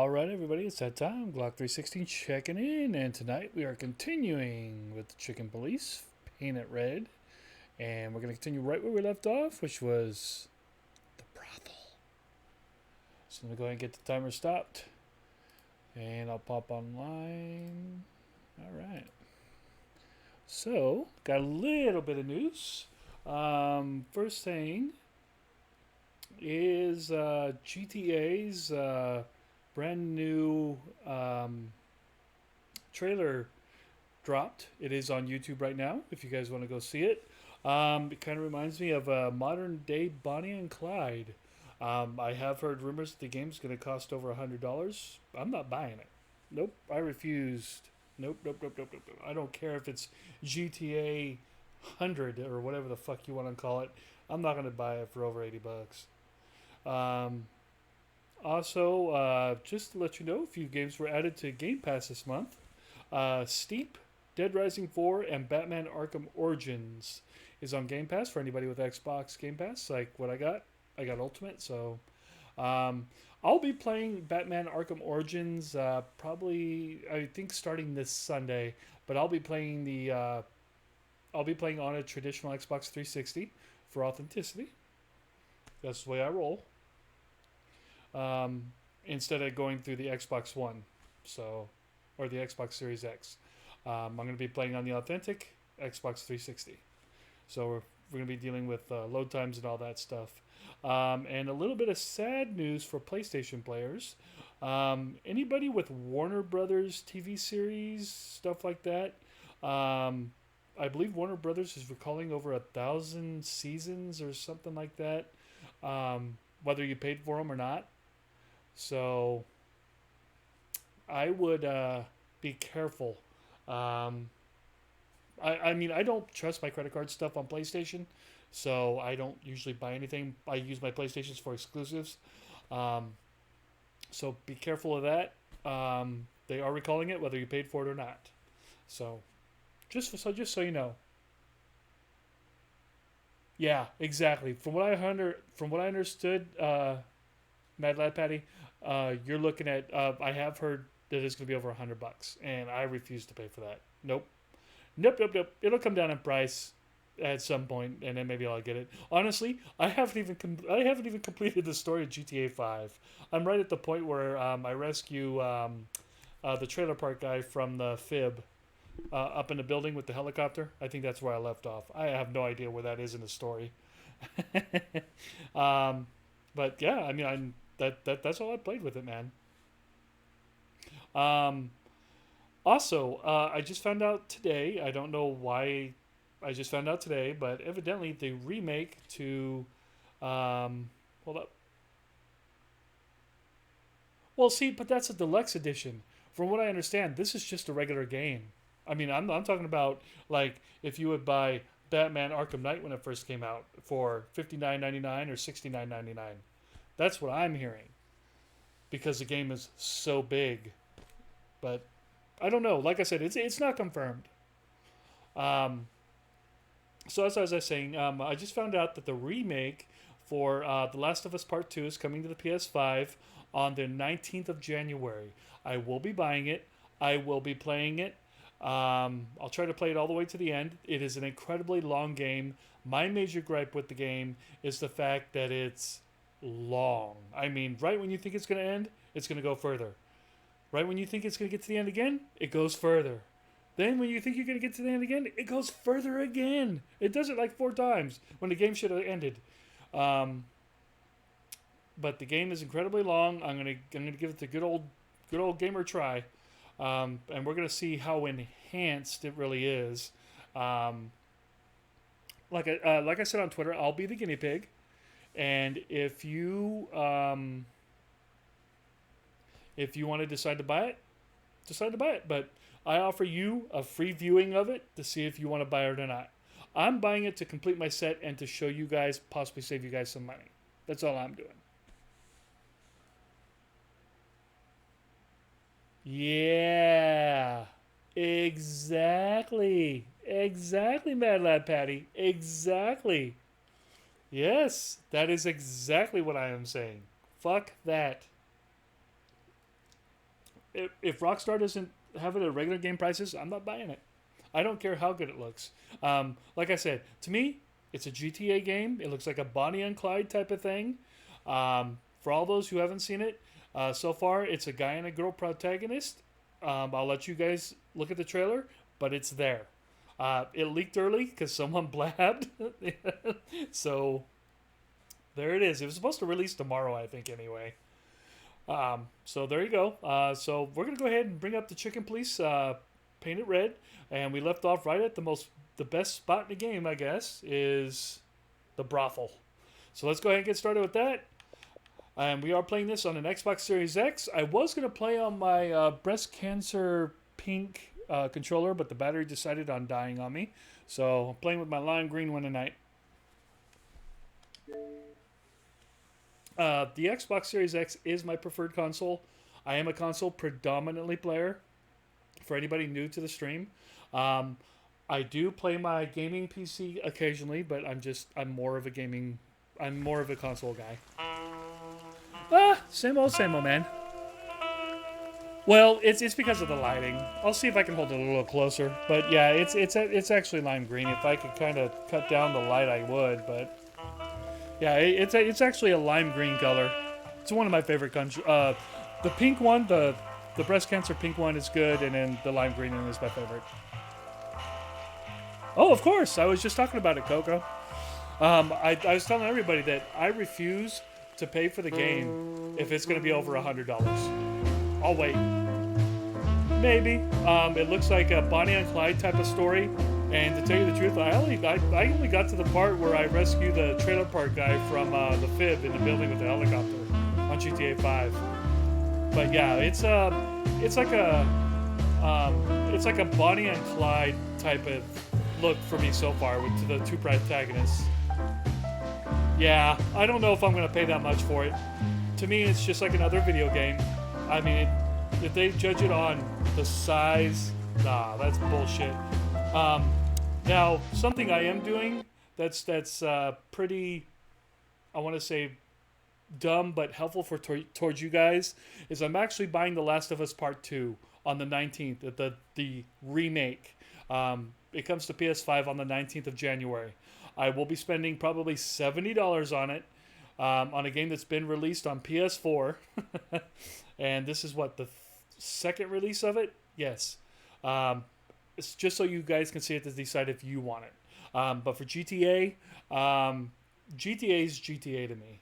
All right, everybody, it's that time. Glock 316 checking in, and tonight we are continuing with the Chicken Police, Paint It Red, and we're going to continue right where we left off, which was the brothel. So let me go ahead and get the timer stopped, and I'll pop online. All right. So, got a little bit of news. First thing is GTA's brand new trailer dropped. It is on YouTube right now if you guys want to go see it. It kind of reminds me of a modern day Bonnie and Clyde. I have heard rumors that the game's going to cost over $100. I'm not buying it. Nope, I refused. Nope. I don't care if it's GTA 100 or whatever the fuck you want to call it. I'm not going to buy it for over $80. Um, Also, just to let you know, a few games were added to Game Pass this month. Steep, Dead Rising 4, and Batman Arkham Origins is on Game Pass for anybody with Xbox Game Pass, like what I got. I got Ultimate, so I'll be playing Batman Arkham Origins probably, I think, starting this Sunday. But I'll be playing on a traditional Xbox 360 for authenticity. That's the way I roll. Instead of going through the Xbox One, so or the Xbox Series X. I'm going to be playing on the authentic Xbox 360. So we're going to be dealing with load times and all that stuff. And a little bit of sad news for PlayStation players. Anybody with Warner Brothers TV series, stuff like that, I believe Warner Brothers is recalling over 1,000 seasons or something like that, whether you paid for them or not. So I would be careful. I mean, I don't trust my credit card stuff on PlayStation, so I don't usually buy anything. I use my PlayStations for exclusives. Um, so be careful of that. They are recalling it, whether you paid for it or not. So just so you know. Yeah, exactly. From what I understood, Mad Lad Patty, you're looking at. I have heard that it's going to be over $100, and I refuse to pay for that. Nope. It'll come down in price at some point, and then maybe I'll get it. Honestly, I haven't even completed the story of GTA 5. I'm right at the point where I rescue the trailer park guy from the Fib. Up in the building with the helicopter. I think that's where I left off. I have no idea where that is in the story. um, but yeah, I mean, that's all I played with it, man. Um, Also, I just found out today. I don't know why I just found out today, but evidently the remake to hold up. Well, see, but that's a deluxe edition. From what I understand, this is just a regular game. I mean, I'm talking about like if you would buy Batman Arkham Knight when it first came out for $59.99 or $69.99. That's what I'm hearing because the game is so big. But I don't know. Like I said, it's not confirmed. Um, so as I was saying, I just found out that the remake for The Last of Us Part Two is coming to the PS5 on the 19th of January. I will be buying it. I will be playing it. I'll try to play it all the way to the end. It is an incredibly long game. My major gripe with the game is the fact that it's long. I mean, right when you think it's going to end, it's going to go further. Right when you think it's going to get to the end again, it goes further. Then when you think you're going to get to the end again, it goes further again. It does it like four times when the game should have ended. Um, but the game is incredibly long. I'm gonna give it the good old gamer try, and we're gonna see how enhanced it really is. Um, like I said on Twitter, I'll be the guinea pig, and if you want to decide to buy it, decide to buy it. But I offer you a free viewing of it to see if you want to buy it or not. I'm buying it to complete my set and to show you guys, possibly save you guys some money. That's all I'm doing. Yeah. Exactly, Mad Lad Patty. Exactly. Yes, that is exactly what I am saying. Fuck that. if Rockstar doesn't have it at regular game prices, I'm not buying it. I don't care how good it looks. Like I said, to me, it's a GTA game. It looks like a Bonnie and Clyde type of thing. For all those who haven't seen it, so far it's a guy and a girl protagonist. I'll let you guys look at the trailer, but it's there. It leaked early because someone blabbed. So there it is. It was supposed to release tomorrow, I think, anyway. So there you go. So we're gonna go ahead and bring up the Chicken Police, paint it red, and we left off right at the best spot in the game, I guess, is the brothel. So let's go ahead and get started with that. And we are playing this on an Xbox Series X. I was gonna play on my breast cancer pink controller, but the battery decided on dying on me. So I'm playing with my lime green one tonight. The Xbox Series X is my preferred console. I am a console predominantly player. For anybody new to the stream, I do play my gaming PC occasionally, but I'm more of a console guy. Same old, man. Well, it's because of the lighting. I'll see if I can hold it a little closer. But yeah, it's actually lime green. If I could kind of cut down the light, I would. But yeah, it's actually a lime green color. It's one of my favorite colors. The pink one, the breast cancer pink one is good, and then the lime green one is my favorite. Oh, of course, I was just talking about it, Coco. I was telling everybody that I refuse to pay for the game if it's going to be over $100. I'll wait. Maybe. It looks like a Bonnie and Clyde type of story. And to tell you the truth, I only got to the part where I rescue the trailer park guy from the Fib in the building with the helicopter on GTA 5. But yeah, it's like a Bonnie and Clyde type of look for me so far with the two protagonists. Yeah, I don't know if I'm gonna pay that much for it. To me, it's just like another video game. I mean, if they judge it on the size, nah, that's bullshit. Now, something I am doing that's pretty, I want to say, dumb but helpful towards you guys is I'm actually buying The Last of Us Part 2 on the 19th, the remake. It comes to PS5 on the 19th of January. I will be spending probably $70 on it, on a game that's been released on PS4. And this is what, the second release of it? Yes. It's just so you guys can see it to decide if you want it. But for GTA, GTA is GTA to me.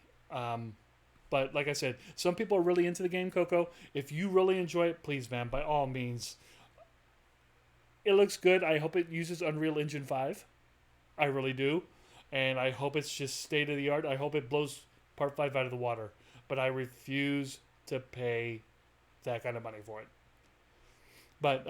But like I said, some people are really into the game, Coco. If you really enjoy it, please, man, by all means. It looks good. I hope it uses Unreal Engine 5. I really do. And I hope it's just state of the art. I hope it blows Part 5 out of the water. But I refuse to pay that kind of money for it. But,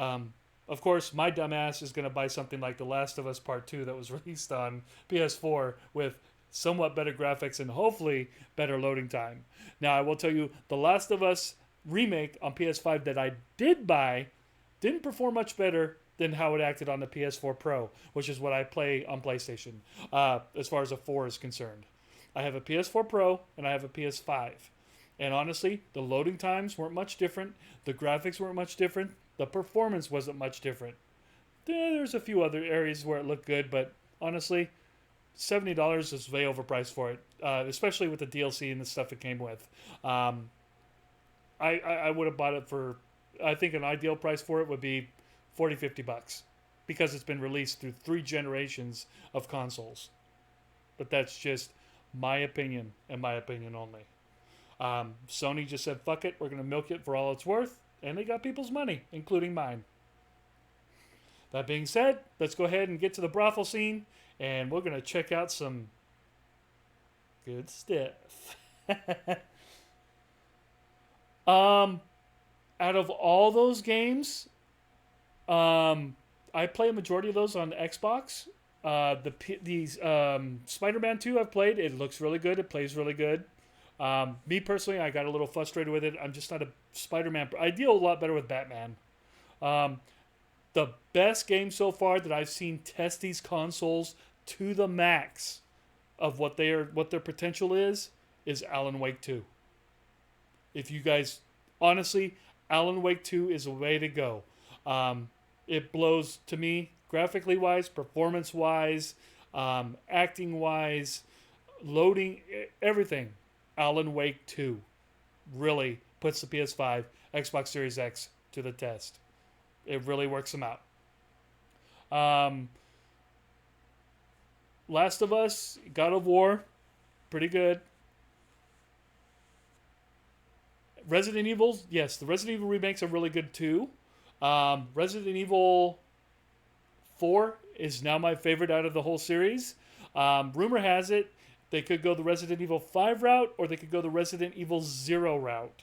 of course, my dumbass is going to buy something like The Last of Us Part 2 that was released on PS4 with somewhat better graphics and hopefully better loading time. Now, I will tell you, The Last of Us remake on PS5 that I did buy didn't perform much better than how it acted on the PS4 Pro, which is what I play on PlayStation, as far as a 4 is concerned. I have a PS4 Pro and I have a PS5. And honestly, the loading times weren't much different. The graphics weren't much different. The performance wasn't much different. There's a few other areas where it looked good, but honestly, $70 is way overpriced for it, especially with the DLC and the stuff it came with. I would have bought it for, I think an ideal price for it would be $40-$50 because it's been released through 3 generations of consoles. But that's just my opinion and my opinion only. Sony just said, fuck it, we're going to milk it for all it's worth. And they got people's money, including mine. That being said, let's go ahead and get to the brothel scene. And we're going to check out some good stuff. Out of all those games, I play a majority of those on Xbox. These Spider-Man 2 I've played. It looks really good. It plays really good. Me personally, I got a little frustrated with it. I'm just not a Spider-Man. I deal a lot better with Batman. The best game so far that I've seen test these consoles to the max of what their potential is Alan Wake 2. If you guys, honestly, Alan Wake 2 is a way to go. It blows, to me, graphically wise, performance wise, acting wise, loading, everything. Alan Wake 2 really puts the PS5, Xbox Series X to the test. It really works them out. Last of Us, God of War, pretty good. Resident Evil, yes, the Resident Evil remakes are really good too. Resident Evil 4 is now my favorite out of the whole series. Rumor has it they could go the Resident Evil 5 route, or they could go the Resident Evil 0 route.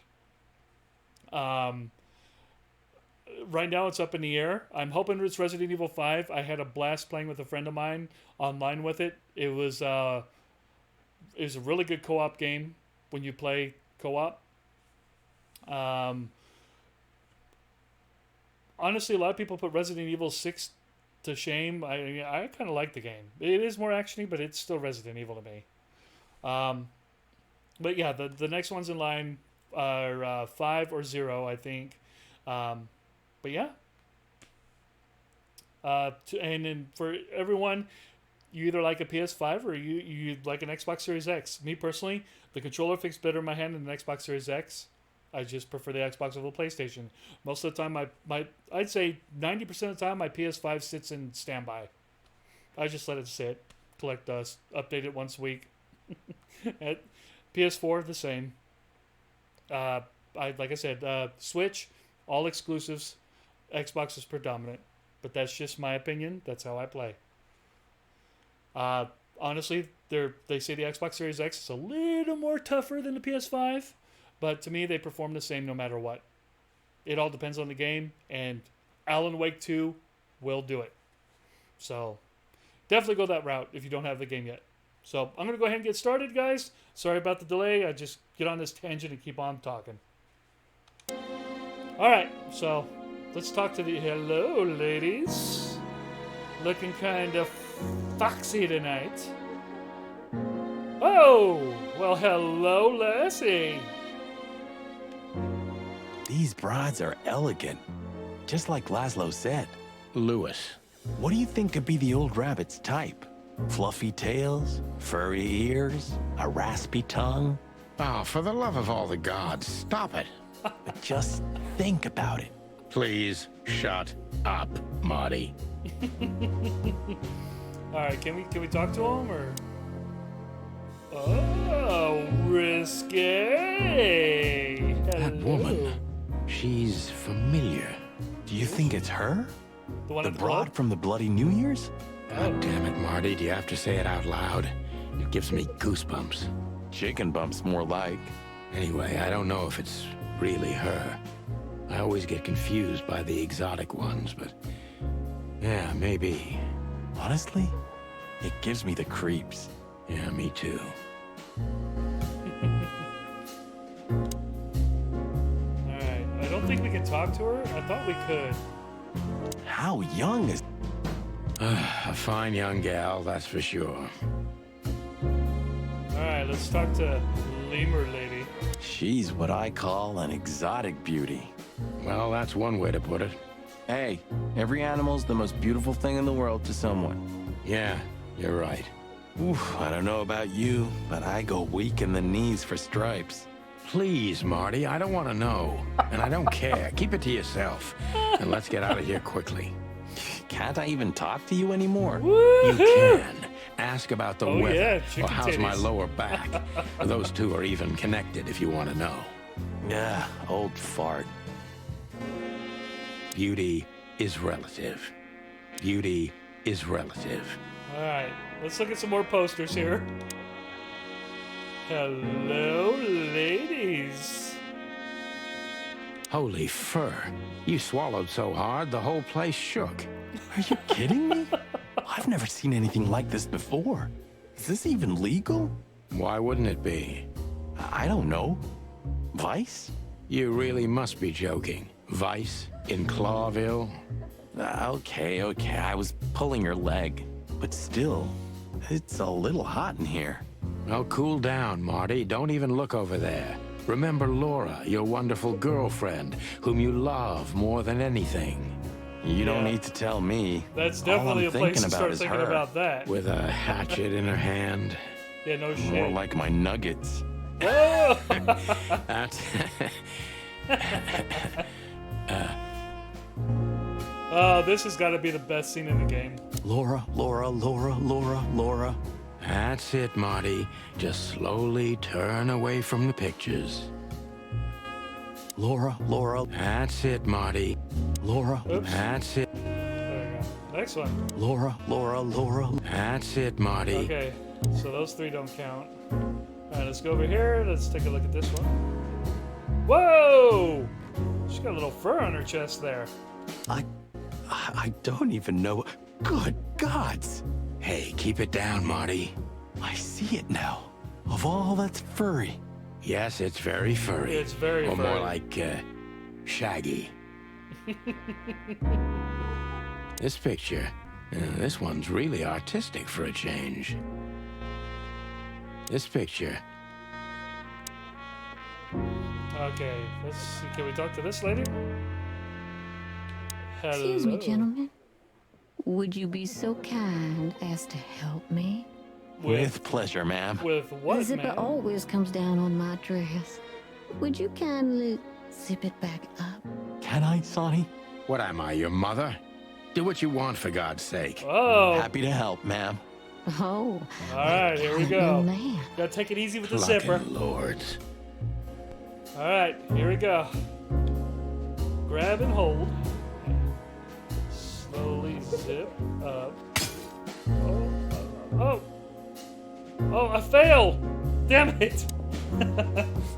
Right now it's up in the air. I'm hoping it's Resident Evil 5. I had a blast playing with a friend of mine online with it. It was a really good co-op game when you play co-op. Honestly, a lot of people put Resident Evil 6 to shame. I kind of like the game. It is more actiony, but it's still Resident Evil to me. But yeah, the next ones in line are 5 or 0, I think. But yeah. And then for everyone, you either like a PS5 or you like an Xbox Series X. Me personally, the controller fits better in my hand than the Xbox Series X. I just prefer the Xbox over the PlayStation. Most of the time, I'd say 90% of the time, my PS5 sits in standby. I just let it sit, collect dust, update it once a week. At PS4, the same. Like I said, Switch, all exclusives. Xbox is predominant, but that's just my opinion. That's how I play. Honestly, they say the Xbox Series X is a little more tougher than the PS5. But to me, they perform the same no matter what. It all depends on the game, and Alan Wake 2 will do it. So definitely go that route if you don't have the game yet. So I'm going to go ahead and get started, guys. Sorry about the delay. I just get on this tangent and keep on talking. All right, so let's talk to the... Hello, ladies. Looking kind of foxy tonight. Oh, well, hello, Lassie. These brides are elegant, just like Laszlo said. Louis. What do you think could be the old rabbit's type? Fluffy tails, furry ears, a raspy tongue? Oh, for the love of all the gods, stop it. But just think about it. Please shut up, Marty. All right, can we talk to him or? Oh, risque. That woman, she's familiar. Do you think it's her? The one The at the broad club? from the Bloody New Year's? God damn it, Marty, do you have to say it out loud? It gives me goosebumps. Chicken bumps more like. Anyway, I don't know if it's really her. I always get confused by the exotic ones, but yeah, maybe. Honestly, it gives me the creeps. Yeah, me too. Alright, I don't think we can talk to her. I thought we could. How young is... A fine young gal, that's for sure. Alright, let's talk to Lemur Lady. She's what I call an exotic beauty. Well, that's one way to put it. Hey, every animal's the most beautiful thing in the world to someone. Yeah, you're right. Oof, I don't know about you, but I go weak in the knees for stripes. Please, Marty, I don't want to know. And I don't care. Keep it to yourself. And let's get out of here quickly. Can't I even talk to you anymore? You can. Ask about the Oh, weather. yeah, Or chicken how's my titties. lower back. Those two are even connected if you want to know. Yeah, old fart. Beauty is relative. Beauty is relative. Alright, let's look at some more posters here. Hello, ladies. Holy fur. You swallowed so hard, the whole place shook. Are you kidding me? I've never seen anything like this before. Is this even legal? Why wouldn't it be? I don't know. Vice? You really must be joking. Vice in Clawville? Okay, I was pulling your leg. But still, it's a little hot in here. Oh, cool down, Marty. Don't even look over there. Remember Laura, your wonderful girlfriend, whom you love more than anything. You don't Yeah. need to tell me. That's All definitely I'm a place thinking to about start is thinking her. about that. With a hatchet in her hand. Yeah, no More shit. like my nuggets. Whoa! That's... Oh, this has got to be the best scene in the game. Laura, Laura, Laura, Laura, Laura. That's it, Marty. Just slowly turn away from the pictures. Laura, Laura, That's it, Marty. Laura, Oops. That's it. There we go. Next one. Laura, Laura, Laura. That's it, Marty. Okay, so those three don't count. All right, let's go over here. Let's take a look at this one. Whoa! She's got a little fur on her chest there. I don't even know. Good gods! Hey, keep it down, Marty. I see it now. Of all that's furry. Yes, it's very furry. It's very or more furry. like, shaggy. This picture, this one's really artistic for a change. This picture. Okay, let's see. Can we talk to this lady? Hello. Excuse me, gentlemen. Would you be so kind as to help me? With pleasure, ma'am. With The what, zipper man? always comes down on my dress. Would you kindly zip it back up? Can I, Sonny? What am I, your mother? Do what you want, for God's sake. Oh, Happy to help, ma'am. Oh, all right, here we kind go. man. Gotta take it easy with the Luckin' zipper. lords. All right, here we go. Grab and hold. Slowly zip up. Oh, I failed! Damn it!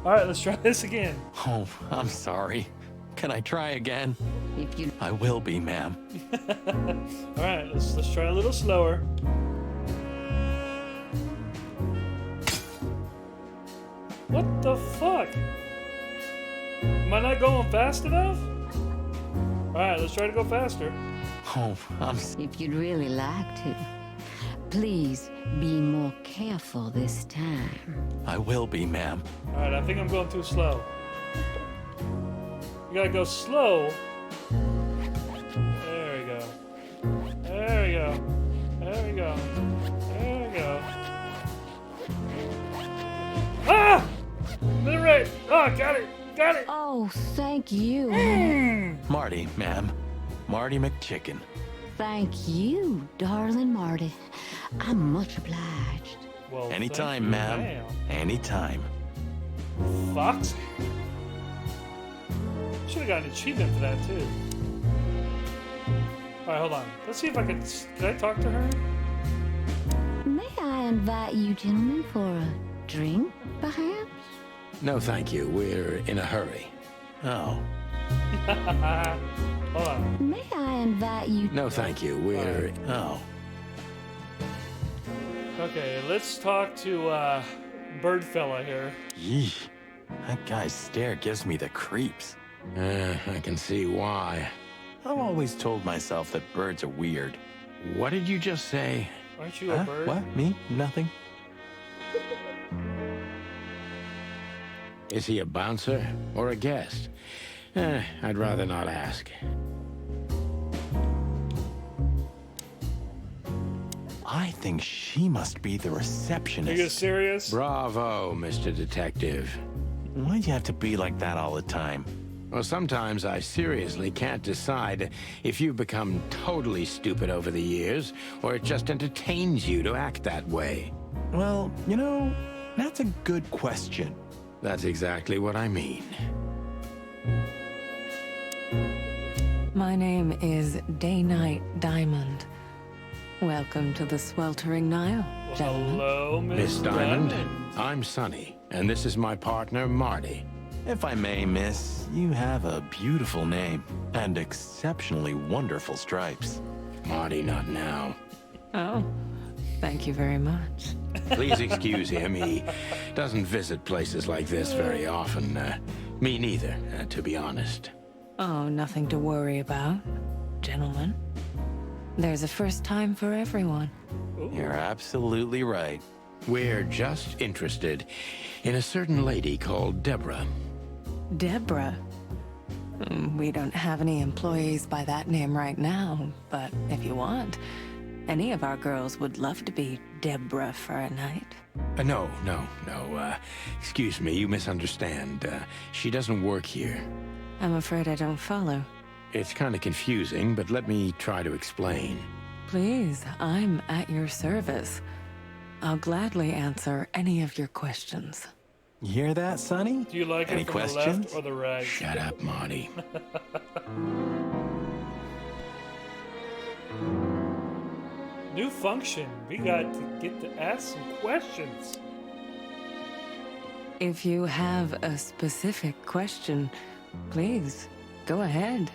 All right, let's try this again. Oh, I'm sorry. Can I try again? If you I will be, ma'am. All right, let's try a little slower. What the fuck? Am I not going fast enough? All right, let's try to go faster. Oh, if you'd really like to, please be more careful this time. I will be, ma'am. All right, I think I'm going too slow. You gotta go slow. There we go. There we go. There we go. There we go. Ah! Minute right. Oh, got it. Got it. Oh, thank you. Marty, ma'am. Marty McChicken. Thank you, darling Marty. I'm much obliged. Well, Anytime, thank you, ma'am. Anytime. Fox. Should have got an achievement for that too. All right, hold on. Let's see if I can I talk to her? May I invite you gentlemen for a drink, perhaps? No, thank you. We're in a hurry. Oh, Hold on. May I invite you? No, thank you. We're... oh. Okay, let's talk to Bird Fella here. Yee. That guy's stare gives me the creeps. I can see why. I've always told myself that birds are weird. What did you just say? Aren't you a Huh? bird? What? Me? Nothing? Is he a bouncer or a guest? I'd rather not ask. I think she must be the Are you receptionist. serious? Bravo, Mr. Detective. Why'd you have to be like that all the time? Well, sometimes I seriously can't decide if you've become totally stupid over the years, or it just entertains you to act that way. Well, you know, that's a good question. That's exactly what I mean. My name is Day-Night Diamond. Welcome to the sweltering Nile, gentlemen. Hello, Miss Miss Diamond, I'm Sonny, and this is my partner, Marty. If I may, miss, you have a beautiful name and exceptionally wonderful stripes. Marty, not now. Oh, thank you very much. Please excuse him. He doesn't visit places like this very often. Me neither, to be honest. Oh, nothing to worry about, gentlemen. There's a first time for everyone. You're absolutely right. We're just interested in a certain lady called Deborah. Deborah. We don't have any employees by that name right now, but if you want, any of our girls would love to be Deborah for a night. No. Excuse me, you misunderstand. She doesn't work here. I'm afraid I don't follow. It's kind of confusing, but let me try to explain. Please, I'm at your service. I'll gladly answer any of your questions. You hear that, Sonny? Do you like Any it from the questions? left or the right? Shut up, Marty. New function. We got to get to ask some questions. If you have a specific question, please, go ahead,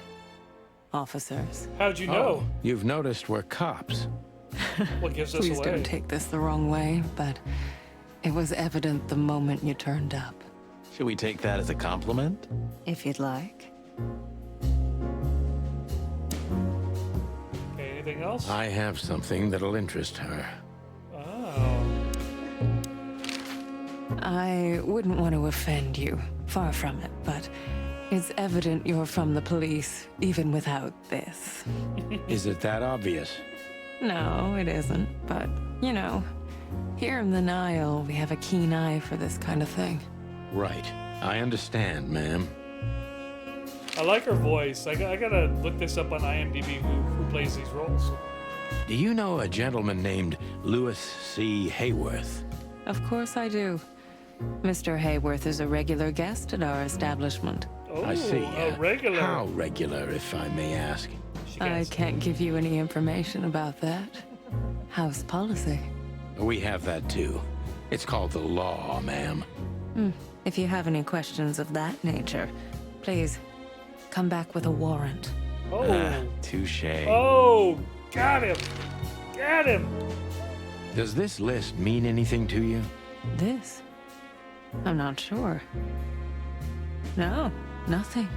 officers. How'd you know? You've noticed we're cops. What gives us Please away? don't take this the wrong way, but it was evident the moment you turned up. Should we take that as a compliment? If you'd like. Okay, anything else? I have something that'll interest her. Oh. I wouldn't want to offend you, far from it, but it's evident you're from the police, even without this. Is it that obvious? No, it isn't, but, you know, here in the Nile, we have a keen eye for this kind of thing. Right. I understand, ma'am. I like her voice. I gotta look this up on IMDb who plays these roles. Do you know a gentleman named Louis C. Hayworth? Of course I do. Mr. Hayworth is a regular guest at our establishment. Oh, I see. a regular. How regular, if I may ask? She I gets- can't give you any information about that. House policy. We have that too. It's called the law, ma'am. If you have any questions of that nature, please come back with a warrant. Oh. Touche. Oh, got him. Got him. Does this list mean anything to you? This? I'm not sure. No, nothing.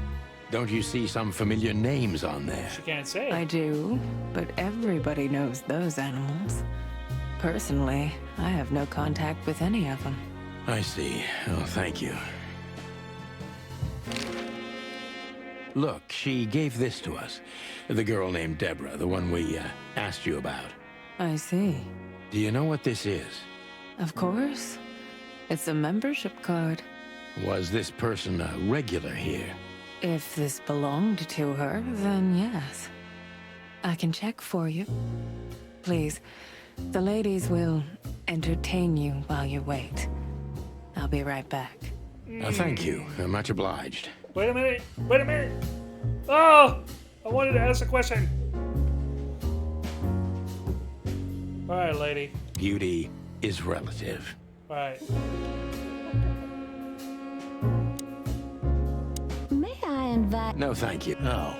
Don't you see some familiar names on there? She can't say. I do, but everybody knows those animals. Personally, I have no contact with any of them. I see. Oh, thank you. Look, she gave this to us. The girl named Deborah, the one we asked you about. I see. Do you know what this is? Of course. It's a membership card. Was this person a regular here? If this belonged to her, then yes. I can check for you. Please, the ladies will entertain you while you wait. I'll be right back. Thank you. Much obliged. Wait a minute. Wait a minute. Oh, I wanted to ask a question. All right, lady. Beauty is relative. All right. May I invite... No, thank you. Oh. All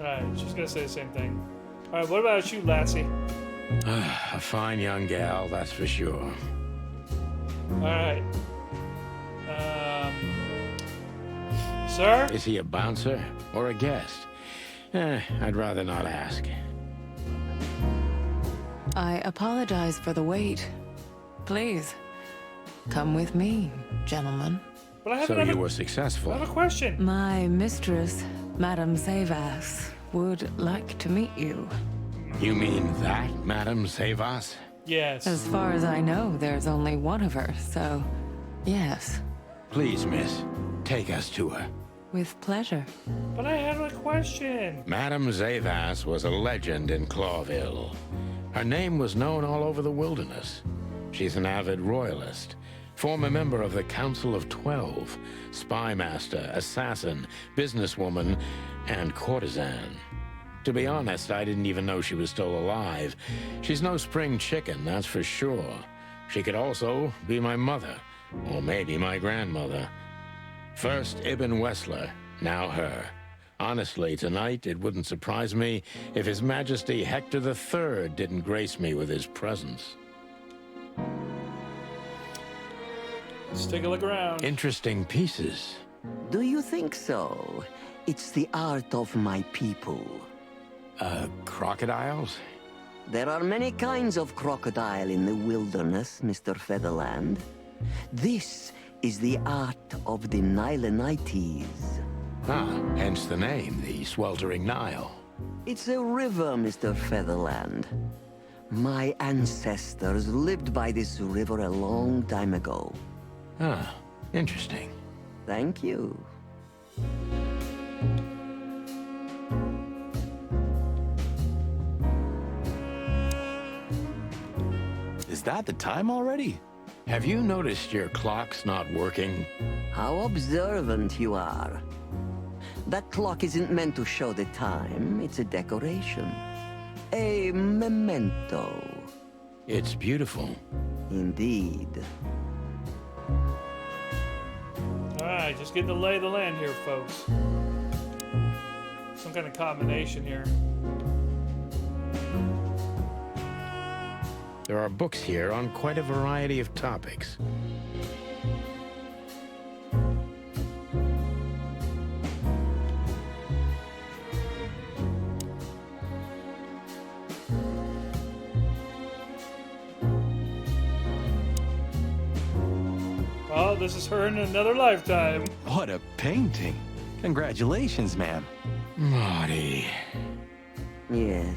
right. She's gonna say the same thing. All right. What about you, Lassie? A fine young gal, that's for sure. All right. Sir? Is he a bouncer or a guest? I'd rather not ask. I apologize for the wait. Please, come with me, gentlemen. But I have So another. you were I successful. have a question. My mistress, Madame Zavas, would like to meet you. You mean that, Madame Savas? Yes. As far as I know, there's only one of her, so yes, Please, miss, take us to her. with pleasure. But I had a question. Madame Zavas was a legend in Clawville. Her name was known all over the wilderness. She's an avid royalist, former member of the Council of 12, spy master, assassin, businesswoman, and courtesan. To be honest, I didn't even know she was still alive. She's no spring chicken, that's for sure. She could also be my mother, or maybe my grandmother. First Ibn Wessler, now her. Honestly, tonight it wouldn't surprise me if His Majesty Hector III didn't grace me with his presence. Let's take a look around. Interesting pieces. Do you think so? It's the art of my people. Crocodiles? There are many kinds of crocodile in the wilderness, Mr. Featherland. This is the art of the Nilenites. Ah, hence the name, the Sweltering Nile. It's a river, Mr. Featherland. My ancestors lived by this river a long time ago. Ah, interesting. Thank you. Is that the time already? Have you noticed your clock's not working? How observant you are. That clock isn't meant to show the time, it's a decoration. A memento. It's beautiful. Indeed. Alright, just getting the lay of the land here, folks. Some kind of combination here. There are books here on quite a variety of topics. Oh, this is her in another lifetime. What a painting. Congratulations, ma'am. Marty. Yes.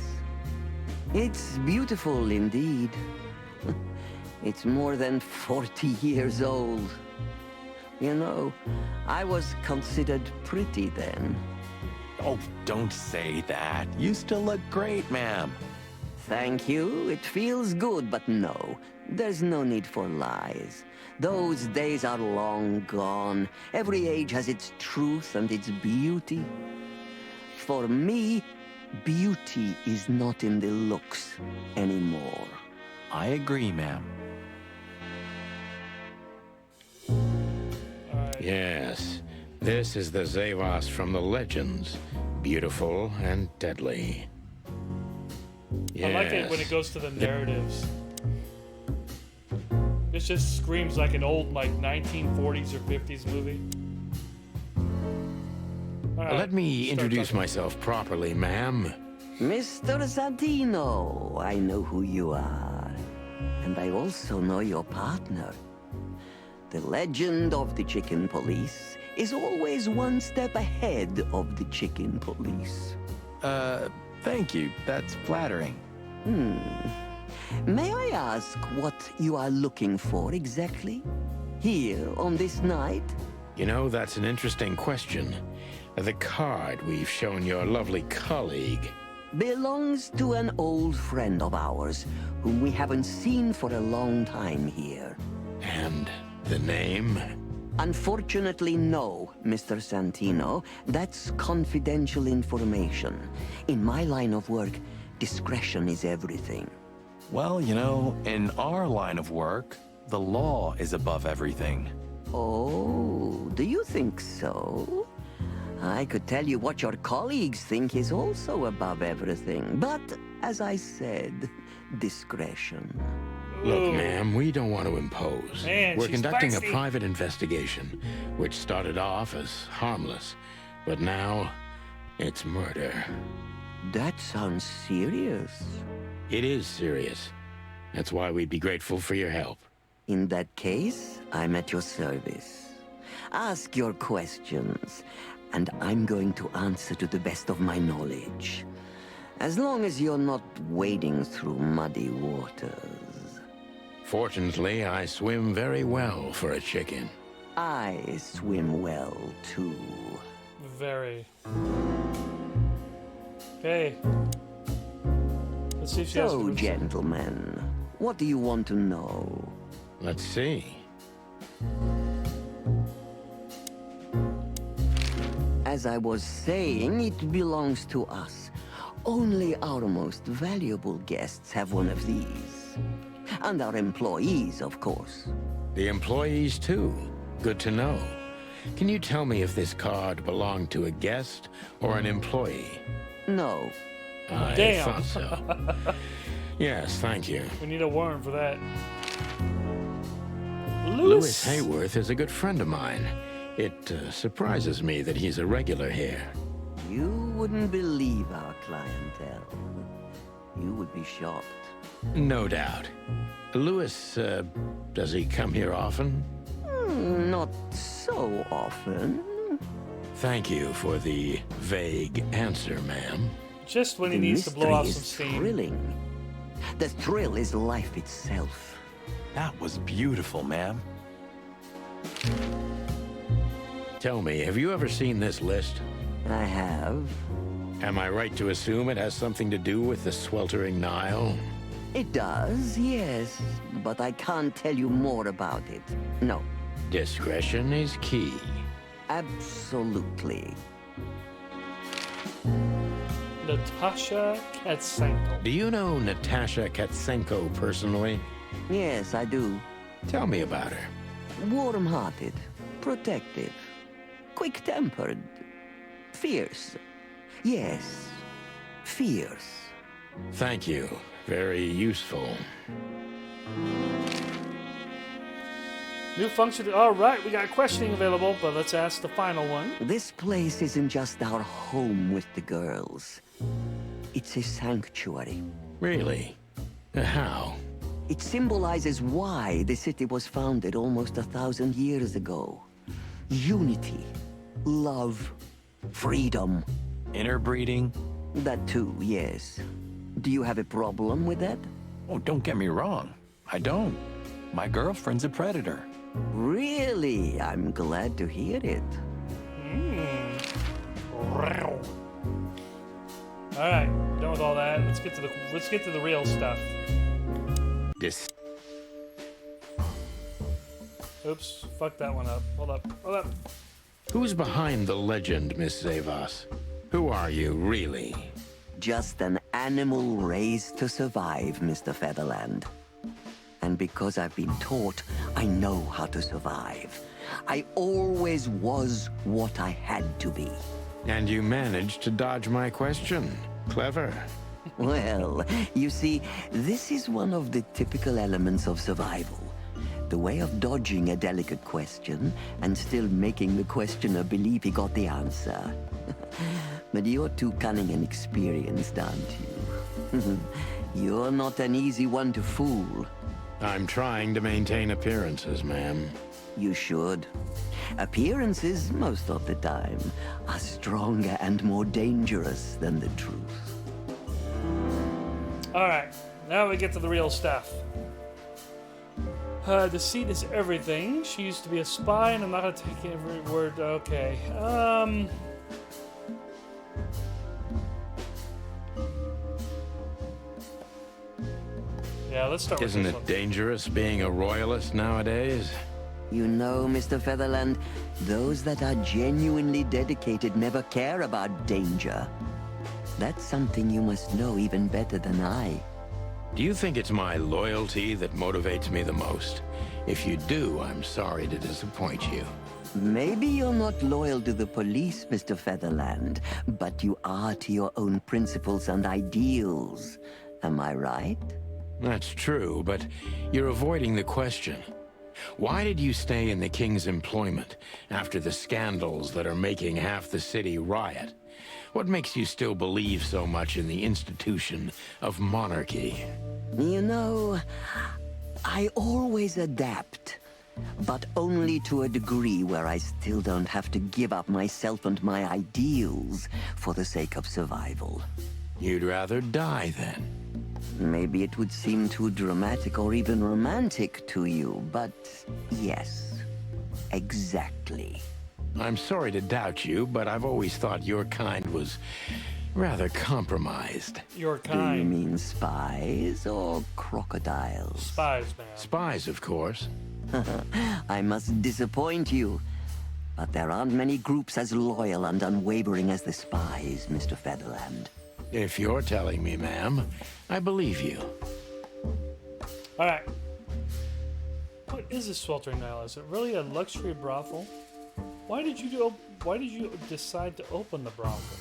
It's beautiful indeed. It's more than 40 years old. You know, I was considered pretty then. Oh, don't say that. You still look great, ma'am. Thank you. It feels good, but no. There's no need for lies. Those days are long gone. Every age has its truth and its beauty. For me, beauty is not in the looks anymore. I agree, ma'am. Alright. Yes, this is the Zavos from the legends. Beautiful and deadly. I like it when it goes to the narratives. This just screams like an old, like, 1940s or 50s movie. All right, Let me start introduce talking. myself properly, ma'am. Mr. Santino, I know who you are. And I also know your partner. The legend of the Chicken Police is always one step ahead of the Chicken Police. Thank you. That's flattering. May I ask what you are looking for exactly? Here, on this night? You know, that's an interesting question. The card we've shown your lovely colleague. Belongs to an old friend of ours, whom we haven't seen for a long time here. And the name? Unfortunately, no, Mr. Santino. That's confidential information. In my line of work, discretion is everything. Well, you know, in our line of work, the law is above everything. Oh, do you think so? I could tell you what your colleagues think is also above everything, but as I said, discretion. Look, Ooh. ma'am, we don't want to impose. Man, We're she's conducting spicy. a private investigation, which started off as harmless, but now it's murder. That sounds serious. It is serious. That's why we'd be grateful for your help. In that case, I'm at your service. Ask your questions, and I'm going to answer to the best of my knowledge. As long as you're not wading through muddy waters. Fortunately, I swim very well for a chicken. I swim well, too. Very. Okay. Let's see if she has So, room. gentlemen, what do you want to know? Let's see. As I was saying, it belongs to us. Only our most valuable guests have one of these. And our employees, of course. The employees, too. Good to know. Can you tell me if this card belonged to a guest or an employee? No. I Damn. thought so. Yes, thank you. We need a warrant for that. Louis Hayworth is a good friend of mine. It surprises me that he's a regular here. You wouldn't believe our clientele. You would be shocked. No doubt. Louis, does he come here often? Not so often. Thank you for the vague answer, ma'am. Just when he The needs to blow mystery off is some steam. thrilling. The thrill is life itself. That was beautiful, ma'am. Tell me, have you ever seen this list? I have. Am I right to assume it has something to do with the sweltering Nile? It does, yes, but I can't tell you more about it. No, Discretion is key. absolutely. Natasha Katsenko. Do you know Natasha Katsenko personally? Yes, I do. Tell me about her. Warm-hearted, protective, quick-tempered, fierce. Yes, fierce. Thank you. Very useful. New function. All right, we got questioning available, but let's ask the final one. This place isn't just our home with the girls. It's a sanctuary. Really? How? It symbolizes why the city was founded almost 1,000 years ago. Unity, love, freedom. Interbreeding? That too, yes. Do you have a problem with that? Oh, don't get me wrong. I don't. My girlfriend's a predator. Really? I'm glad to hear it. All right, done with all that. Let's get to the real stuff. This. Oops, fucked that one up. Hold up. Who's behind the legend, Miss Zavas? Who are you, really? Just an animal raised to survive, Mr. Featherland. And because I've been taught, I know how to survive. I always was what I had to be. And you managed to dodge my question. Clever. Well, you see, this is one of the typical elements of survival. The way of dodging a delicate question and still making the questioner believe he got the answer. But you're too cunning and experienced, aren't you? You're not an easy one to fool. I'm trying to maintain appearances, ma'am. You should. Appearances, most of the time, are stronger and more dangerous than the truth. All right, now we get to the real stuff. Deceit is everything. She used to be a spy, and I'm not gonna take every word. Okay. Yeah, let's start with Isn't this it one. dangerous being a royalist nowadays? You know, Mr. Featherland, those that are genuinely dedicated never care about danger. That's something you must know even better than I. Do you think it's my loyalty that motivates me the most? If you do, I'm sorry to disappoint you. Maybe you're not loyal to the police, Mr. Featherland, but you are to your own principles and ideals. Am I right? That's true, but you're avoiding the question. Why did you stay in the king's employment after the scandals that are making half the city riot? What makes you still believe so much in the institution of monarchy? You know, I always adapt, but only to a degree where I still don't have to give up myself and my ideals for the sake of survival. You'd rather die then? Maybe it would seem too dramatic or even romantic to you, but yes, exactly. I'm sorry to doubt you, but I've always thought your kind was rather compromised. Your Do you kind. mean spies or crocodiles? Spies, man. Spies, of course. I must disappoint you, but there aren't many groups as loyal and unwavering as the spies, Mr. Featherland. If you're telling me, ma'am, I believe you. All right. What is a sweltering Nile? Is it really a luxury brothel? Why did you decide to open the brothel?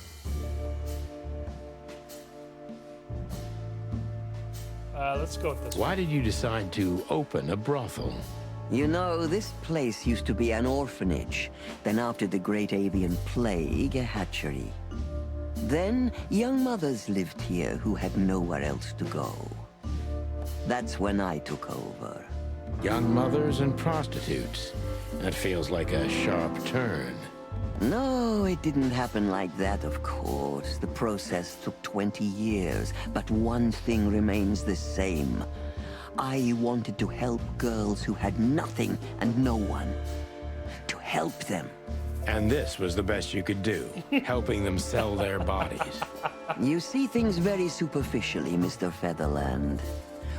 Let's go with this. Why did you decide to open a brothel? You know, this place used to be an orphanage. Then after the Great Avian Plague, a hatchery. Then, young mothers lived here who had nowhere else to go. That's when I took over. Young mothers and prostitutes. That feels like a sharp turn. No, it didn't happen like that, of course. The process took 20 years, but one thing remains the same. I wanted to help girls who had nothing and no one. To help them. And this was the best you could do, helping them sell their bodies. You see things very superficially, Mr. Featherland.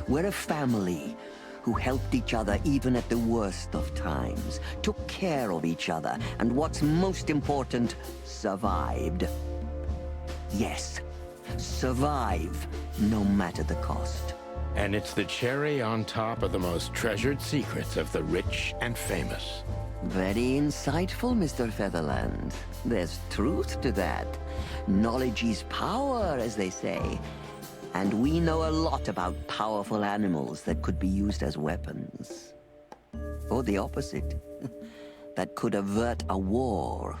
We're a family who helped each other even at the worst of times, took care of each other, and what's most important, survived. Yes, survive, no matter the cost. And it's the cherry on top of the most treasured secrets of the rich and famous. Very insightful, Mr. Featherland. There's truth to that. Knowledge is power, as they say. And we know a lot about powerful animals that could be used as weapons. Or the opposite. That could avert a war.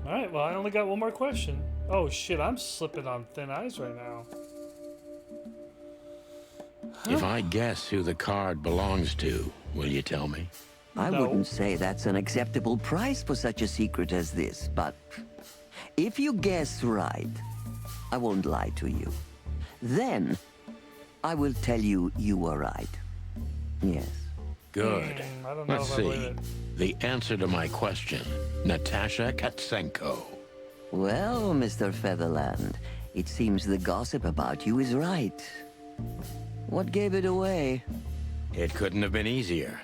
Alright, well, I only got one more question. Oh shit, I'm slipping on thin ice right now. If I guess who the card belongs to, will you tell me? I No. wouldn't say that's an acceptable price for such a secret as this, but if you guess right, I won't lie to you. Then, I will tell you you were right. Yes. Good. I don't know Let's if I believe see. it. The answer to my question, Natasha Katsenko. Well, Mr. Featherland, it seems the gossip about you is right. What gave it away? It couldn't have been easier.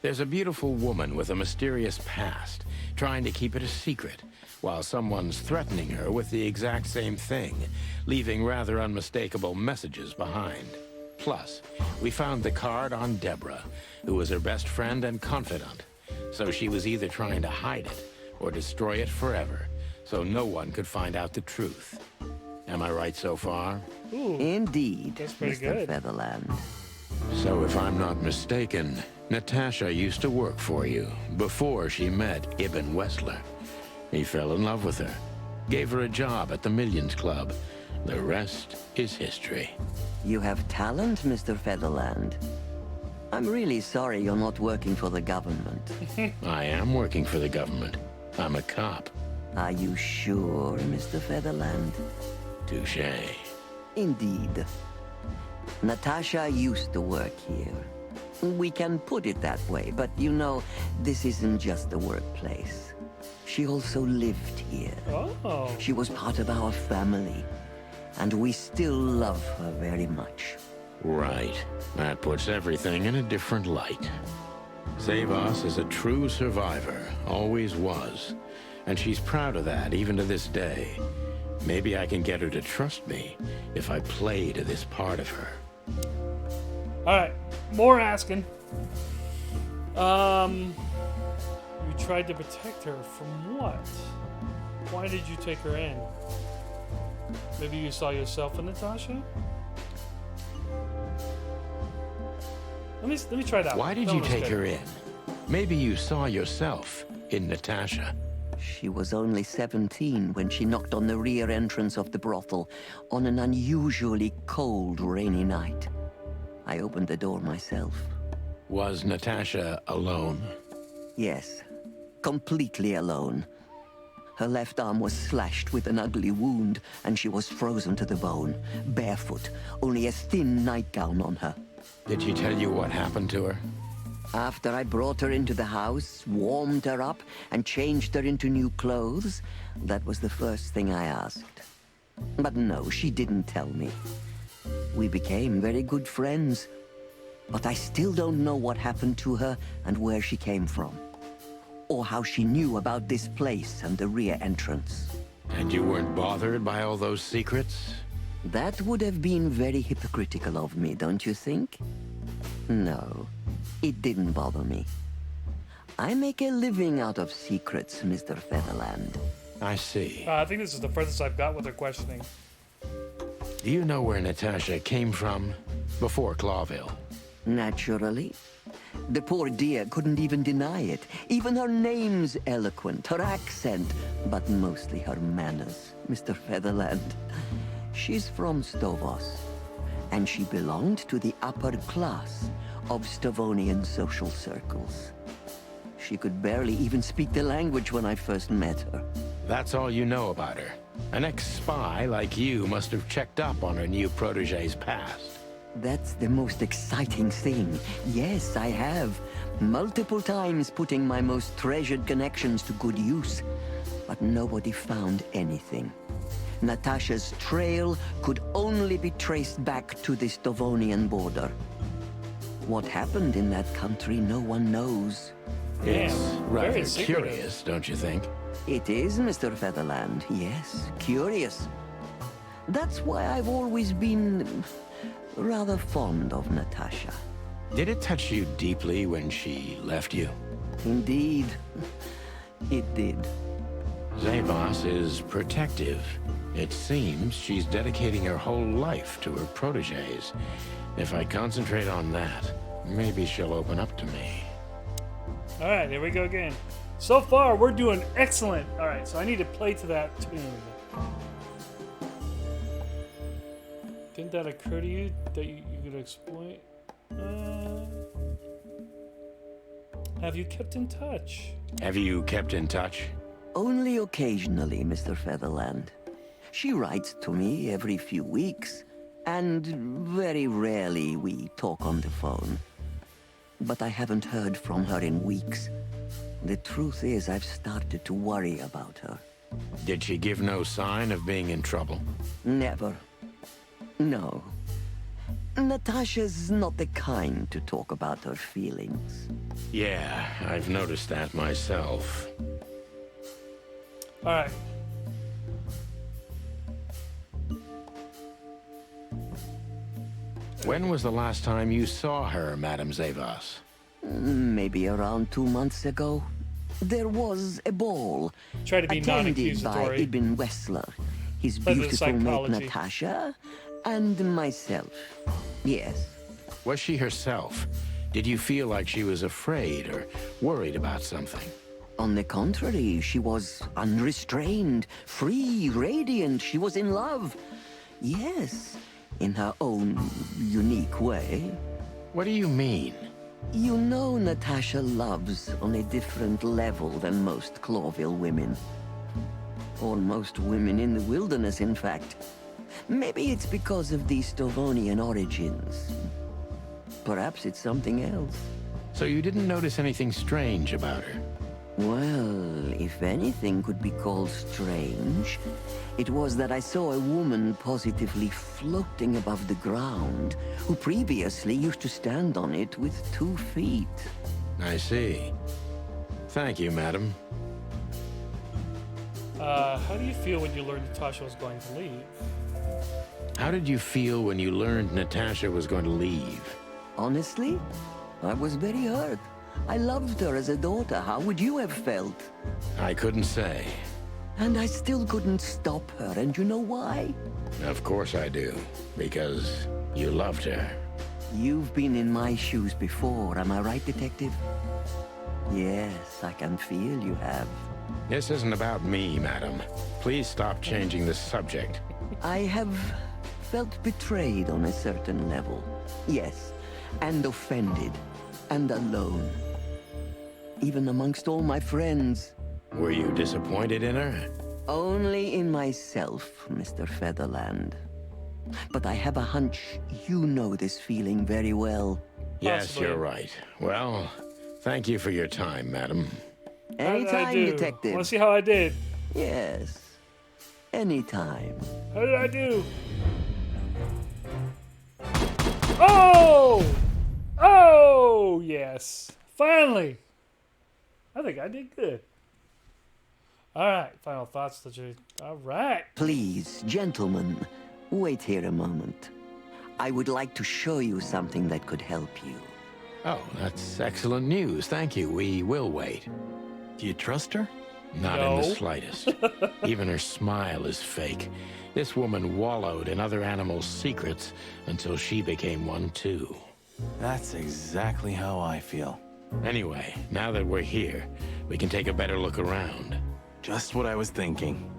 There's a beautiful woman with a mysterious past, trying to keep it a secret, while someone's threatening her with the exact same thing, leaving rather unmistakable messages behind. Plus, we found the card on Deborah, who was her best friend and confidant, so she was either trying to hide it or destroy it forever, so no one could find out the truth. Am I right so far? Ooh, Indeed, That's pretty Mr. good. Featherland. So if I'm not mistaken, Natasha used to work for you before she met Ibn Wessler. He fell in love with her, gave her a job at the Millions Club. The rest is history. You have talent, Mr. Featherland. I'm really sorry you're not working for the government. I am working for the government. I'm a cop. Are you sure, Mr. Featherland? Touché. Indeed. Natasha used to work here. We can put it that way, but you know, this isn't just a workplace. She also lived here. Oh. She was part of our family, and we still love her very much. Right. That puts everything in a different light. Savas is a true survivor, always was. And she's proud of that, even to this day. Maybe I can get her to trust me if I play to this part of her. Alright, more asking. You tried to protect her from what? Why did you take her in? Maybe you saw yourself in Natasha? Let me try that. Why did That you one was take good. her in? Maybe you saw yourself in Natasha. She was only 17 when she knocked on the rear entrance of the brothel on an unusually cold, rainy night. I opened the door myself. Was Natasha alone? Yes, completely alone. Her left arm was slashed with an ugly wound, and she was frozen to the bone, barefoot, only a thin nightgown on her. Did she tell you what happened to her? After I brought her into the house, warmed her up, and changed her into new clothes, that was the first thing I asked. But no, she didn't tell me. We became very good friends, but I still don't know what happened to her and where she came from, or how she knew about this place and the rear entrance. And you weren't bothered by all those secrets? That would have been very hypocritical of me, don't you think? No, it didn't bother me. I make a living out of secrets, Mr. Featherland. I see. I think this is the furthest I've got with her questioning. Do you know where Natasha came from before Clawville? Naturally. The poor dear couldn't even deny it. Even her name's eloquent, her accent, but mostly her manners, Mr. Featherland. She's from Stovos, and she belonged to the upper class of Stavonian social circles. She could barely even speak the language when I first met her. That's all you know about her. An ex-spy like you must have checked up on her new protege's past. That's the most exciting thing. Yes, I have. Multiple times putting my most treasured connections to good use. But nobody found anything. Natasha's trail could only be traced back to the Stavonian border. What happened in that country, no one knows. It's rather very secretive. curious, don't you think? It is, Mr. Featherland. Yes, curious. That's why I've always been rather fond of Natasha. Did it touch you deeply when she left you? Indeed, it did. Zavos is protective. It seems she's dedicating her whole life to her proteges. If I concentrate on that, maybe she'll open up to me. All right, here we go again. So far, we're doing excellent. All right, so I need to play to that tune. Didn't that occur to you that you could exploit? Have you kept in touch? Have you kept in touch? Only occasionally, Mr. Featherland. She writes to me every few weeks, and very rarely we talk on the phone. But I haven't heard from her in weeks. The truth is, I've started to worry about her. Did she give no sign of being in trouble? Never. No. Natasha's not the kind to talk about her feelings. Yeah, I've noticed that myself. All right. When was the last time you saw her, Madame Zavos? Maybe around 2 months ago. There was a ball Try to be attended by non-accusatory. Ibn Wessler, his Pleasant beautiful mate psychology. Natasha, and myself. Yes. Was she herself? Did you feel like she was afraid or worried about something? On the contrary, she was unrestrained, free, radiant. She was in love. Yes, in her own unique way. What do you mean? You know Natasha loves on a different level than most Clawville women. Or most women in the wilderness, in fact. Maybe it's because of the Stavonian origins. Perhaps it's something else. So you didn't notice anything strange about her? Well, if anything could be called strange, it was that I saw a woman positively floating above the ground, who previously used to stand on it with 2 feet. I see. Thank you, madam. How do you feel when you learned Natasha was going to leave? How did you feel when you learned Natasha was going to leave? Honestly, I was very hurt. I loved her as a daughter. How would you have felt? I couldn't say. And I still couldn't stop her, and you know why? Of course I do. Because you loved her. You've been in my shoes before, am I right, Detective? Yes, I can feel you have. This isn't about me, madam. Please stop changing the subject. I have felt betrayed on a certain level. Yes, and offended, and alone. Even amongst all my friends. Were you disappointed in her? Only in myself, Mr. Featherland. But I have a hunch you know this feeling very well. Yes, Possibly. you're right. Well, thank you for your time, madam. How did I Anytime, do? Detective. Want to see how I did? Yes. Anytime. How did I do? Oh! Oh, yes. Finally. I think I did good. All right. Final thoughts, Legit. All right. Please, gentlemen, wait here a moment. I would like to show you something that could help you. Oh, that's excellent news. Thank you. We will wait. Do you trust her? Not in the No. slightest. Even her smile is fake. This woman wallowed in other animals' secrets until she became one too. That's exactly how I feel. Anyway, now that we're here, we can take a better look around. Just what I was thinking.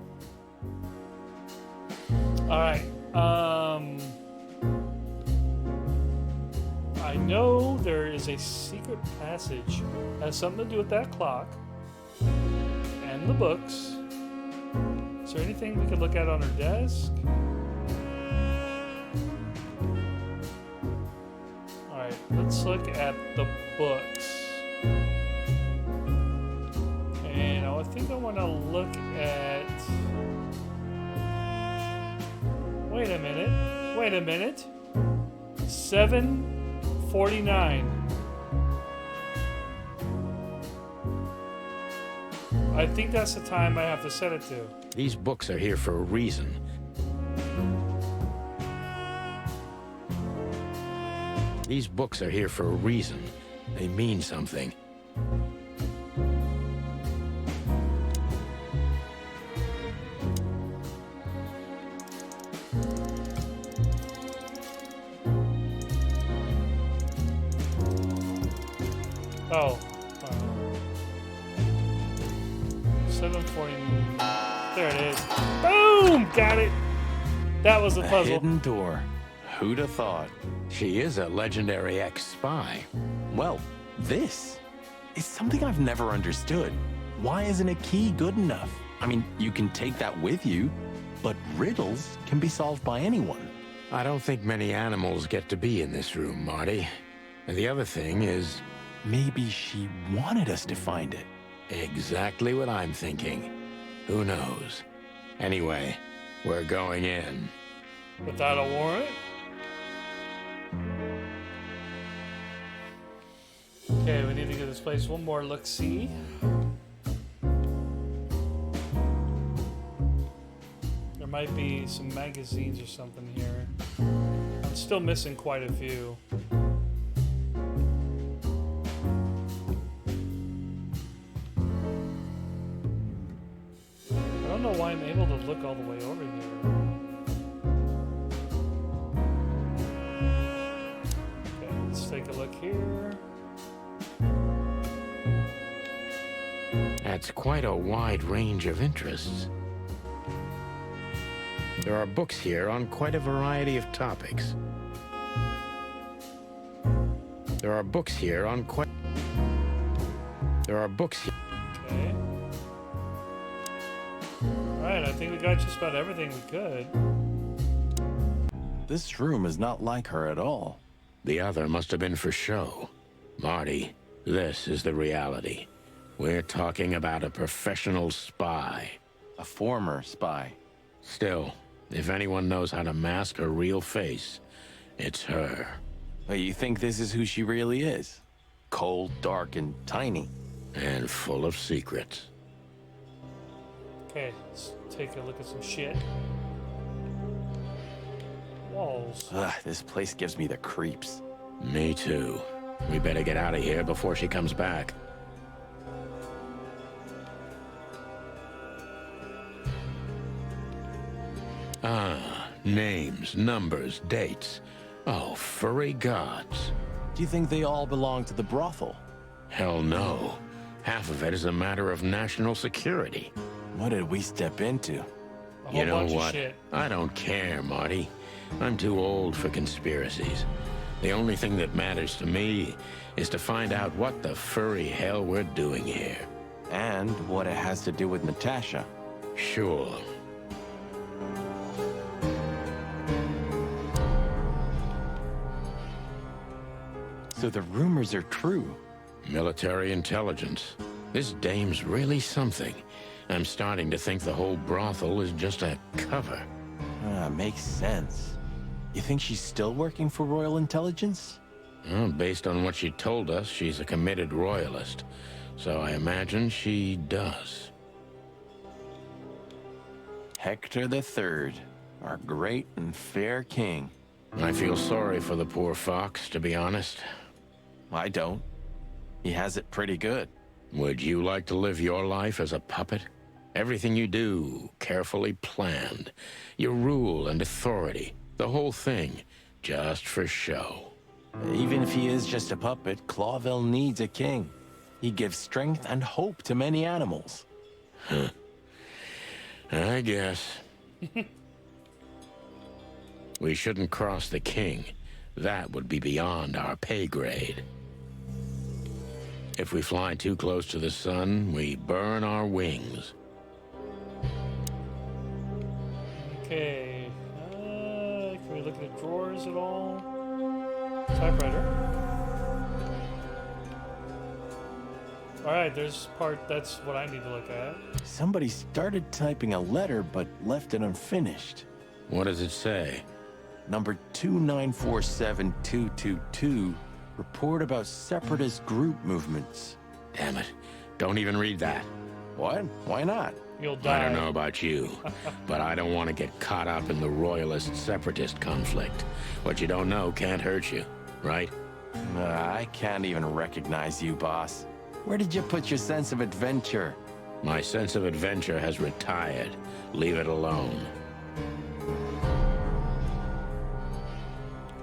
All right. I know there is a secret passage that has something to do with that clock and the books. Is there anything we could look at on her desk? All right, let's look at the books. And I think I want to look at. Wait a minute. 7:49. I think that's the time I have to set it to. These books are here for a reason. These books are here for a reason. They mean something. Oh. 7:40. There it is. Boom! Got it. That was a A puzzle. hidden door. Who'd have thought? She is a legendary ex-spy. Well, this is something I've never understood. Why isn't a key good enough? I mean, you can take that with you, but riddles can be solved by anyone. I don't think many animals get to be in this room, Marty. And the other thing is Maybe she wanted us to find it. exactly what I'm thinking. Who knows? Anyway, we're going in. Without a warrant? Okay, we need to give this place one more look-see. There might be some magazines or something here. I'm still missing quite a few. I don't know why I'm able to look all the way over here. Okay, let's take a look here. That's quite a wide range of interests. There are books here on quite a variety of topics. There are books here on quite... There are books here... Okay. Alright, I think we got just about everything we could. This room is not like her at all. The other must have been for show. Marty, this is the reality. We're talking about a professional spy. A former spy. Still, if anyone knows how to mask her real face, it's her. But you think this is who she really is? Cold, dark, and tiny. And full of secrets. Okay, let's take a look at some shit. Walls. Ugh, this place gives me the creeps. Me too. We better get out of here before she comes back. Ah, names, numbers, dates. Oh, furry gods. Do you think they all belong to the brothel? Hell no. Half of it is a matter of national security. What did we step into? A whole You know bunch of what? shit. I don't care, Marty. I'm too old for conspiracies. The only thing that matters to me is to find out what the furry hell we're doing here. And what it has to do with Natasha. Sure. So the rumors are true. Military intelligence. This dame's really something. I'm starting to think the whole brothel is just a cover. Makes sense. You think she's still working for Royal Intelligence? Well, based on what she told us, she's a committed royalist. So I imagine she does. Hector III, our great and fair king. I feel sorry for the poor fox, to be honest. I don't. He has it pretty good. Would you like to live your life as a puppet? Everything you do, carefully planned. Your rule and authority, the whole thing, just for show. Even if he is just a puppet, Clawville needs a king. He gives strength and hope to many animals. I guess. We shouldn't cross the king. That would be beyond our pay grade. If we fly too close to the sun, we burn our wings. Okay. Can we look at the drawers at all? Typewriter. Alright, there's part that's what I need to look at. Somebody started typing a letter but left it unfinished. What does it say? Number 2947222, report about separatist group movements. Damn it. Don't even read that. What? Why not? You'll die. I don't know about you, but I don't want to get caught up in the royalist-separatist conflict. What you don't know can't hurt you, right? I can't even recognize you, boss. Where did you put your sense of adventure? My sense of adventure has retired. Leave it alone.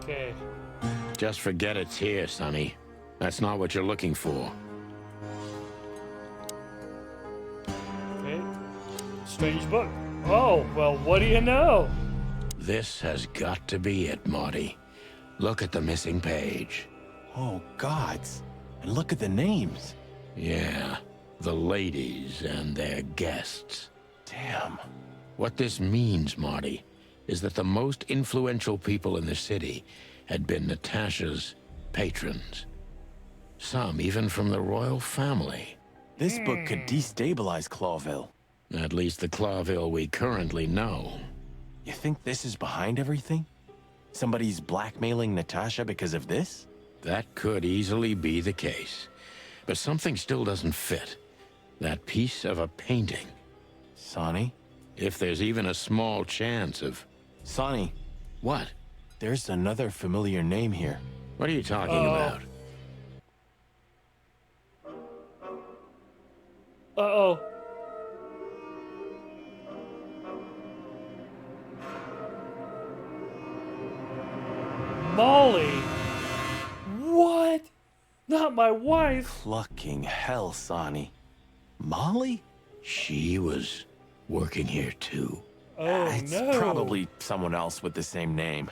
Okay. Just forget it's here, Sonny. That's not what you're looking for. Okay. Strange book. Oh, well, what do you know? This has got to be it, Marty. Look at the missing page. Oh, gods. And look at the names. Yeah, the ladies and their guests. Damn. What this means, Marty, is that the most influential people in the city had been Natasha's patrons. Some even from the royal family. This book could destabilize Clawville. At least the Clawville we currently know. You think this is behind everything? Somebody's blackmailing Natasha because of this? That could easily be the case. But something still doesn't fit. That piece of a painting. Sonny? If there's even a small chance of... Sonny, What? there's another familiar name here. What are you talking about? Uh-oh. Molly? What? Not my wife. Clucking hell, Sonny. Molly? She was working here too. Oh, It's no. probably someone else with the same name.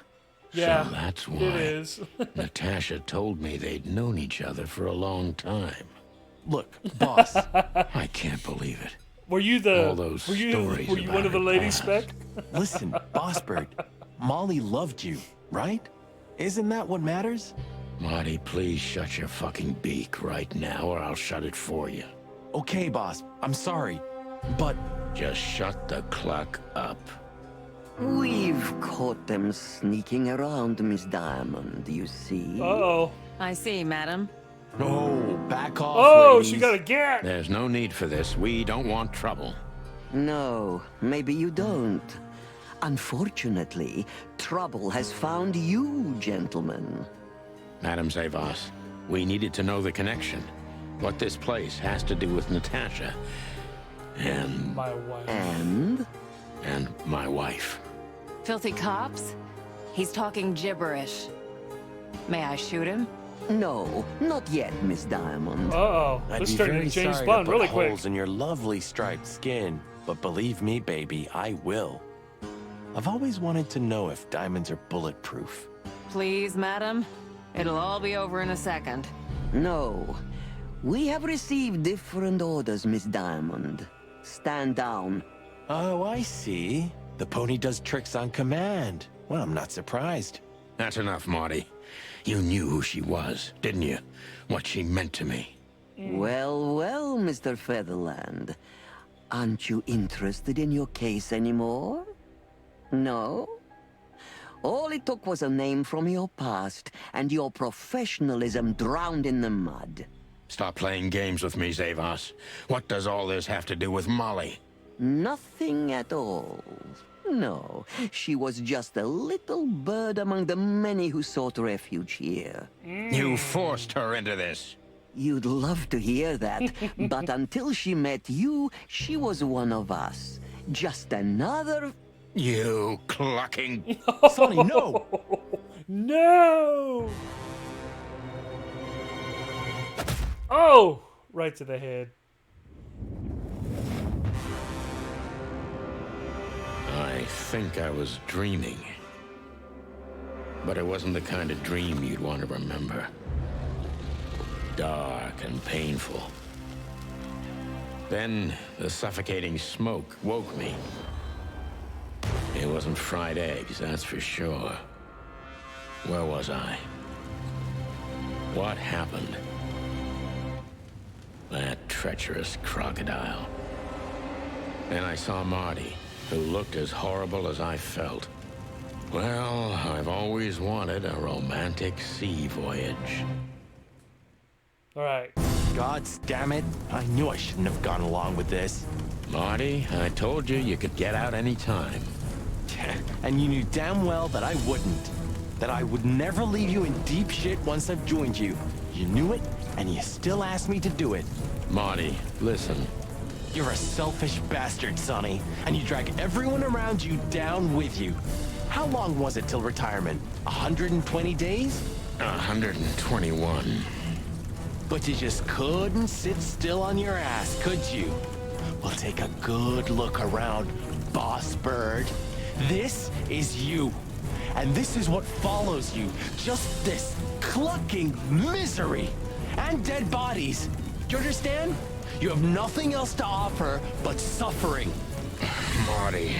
Yeah, So that's why it is. Natasha told me they'd known each other for a long time. Look, boss. I can't believe it. Were you the... All those were you stories one about of the her ladies, past. Spec? Listen, Bossbird. Molly loved you, right? Isn't that what matters? Marty, please shut your fucking beak right now or I'll shut it for you. Okay, boss. I'm sorry. But Just shut the cluck up. We've caught them sneaking around, Miss Diamond, you see. Uh-oh. I see, madam. no, back off, Oh, ladies. she got a gap. There's no need for this. We don't want trouble. No, maybe you don't. Unfortunately, trouble has found you, gentlemen. Madam Zavas, we needed to know the connection. What this place has to do with Natasha. And My wife. And? my wife. Filthy cops? He's talking gibberish. May I shoot him? No, not yet, Miss Diamond. Uh-oh. I'd Let's be turn very into James sorry Bond to put really quick. holes in your lovely striped skin, but believe me, baby, I will. I've always wanted to know if diamonds are bulletproof. Please, madam. It'll all be over in a second. No. We have received different orders, Miss Diamond. Stand down. Oh, I see. The pony does tricks on command. Well, I'm not surprised. That's enough, Marty. You knew who she was, didn't you? What she meant to me. Well, well, Mr. Featherland. Aren't you interested in your case anymore? No? All it took was a name from your past, and your professionalism drowned in the mud. Stop playing games with me, Zavas. What does all this have to do with Molly? Nothing at all. No, she was just a little bird among the many who sought refuge here. You forced her into this. You'd love to hear that, but until she met you, she was one of us. Just another... You clucking... Sonny, no! No! Oh! Right to the head. I think I was dreaming. But it wasn't the kind of dream you'd want to remember. Dark and painful. Then the suffocating smoke woke me. It wasn't fried eggs, that's for sure. Where was I? What happened? That treacherous crocodile. Then I saw Marty, who looked as horrible as I felt. Well, I've always wanted a romantic sea voyage. Alright. Gods damn it. I knew I shouldn't have gone along with this. Marty, I told you you could get out any time. And you knew damn well that I wouldn't. That I would never leave you in deep shit once I've joined you. You knew it, and you still asked me to do it. Marty, listen. You're a selfish bastard, Sonny, and you drag everyone around you down with you. How long was it till retirement? 120 days? 121. But you just couldn't sit still on your ass, could you? Well, take a good look around, Boss Bird. This is you. And this is what follows you. Just this clucking misery. And dead bodies. Do you understand? You have nothing else to offer but suffering. Marty.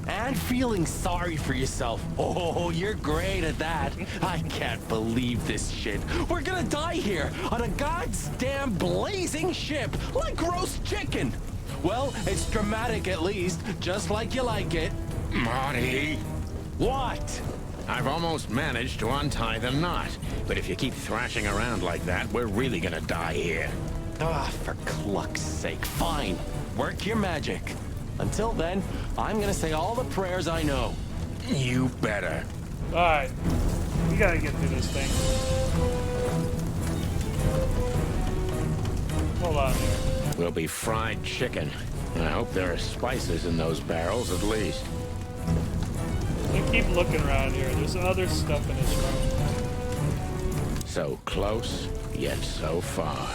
And feeling sorry for yourself. Oh, you're great at that. I can't believe this shit. We're gonna die here on a goddamn blazing ship like roast chicken. Well, it's dramatic at least, just like you like it. Marty. What? I've almost managed to untie the knot. But if you keep thrashing around like that, we're really gonna die here. Ah, for cluck's sake. Fine. Work your magic. Until then, I'm gonna say all the prayers I know. You better. Alright. We gotta get through this thing. Hold on here. We'll be fried chicken. I hope there are spices in those barrels at least. And keep looking around here. There's other stuff in this room. So close, yet so far.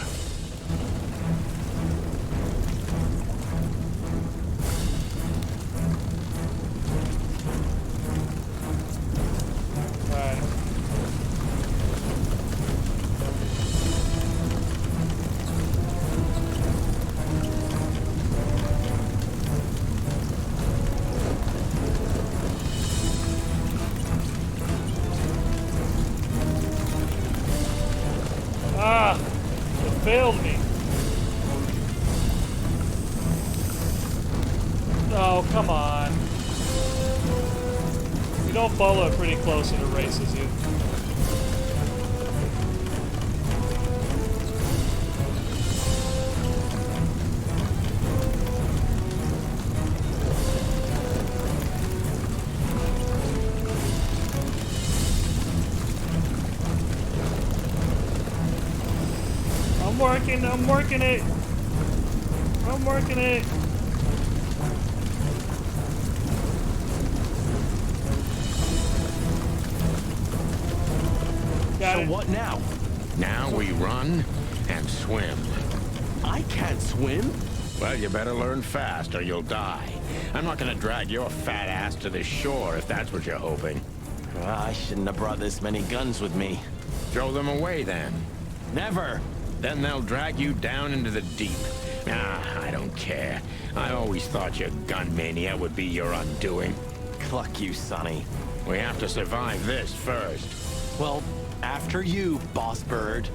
Alright. Ah! It failed me. Oh, come on. If you don't follow it pretty close, it erases you. I'm working it. I'm working it. Got So it. what now? Now we run and swim. I can't swim. Well, you better learn fast or you'll die. I'm not gonna drag your fat ass to the shore if that's what you're hoping. I shouldn't have brought this many guns with me. Throw them away then. Never. Then they'll drag you down into the deep. Ah, I don't care. I always thought your gun mania would be your undoing. Cluck you, Sonny. We have to survive this first. Well, after you, Boss Bird.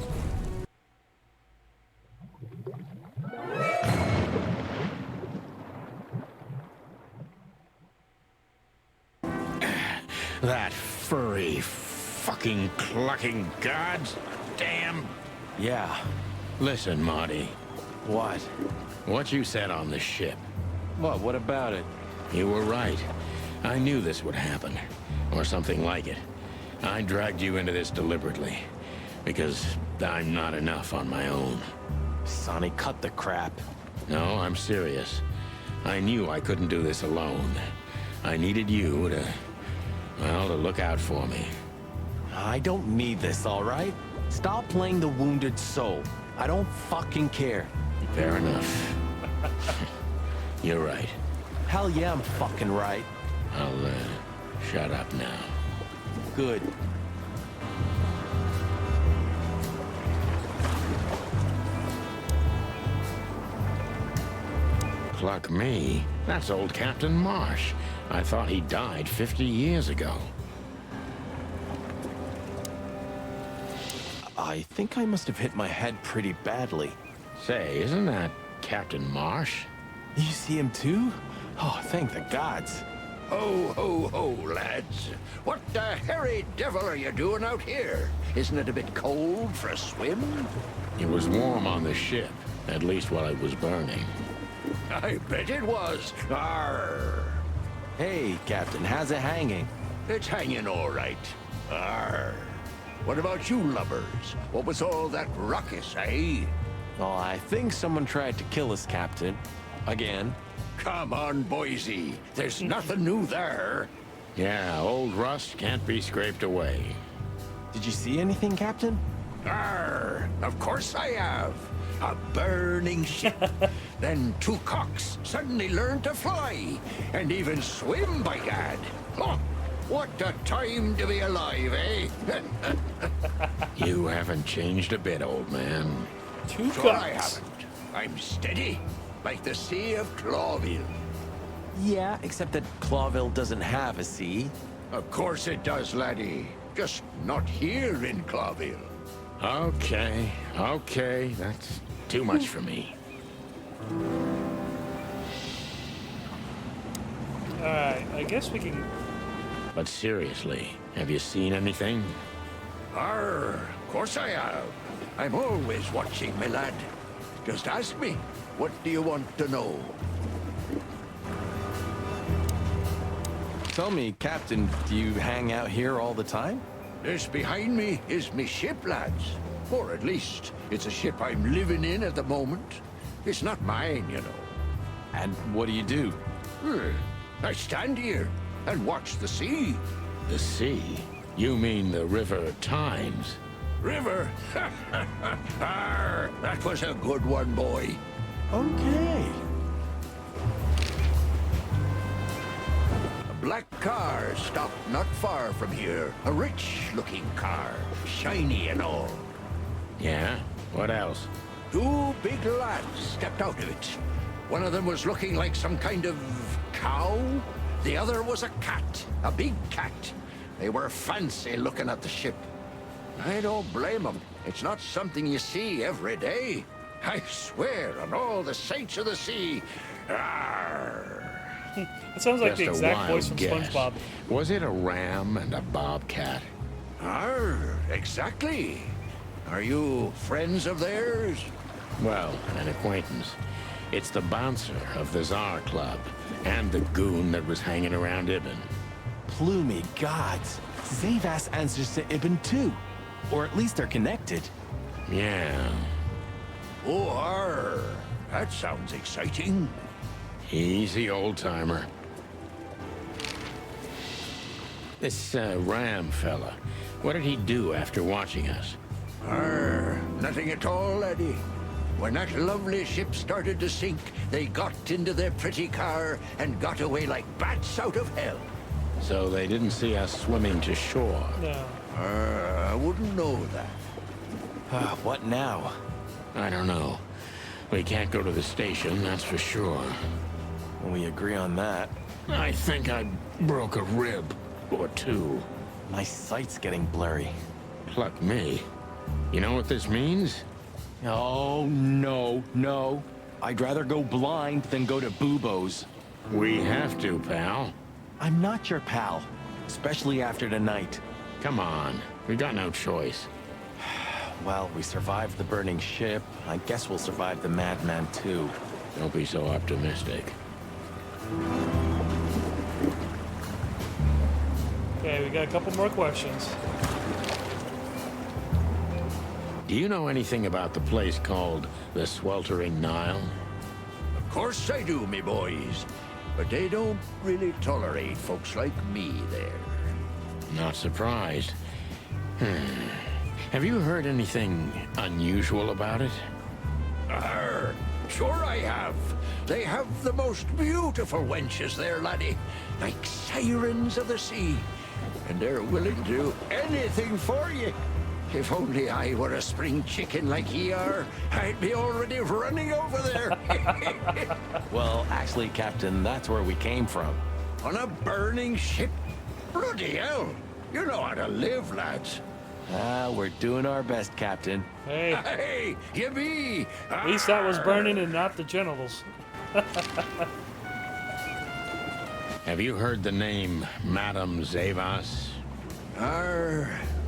That furry, fucking clucking gods. Damn. Yeah. Listen, Marty. What? What you said on the ship. What about it? You were right. I knew this would happen. Or something like it. I dragged you into this deliberately. Because I'm not enough on my own. Sonny, cut the crap. No, I'm serious. I knew I couldn't do this alone. I needed you to... well, to look out for me. I don't need this, all right? Stop playing the wounded soul. I don't fucking care. Fair enough. You're right. Hell yeah, I'm fucking right. I'll, shut up now. Good. Pluck me. That's old Captain Marsh. I thought he died 50 years ago. I think I must have hit my head pretty badly. Say, isn't that Captain Marsh? You see him too? Oh, thank the gods. Ho, ho, ho, lads. What the hairy devil are you doing out here? Isn't it a bit cold for a swim? It was warm on the ship, at least while it was burning. I bet it was. Arr. Hey, Captain, how's it hanging? It's hanging all right. Arr. What about you lubbers? What was all that ruckus, eh? Oh, I think someone tried to kill us, Captain. Again. Come on, Boise. There's nothing new there. Yeah, old rust can't be scraped away. Did you see anything, Captain? Arr. Of course I have. A burning ship. Then two cocks suddenly learned to fly. And even swim, by gad. Oh, what a time to be alive, eh? You haven't changed a bit, old man. Two Sure I cocks. haven't. I'm steady, like the Sea of Clawville. Yeah, except that Clawville doesn't have a sea. Of course it does, laddie. Just not here in Clawville. Okay, okay, that's too much for me. Alright, I guess we can... But seriously, have you seen anything? Arr, of course I have. I'm always watching, my lad. Just ask me. What do you want to know? Tell me, Captain, do you hang out here all the time? This behind me is me ship, lads. Or at least, it's a ship I'm living in at the moment. It's not mine, you know. And what do? I stand here and watch the sea. The sea? You mean the River Times? River? Arr, that was a good one, boy. Okay. A black car stopped not far from here. A rich-looking car, shiny and all. Yeah? What else? Two big lads stepped out of it. One of them was looking like some kind of cow. The other was a cat, a big cat. They were fancy looking at the ship. I don't blame them. It's not something you see every day. I swear on all the saints of the sea. Arr. It sounds like the Just a exact wild voice from guess. SpongeBob. Was it a ram and a bobcat? Arr, exactly. Are you friends of theirs? Well, an acquaintance. It's the bouncer of the Tsar Club, and the goon that was hanging around Ibn. Plumey gods. Zavas answers to Ibn too. Or at least they're connected. Yeah, Oh, arr. That sounds exciting. easy, old-timer. This, Ram fella, what did he do after watching us? Arr, nothing at all, laddie. When that lovely ship started to sink, they got into their pretty car and got away like bats out of hell. So they didn't see us swimming to shore. No. I wouldn't know that. What now? I don't know. We can't go to the station, that's for sure. We agree on that. I think I broke a rib or two. My sight's getting blurry. Pluck me. You know what this means? Oh, no. I'd rather go blind than go to Bubo's. We have to, pal. I'm not your pal, especially after tonight. Come on. We got no choice. Well, we survived the burning ship. I guess we'll survive the madman too. Don't be so optimistic. Okay, we got a couple more questions. Do you know anything about the place called the Sweltering Nile? Of course I do, me boys. But they don't really tolerate folks like me there. Not surprised. Have you heard anything unusual about it? Sure I have. They have the most beautiful wenches there, laddie. Like sirens of the sea. And they're willing to do anything for you. If only I were a spring chicken like ye are, I'd be already running over there. Well, actually, Captain, that's where we came from. On a burning ship? Bloody hell. You know how to live, lads. We're doing our best, Captain. Hey, Hey, you be. at least that was burning and not the genitals. Have you heard the name Madame Zavas?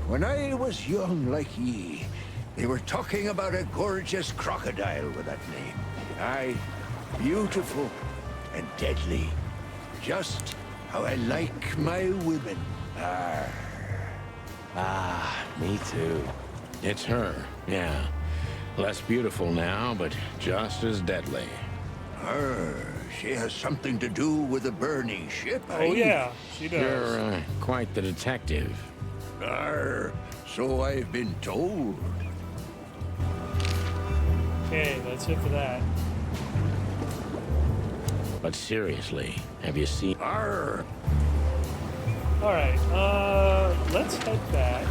When I was young like ye, they were talking about a gorgeous crocodile with that name. Aye, beautiful and deadly. Just how I like my women. Me too. It's her, yeah. Less beautiful now, but just as deadly. She has something to do with the burning ship, Oh aye? yeah, she does. You're quite the detective. So I've been told. Okay, that's it for that. But seriously, have you seen... Arr! All right, let's head back.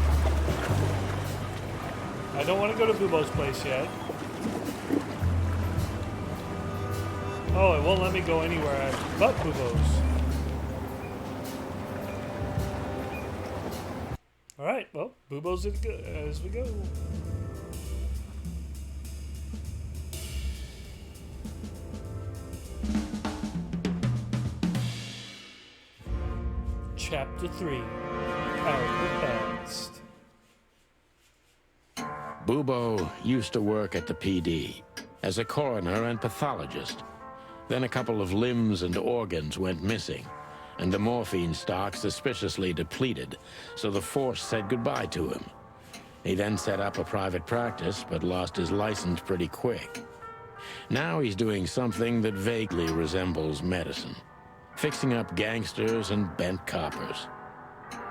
I don't want to go to Bubo's place yet. Oh, it won't let me go anywhere but Bubo's. All right, well, Bubo's as we go. Chapter 3, Out of the Past. Bubo used to work at the PD as a coroner and pathologist. Then a couple of limbs and organs went missing, and the morphine stock suspiciously depleted, so the force said goodbye to him. He then set up a private practice, but lost his license pretty quick. Now he's doing something that vaguely resembles medicine, fixing up gangsters and bent coppers.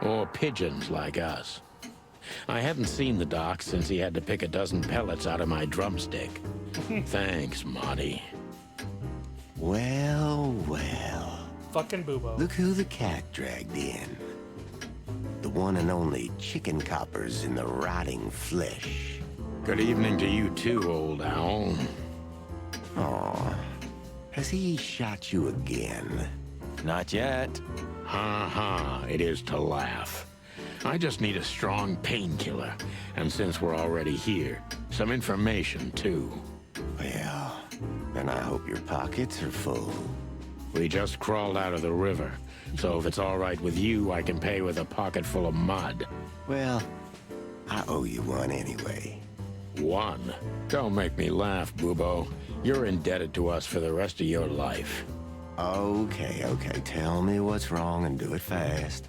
Or pigeons like us. I hadn't seen the doc since he had to pick a dozen pellets out of my drumstick. Thanks, Marty. Well, well. Fucking Bubo. Look who the cat dragged in. The one and only chicken coppers in the rotting flesh. Good evening to you too, old owl. Aw, has he shot you again? Not yet. Ha ha, it is to laugh. I just need a strong painkiller, and since we're already here, some information too. Well, then I hope your pockets are full. We just crawled out of the river, so if it's all right with you, I can pay with a pocket full of mud. Well, I owe you one anyway. One? Don't make me laugh, Bubo. You're indebted to us for the rest of your life. Okay, tell me what's wrong and do it fast.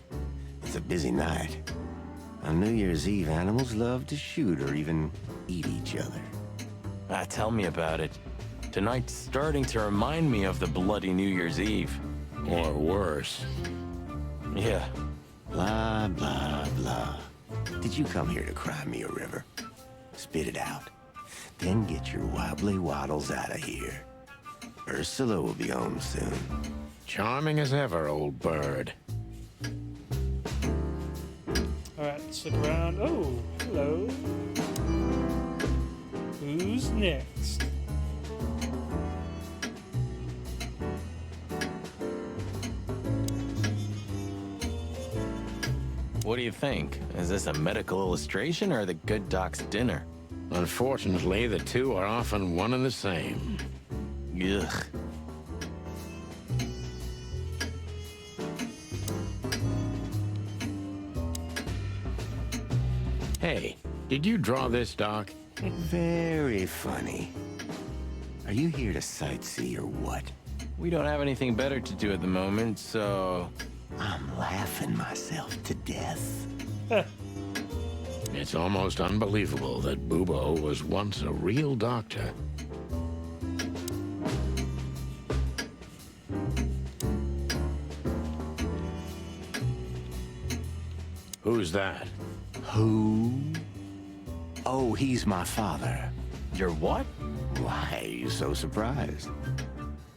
It's a busy night. On New Year's Eve, animals love to shoot or even eat each other. Tell me about it. Tonight's starting to remind me of the bloody New Year's Eve. Or worse. Yeah. Blah, blah, blah. Did you come here to cry me a river? Spit it out. Then get your wobbly waddles out of here. Ursula will be home soon. Charming as ever, old bird. Alright, let's look around. Oh, hello. Who's next? What do you think? Is this a medical illustration or the good doc's dinner? Unfortunately, the two are often one and the same. Ugh. Hey, did you draw this, Doc? Very funny. Are you here to sightsee or what? We don't have anything better to do at the moment, so... I'm laughing myself to death. It's almost unbelievable that Bubo was once a real doctor. Who's that? Who? Oh, he's my father. Your what? Why are you so surprised?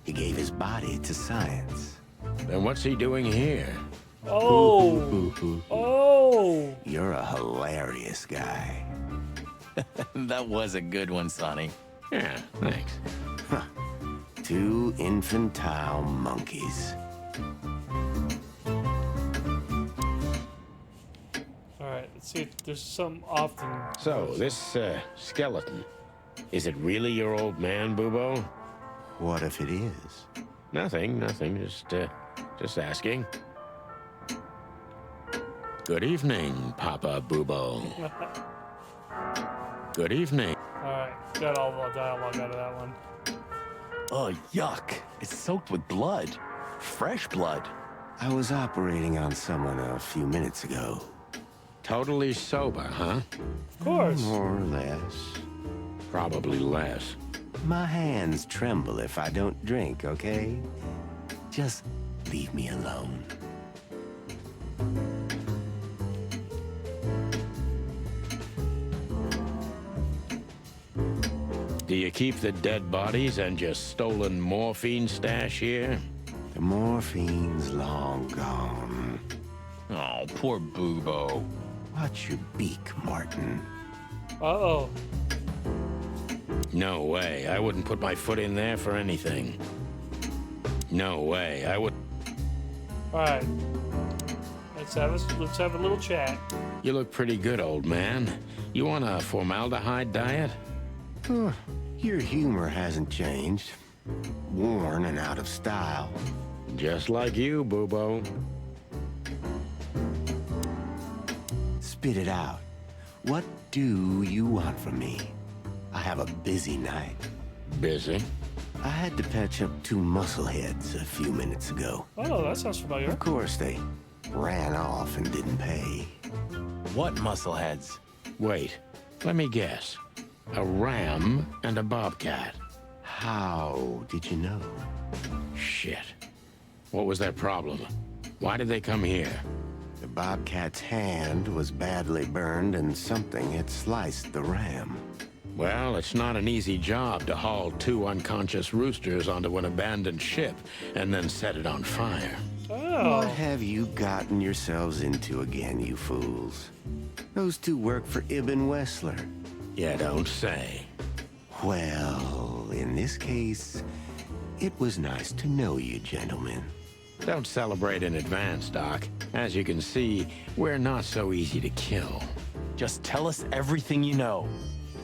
He gave his body to science. Then what's he doing here? Oh. Oh. You're a hilarious guy. That was a good one, Sonny. Yeah, thanks. Two infantile monkeys. All right. Let's see if there's some often. So, this, skeleton, is it really your old man, Bubo? What if it is? Nothing, just asking. Good evening, Papa Bubo. Good evening. All right. Got all the dialogue out of that one. Oh, yuck. It's soaked with blood. Fresh blood. I was operating on someone a few minutes ago. Totally sober, huh? Of course. More or less. Probably less. My hands tremble if I don't drink, okay? Just leave me alone. Do you keep the dead bodies and your stolen morphine stash here? The morphine's long gone. Oh, poor Bubo. Watch your beak, Martin. Uh-oh. No way. I wouldn't put my foot in there for anything. No way. I would. All right. Let's have a little chat. You look pretty good, old man. You on a formaldehyde diet? Your humor hasn't changed. Worn and out of style. Just like you, Bubo. Spit it out. What do you want from me? I have a busy night. Busy? I had to patch up two muscleheads a few minutes ago. Oh, that sounds familiar. Of course, they ran off and didn't pay. What muscleheads? Wait, let me guess. A ram and a bobcat. How did you know? Shit. What was their problem? Why did they come here? The bobcat's hand was badly burned and something had sliced the ram. Well, it's not an easy job to haul two unconscious roosters onto an abandoned ship and then set it on fire. Oh. What have you gotten yourselves into again, you fools? Those two work for Ibn Wessler. You don't say. Well, in this case, it was nice to know you, gentlemen. Don't celebrate in advance, Doc. As you can see, we're not so easy to kill. Just tell us everything you know.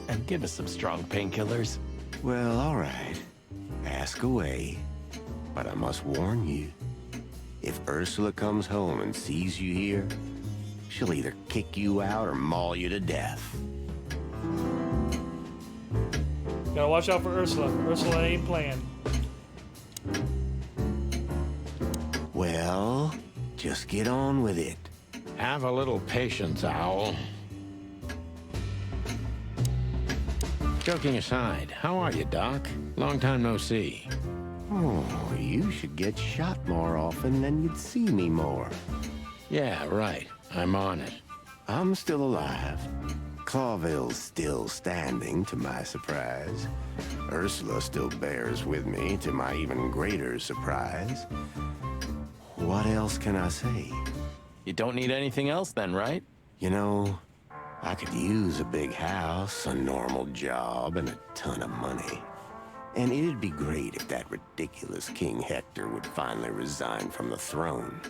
And give us some strong painkillers. Well, all right. Ask away. But I must warn you. If Ursula comes home and sees you here, she'll either kick you out or maul you to death. Gotta watch out for Ursula. Ursula ain't playing. Well, just get on with it. Have a little patience, Owl. Joking aside, how are you, Doc? Long time no see. Oh, you should get shot more often, then you'd see me more. Yeah, right. I'm on it. I'm still alive. Clawville's still standing, to my surprise. Ursula still bears with me, to my even greater surprise. What else can I say? You don't need anything else then, right? You know, I could use a big house, a normal job, and a ton of money. And it'd be great if that ridiculous King Hector would finally resign from the throne.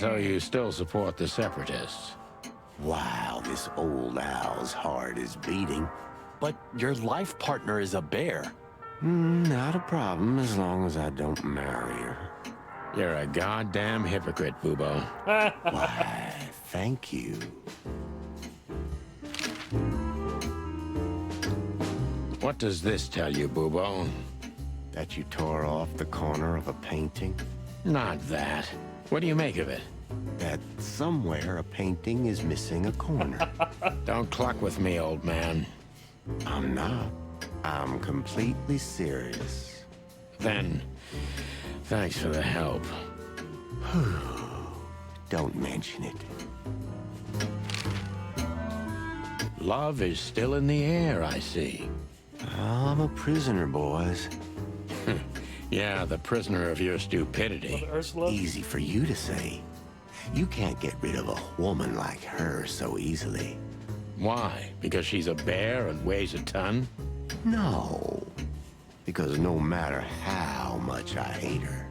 So you still support the Separatists? Wow, this old owl's heart is beating. But your life partner is a bear. Not a problem as long as I don't marry her. You're a goddamn hypocrite, Bubo. Why, thank you. What does this tell you, Bubo? That you tore off the corner of a painting? Not that. What do you make of it? That somewhere a painting is missing a corner. Don't cluck with me, old man. I'm not. I'm completely serious. Then, thanks for the help. Don't mention it. Love is still in the air, I see. I'm a prisoner, boys. Yeah, the prisoner of your Well, stupidity. Ursula. Easy for you to say. You can't get rid of a woman like her so easily. Why? Because she's a bear and weighs a ton? No. Because no matter how much I hate her,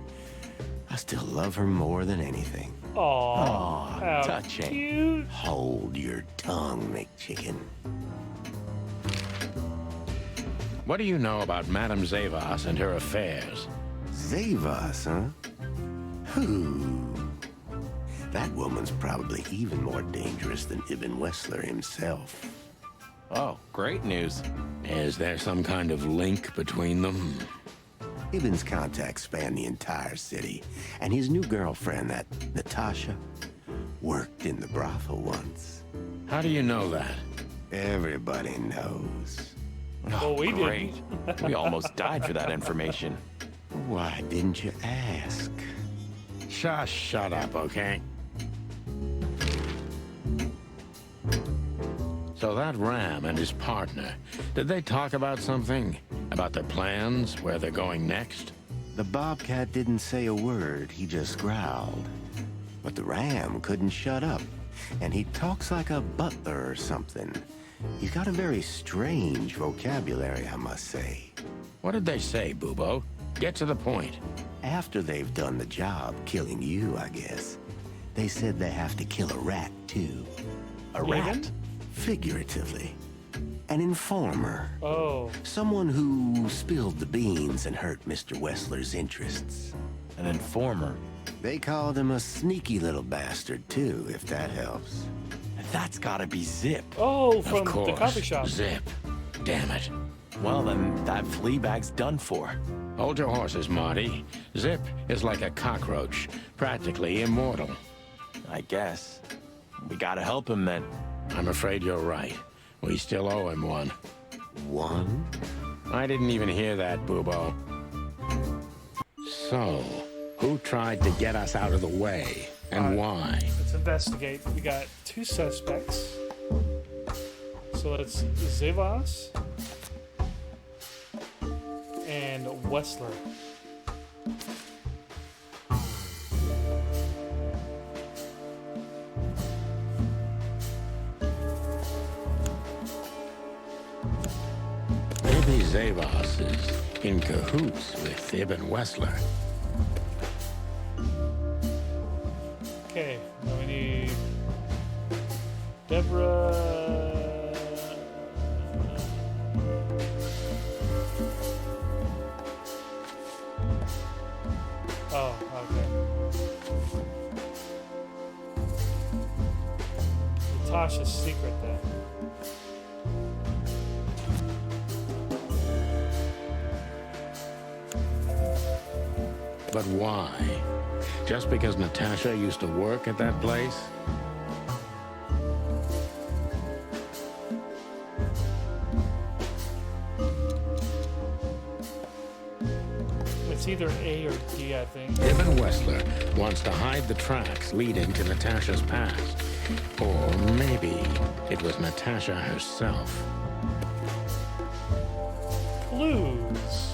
I still love her more than anything. Aww. How touching. cute. Hold your tongue, McChicken. What do you know about Madame Zavas and her affairs? Zavas, huh? Who? That woman's probably even more dangerous than Ibn Wessler himself. Oh, great news. Is there some kind of link between them? Ibn's contacts span the entire city, and his new girlfriend, that Natasha, worked in the brothel once. How do you know that? Everybody knows. Well, we Great. didn't. We almost died for that information. Why didn't you ask? Just shut up, okay? So that Ram and his partner, did they talk about something? About their plans, where they're going next? The Bobcat didn't say a word, he just growled. But the Ram couldn't shut up, and he talks like a butler or something. He's got a very strange vocabulary, I must say. What did they say, Bubo? Get to the point. After they've done the job killing you, I guess, they said they have to kill a rat, too. A rat? Figuratively. An informer. Oh. Someone who spilled the beans and hurt Mr. Wessler's interests. An informer. They called him a sneaky little bastard, too, if that helps. That's gotta be Zip. Oh, from Of course. the coffee shop. Zip. Damn it. Well, then that flea bag's done for. Hold your horses, Marty. Zip is like a cockroach, practically immortal. I guess. We gotta help him then. I'm afraid you're right. We still owe him one. One? I didn't even hear that, Bubo. So, who tried to get us out of the way, and why? Let's investigate. We got 2 suspects. So it's Zavas and Wessler. Maybe Zavas is in cahoots with Ibn Wessler. Okay, now we need Deborah. Oh, okay. Natasha's secret then. But why? Just because Natasha used to work at that place? It's either A or D, I think. Ibn Wessler wants to hide the tracks leading to Natasha's past. Or maybe it was Natasha herself. Clues.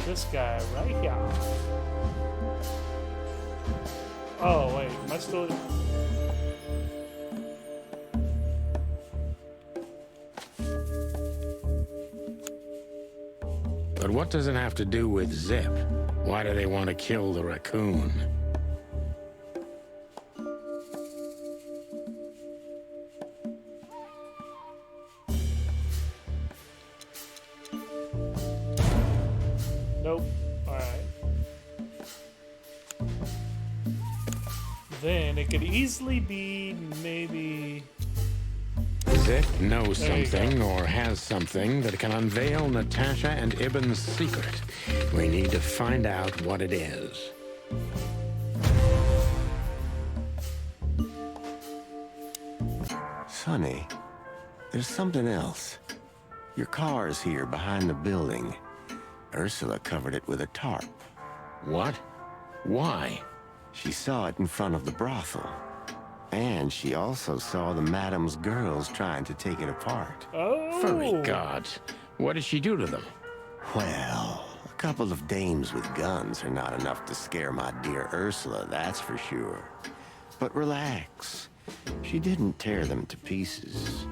This guy right here. Oh, wait. Am I still... But what does it have to do with Zip? Why do they want to kill the raccoon? Nope. Alright. Then it could easily be maybe... Zip knows There you something or has something that can unveil Natasha and Ibn's secret. We need to find out what it is. Sonny, there's something else. Your car's here behind the building. Ursula covered it with a tarp. What? Why? She saw it in front of the brothel. And she also saw the madam's girls trying to take it apart. Oh. Furry gods. What did she do to them? Well, a couple of dames with guns are not enough to scare my dear Ursula, that's for sure. But relax. She didn't tear them to pieces.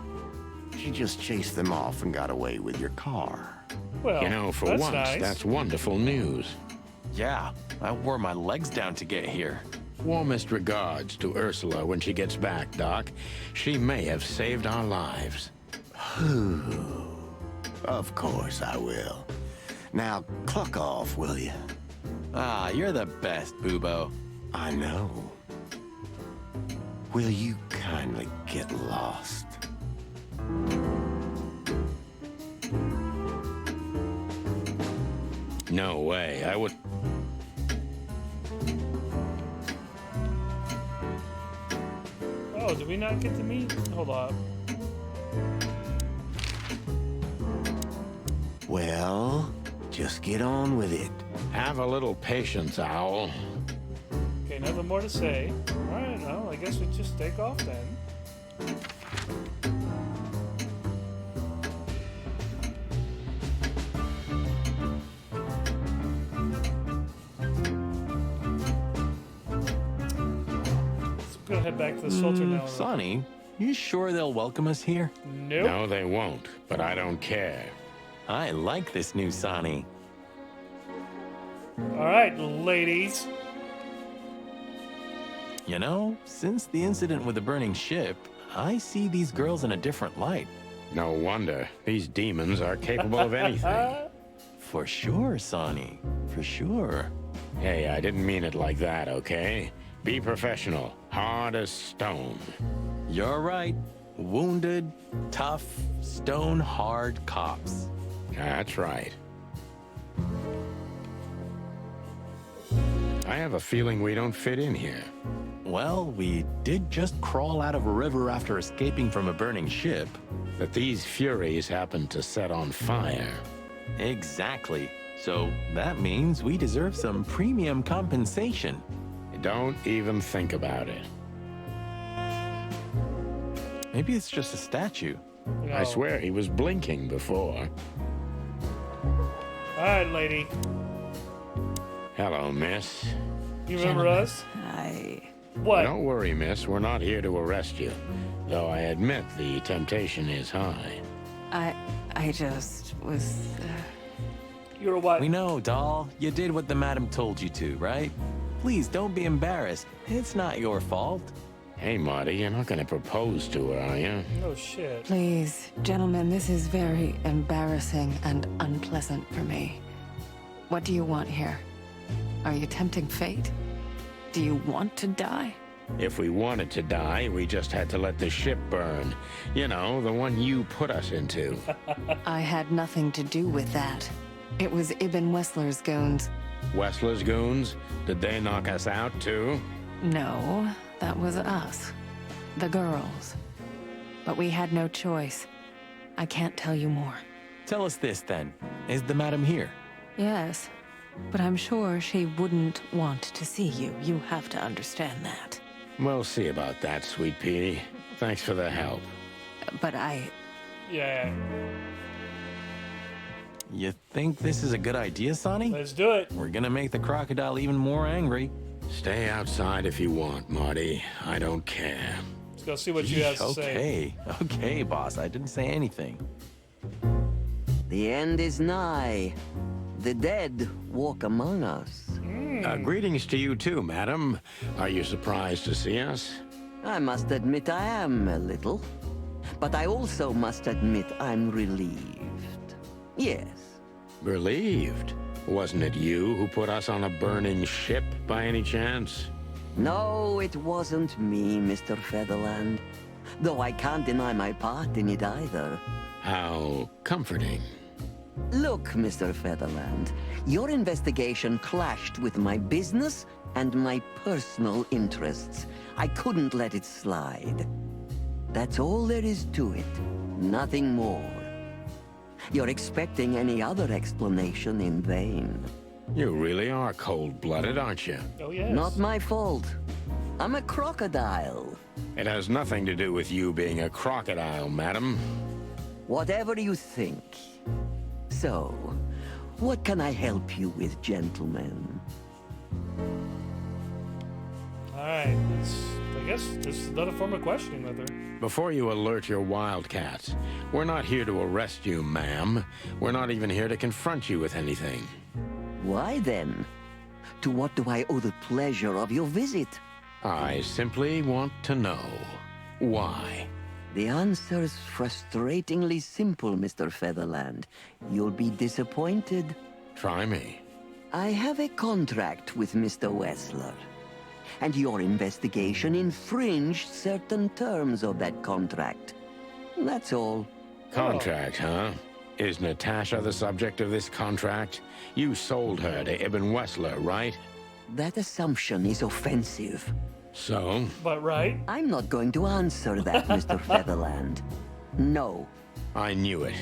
She just chased them off and got away with your car. Well, You know, for that's once, nice. that's wonderful news. Yeah, I wore my legs down to get here. Warmest regards to Ursula when she gets back, Doc. She may have saved our lives. Of course I will. Now, cluck off, will you? Ah, you're the best, Bubo. I know. Will you kindly get lost? No way. I would. Oh, did we not get to meet? Hold on. Well, just get on with it. Have a little patience, Owl. Okay, nothing more to say. Alright, well, I guess we just take off then. Let's go head back to the Sultan now. Sonny, you sure they'll welcome us here? Nope. No, they won't, but I don't care. I like this new Sonny. Alright, ladies. You know, since the incident with the burning ship, I see these girls in a different light. No wonder. These demons are capable of anything. For sure, Sonny. For sure. Hey, I didn't mean it like that, okay? Be professional. Hard as stone. You're right. Wounded, tough, stone-hard cops. That's right. I have a feeling we don't fit in here. Well, we did just crawl out of a river after escaping from a burning ship. That these furies happened to set on fire. Exactly. So that means we deserve some premium compensation. Don't even think about it. Maybe it's just a statue. No. I swear he was blinking before. Alright, lady. Hello, miss. You remember Gentlemen, us? I... What? Don't worry, miss. We're not here to arrest you. Though I admit the temptation is high. I just was... You're a what? We know, doll. You did what the madam told you to, right? Please don't be embarrassed. It's not your fault. Hey, Marty, you're not gonna propose to her, are you? Oh, shit. Please, gentlemen, this is very embarrassing and unpleasant for me. What do you want here? Are you tempting fate? Do you want to die? If we wanted to die, we just had to let the ship burn. You know, the one you put us into. I had nothing to do with that. It was Ibn Wessler's goons. Wessler's goons? Did they knock us out, too? No, that was us. The girls. But we had no choice. I can't tell you more. Tell us this, then. Is the madam here? Yes, but I'm sure she wouldn't want to see you. You have to understand that. We'll see about that, Sweet Pea. Thanks for the help. But I... Yeah. You think this is a good idea, Sonny? Let's do it. We're gonna make the crocodile even more angry. Stay outside if you want, Marty. I don't care. Let's go see what you have to say. Okay, boss. I didn't say anything. The end is nigh. The dead walk among us. Greetings to you too, madam. Are you surprised to see us? I must admit I am a little. But I also must admit I'm relieved. Yes. Relieved? Wasn't it you who put us on a burning ship by any chance? No, it wasn't me, Mr. Featherland. Though I can't deny my part in it either. How comforting. Look, Mr. Featherland, your investigation clashed with my business and my personal interests. I couldn't let it slide. That's all there is to it. Nothing more. You're expecting any other explanation in vain. You really are cold-blooded, aren't you? Oh, yes. Not my fault. I'm a crocodile. It has nothing to do with you being a crocodile, madam. Whatever you think. So, what can I help you with, gentlemen? Alright, I guess this is another form of questioning with her. Before you alert your wildcats, we're not here to arrest you, ma'am. We're not even here to confront you with anything. Why then? To what do I owe the pleasure of your visit? I simply want to know why. The answer's frustratingly simple, Mr. Featherland. You'll be disappointed. Try me. I have a contract with Mr. Wessler, and your investigation infringed certain terms of that contract. That's all. Contract, huh? Is Natasha the subject of this contract? You sold her to Ibn Wessler, right? That assumption is offensive. So? But right? I'm not going to answer that, Mr. Featherland. No. I knew it.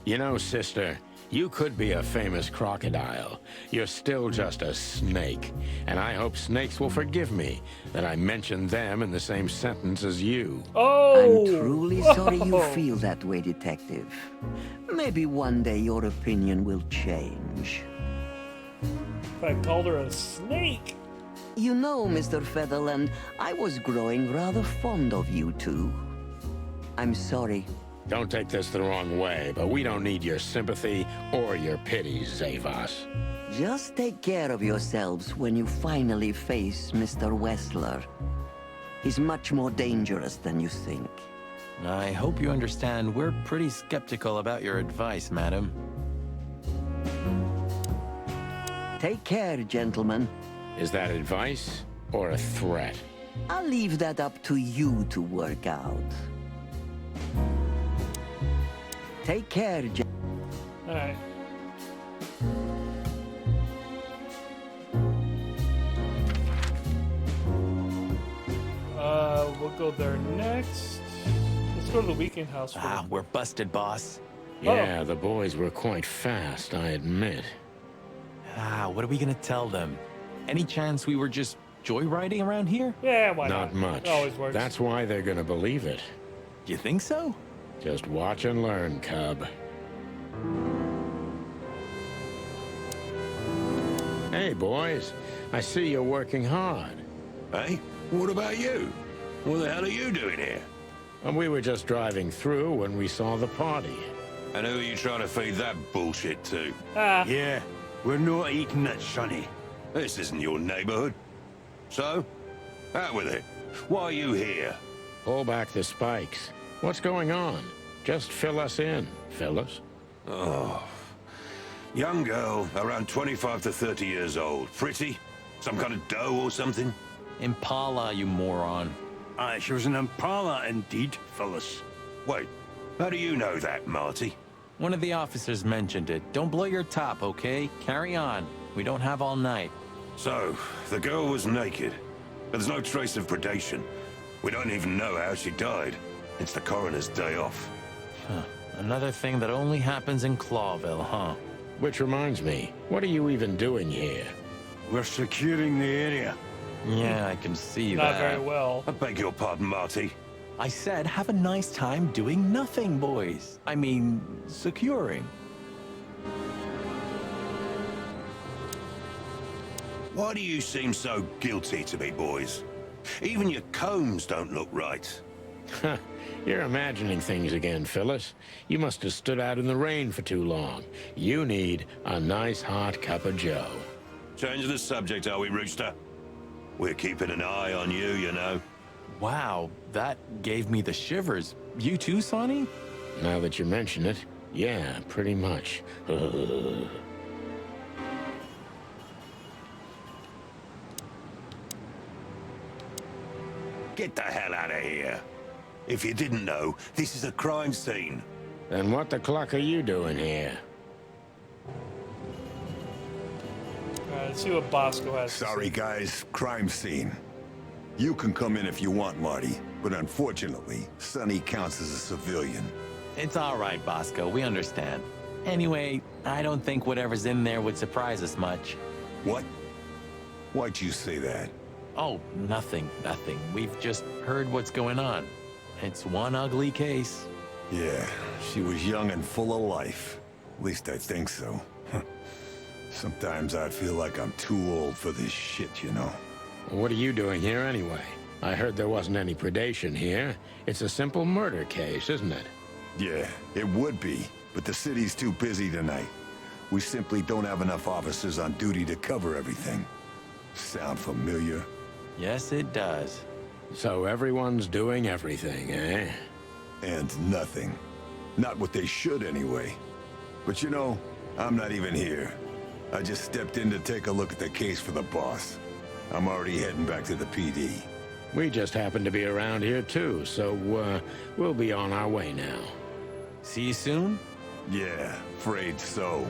You know, sister, you could be a famous crocodile. You're still just a snake. And I hope snakes will forgive me that I mentioned them in the same sentence as you. Oh! I'm truly sorry you Whoa. feel that way, Detective. Maybe one day your opinion will change. I called her a snake. You know, Mr. Featherland, I was growing rather fond of you two. I'm sorry. Don't take this the wrong way, but we don't need your sympathy or your pity, Zavas. Just take care of yourselves when you finally face Mr. Wessler. He's much more dangerous than you think. I hope you understand we're pretty skeptical about your advice, madam. Take care, gentlemen. Is that advice or a threat? I'll leave that up to you to work out. Take care, Alright. We'll go there next. Let's go to the weekend house. For Ah, we're busted, boss. Yeah, the boys were quite fast, I admit. Ah, what are we gonna tell them? Any chance we were just joyriding around here? Yeah, why not? Not much. It always works. That's why they're gonna believe it. You think so? Just watch and learn, cub. Hey, boys. I see you're working hard. Hey, what about you? What the hell are you doing here? And we were just driving through when we saw the party. And who are you trying to feed that bullshit to? Ah, Yeah, we're not eating that, Sonny. This isn't your neighborhood. So, out with it. Why are you here? Pull back the spikes. What's going on? Just fill us in, Phyllis. Young girl, around 25 to 30 years old. Pretty? Some kind of dough or something? Impala, you moron. She was an Impala indeed, Phyllis. Wait, how do you know that, Marty? One of the officers mentioned it. Don't blow your top, okay? Carry on. We don't have all night. So, the girl was naked, but there's no trace of predation. We don't even know how she died. It's the coroner's day off. Another thing that only happens in Clawville, huh? Which reminds me, what are you even doing here? We're securing the area. Yeah, I can see not that. very well. I beg your pardon, Marty. I said have a nice time doing nothing, boys. I mean, securing. Why do you seem so guilty to me, boys? Even your combs don't look right. You're imagining things again, Phyllis. You must have stood out in the rain for too long. You need a nice hot cup of joe. Change the subject, are we, Rooster? We're keeping an eye on you, you know. Wow, that gave me the shivers. You too, Sonny? Now that you mention it, yeah, pretty much. Get the hell out of here. If you didn't know, this is a crime scene. Then what the cluck are you doing here? Alright, let's see what Bosco has. to Sorry, say. guys. Crime scene. You can come in if you want, Marty, but unfortunately, Sonny counts as a civilian. It's all right, Bosco. We understand. Anyway, I don't think whatever's in there would surprise us much. What? Why'd you say that? Oh, nothing. We've just heard what's going on. It's one ugly case. Yeah, she was young and full of life. At least I think so. Sometimes I feel like I'm too old for this shit, you know? What are you doing here anyway? I heard there wasn't any predation here. It's a simple murder case, isn't it? Yeah, it would be, but the city's too busy tonight. We simply don't have enough officers on duty to cover everything. Sound familiar? Yes, it does. So everyone's doing everything, eh? And nothing. Not what they should, anyway. But you know, I'm not even here. I just stepped in to take a look at the case for the boss. I'm already heading back to the PD. We just happen to be around here too, so we'll be on our way now. See you soon? Yeah, afraid so.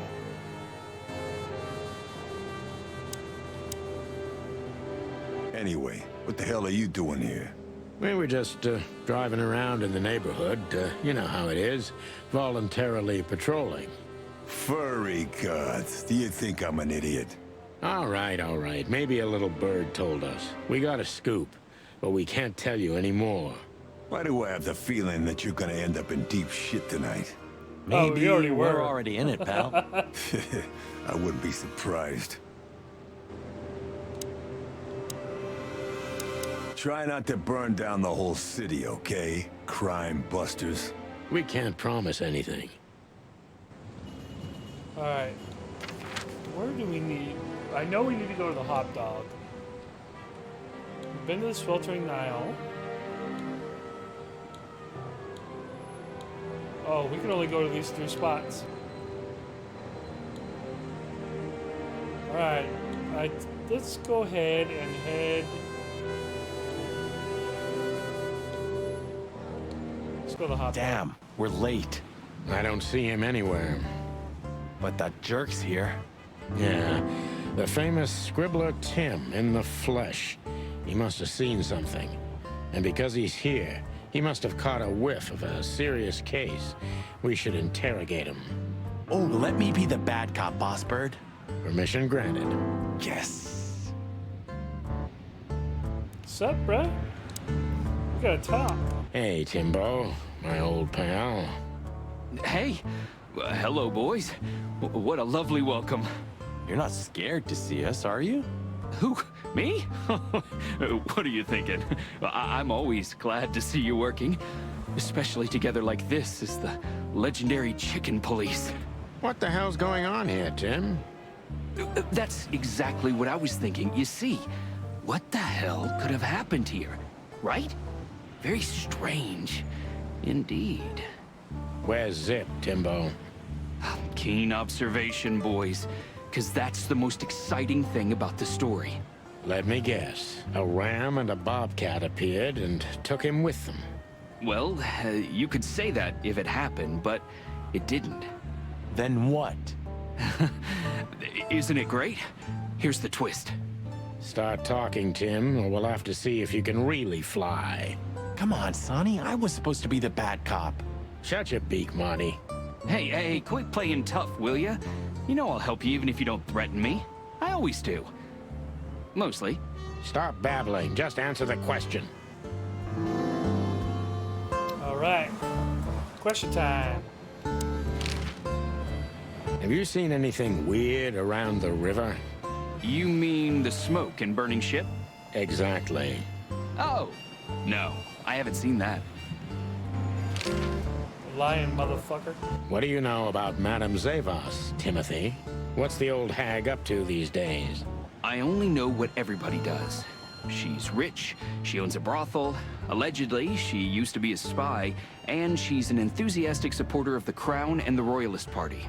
Anyway, what the hell are you doing here? We were just driving around in the neighborhood. You know how it is. Voluntarily patrolling. Furry gods. Do you think I'm an idiot? All right. Maybe a little bird told us. We got a scoop, but we can't tell you anymore. Why do I have the feeling that you're gonna end up in deep shit tonight? Maybe already we're were. already in it, pal. I wouldn't be surprised. Try not to burn down the whole city, okay? Crime busters. We can't promise anything. Alright. Where do we need... I know we need to go to the hot dog. We've been to the Sweltering Nile. Oh, we can only go to these 3 spots. Alright. Let's go ahead and head... Let's go to the hot dog. Damn, we're late. I don't see him anywhere. But that jerk's here. Yeah, the famous scribbler Tim in the flesh. He must have seen something. And because he's here, he must have caught a whiff of a serious case. We should interrogate him. Oh, let me be the bad cop, Boss Bird. Permission granted. Yes. Sup, bruh? We gotta talk. Hey, Timbo, my old pal. Hey. Hello, boys. What a lovely welcome. You're not scared to see us, are you? Who? Me? What are you thinking? I'm always glad to see you working. Especially together like this as the legendary Chicken Police. What the hell's going on here, Tim? That's exactly what I was thinking. You see, what the hell could have happened here? Right? Very strange. Indeed. Where's Zip, Timbo? Keen observation, boys. Because that's the most exciting thing about the story. Let me guess. A ram and a bobcat appeared and took him with them. Well, you could say that if it happened, but it didn't. Then what? Isn't it great? Here's the twist. Start talking, Tim, or we'll have to see if you can really fly. Come on, Sonny. I was supposed to be the bad cop. Shut your beak, Marty. Hey, quit playing tough, will ya? You know I'll help you even if you don't threaten me. I always do. Mostly. Stop babbling. Just answer the question. All right. Question time. Have you seen anything weird around the river? You mean the smoke and burning ship? Exactly. Oh, no. I haven't seen that. Lying motherfucker. What do you know about Madame Zavos, Timothy? What's the old hag up to these days? I only know what everybody does. She's rich, she owns a brothel, allegedly she used to be a spy, and she's an enthusiastic supporter of the Crown and the Royalist Party.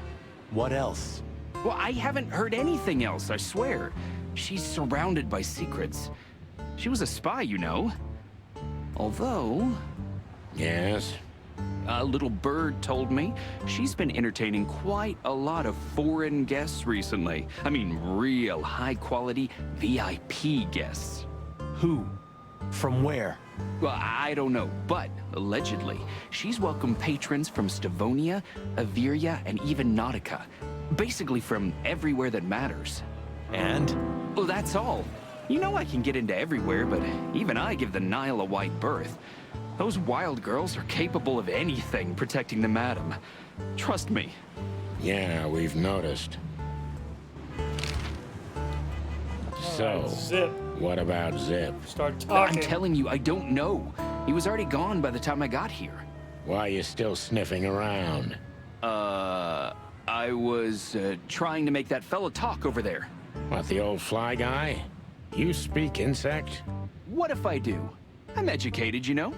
What else? Well, I haven't heard anything else, I swear. She's surrounded by secrets. She was a spy, you know. Although... Yes? A little bird told me she's been entertaining quite a lot of foreign guests recently. I mean, real high-quality VIP guests. Who? From where? Well, I don't know, but allegedly, she's welcomed patrons from Stavonia, Averia, and even Nautica. Basically from everywhere that matters. And? Well, that's all. You know I can get into everywhere, but even I give the Nile a wide berth. Those wild girls are capable of anything protecting the madam. Trust me. Yeah, we've noticed. So, Zip. what about Zip? Start I'm talking. telling you, I don't know. He was already gone by the time I got here. Why are you still sniffing around? I was trying to make that fella talk over there. What, the old fly guy? You speak insect? What if I do? I'm educated, you know?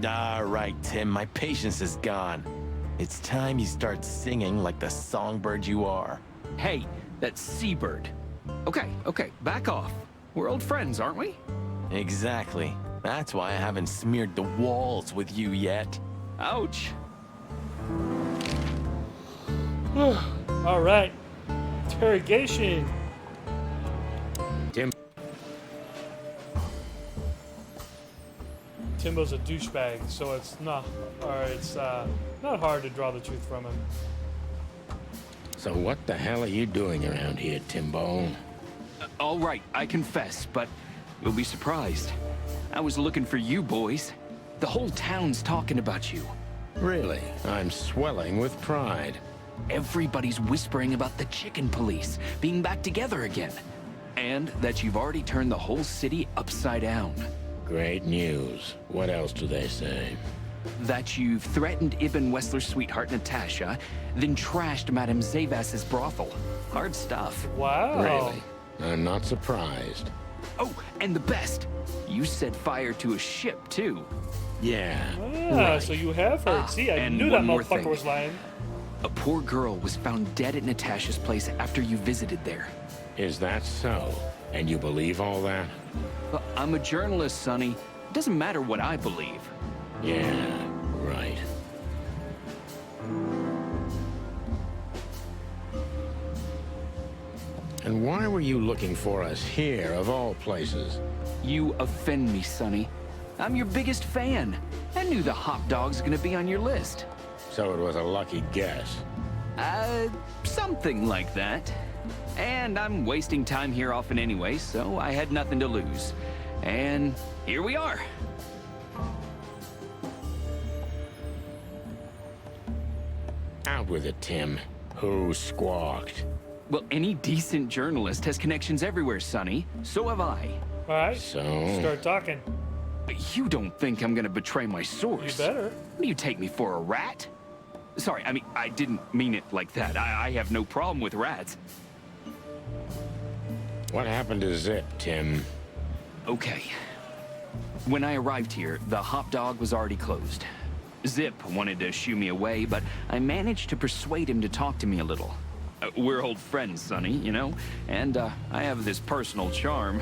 All right, Tim, my patience is gone. It's time you start singing like the songbird you are. Hey, that's Seabird. Okay, back off. We're old friends, aren't we? Exactly. That's why I haven't smeared the walls with you yet. Ouch. All right. Interrogation. Tim. Timbo's a douchebag, so it's not not hard to draw the truth from him. So what the hell are you doing around here, Timbo? All right, I confess, but you'll be surprised. I was looking for you boys. The whole town's talking about you. Really? I'm swelling with pride. Everybody's whispering about the chicken police being back together again. And that you've already turned the whole city upside down. Great news. What else do they say? That you've threatened Ibn Wessler's sweetheart Natasha, then trashed Madame Zavas's brothel. Hard stuff. Wow. Really? I'm not surprised. Oh, and the best, you set fire to a ship, too. Yeah. Ah, so you have heard. See, I and knew that one more motherfucker thing. was lying. A poor girl was found dead at Natasha's place after you visited there. Is that so? And you believe all that? But I'm a journalist, Sonny. It doesn't matter what I believe. Yeah, right. And why were you looking for us here, of all places? You offend me, Sonny. I'm your biggest fan. I knew the hot dog's gonna be on your list. So it was a lucky guess. Something like that. And I'm wasting time here often anyway, so I had nothing to lose. And here we are. Out with it, Tim. Who squawked? Well, any decent journalist has connections everywhere, Sonny. So have I. All right. So? Start talking. You don't think I'm gonna betray my source? You better. What do you take me for, a rat? Sorry, I mean, I didn't mean it like that. I have no problem with rats. What happened to Zip, Tim? Okay. When I arrived here, the hop dog was already closed. Zip wanted to shoo me away, but I managed to persuade him to talk to me a little. We're old friends, Sonny, you know? And I have this personal charm.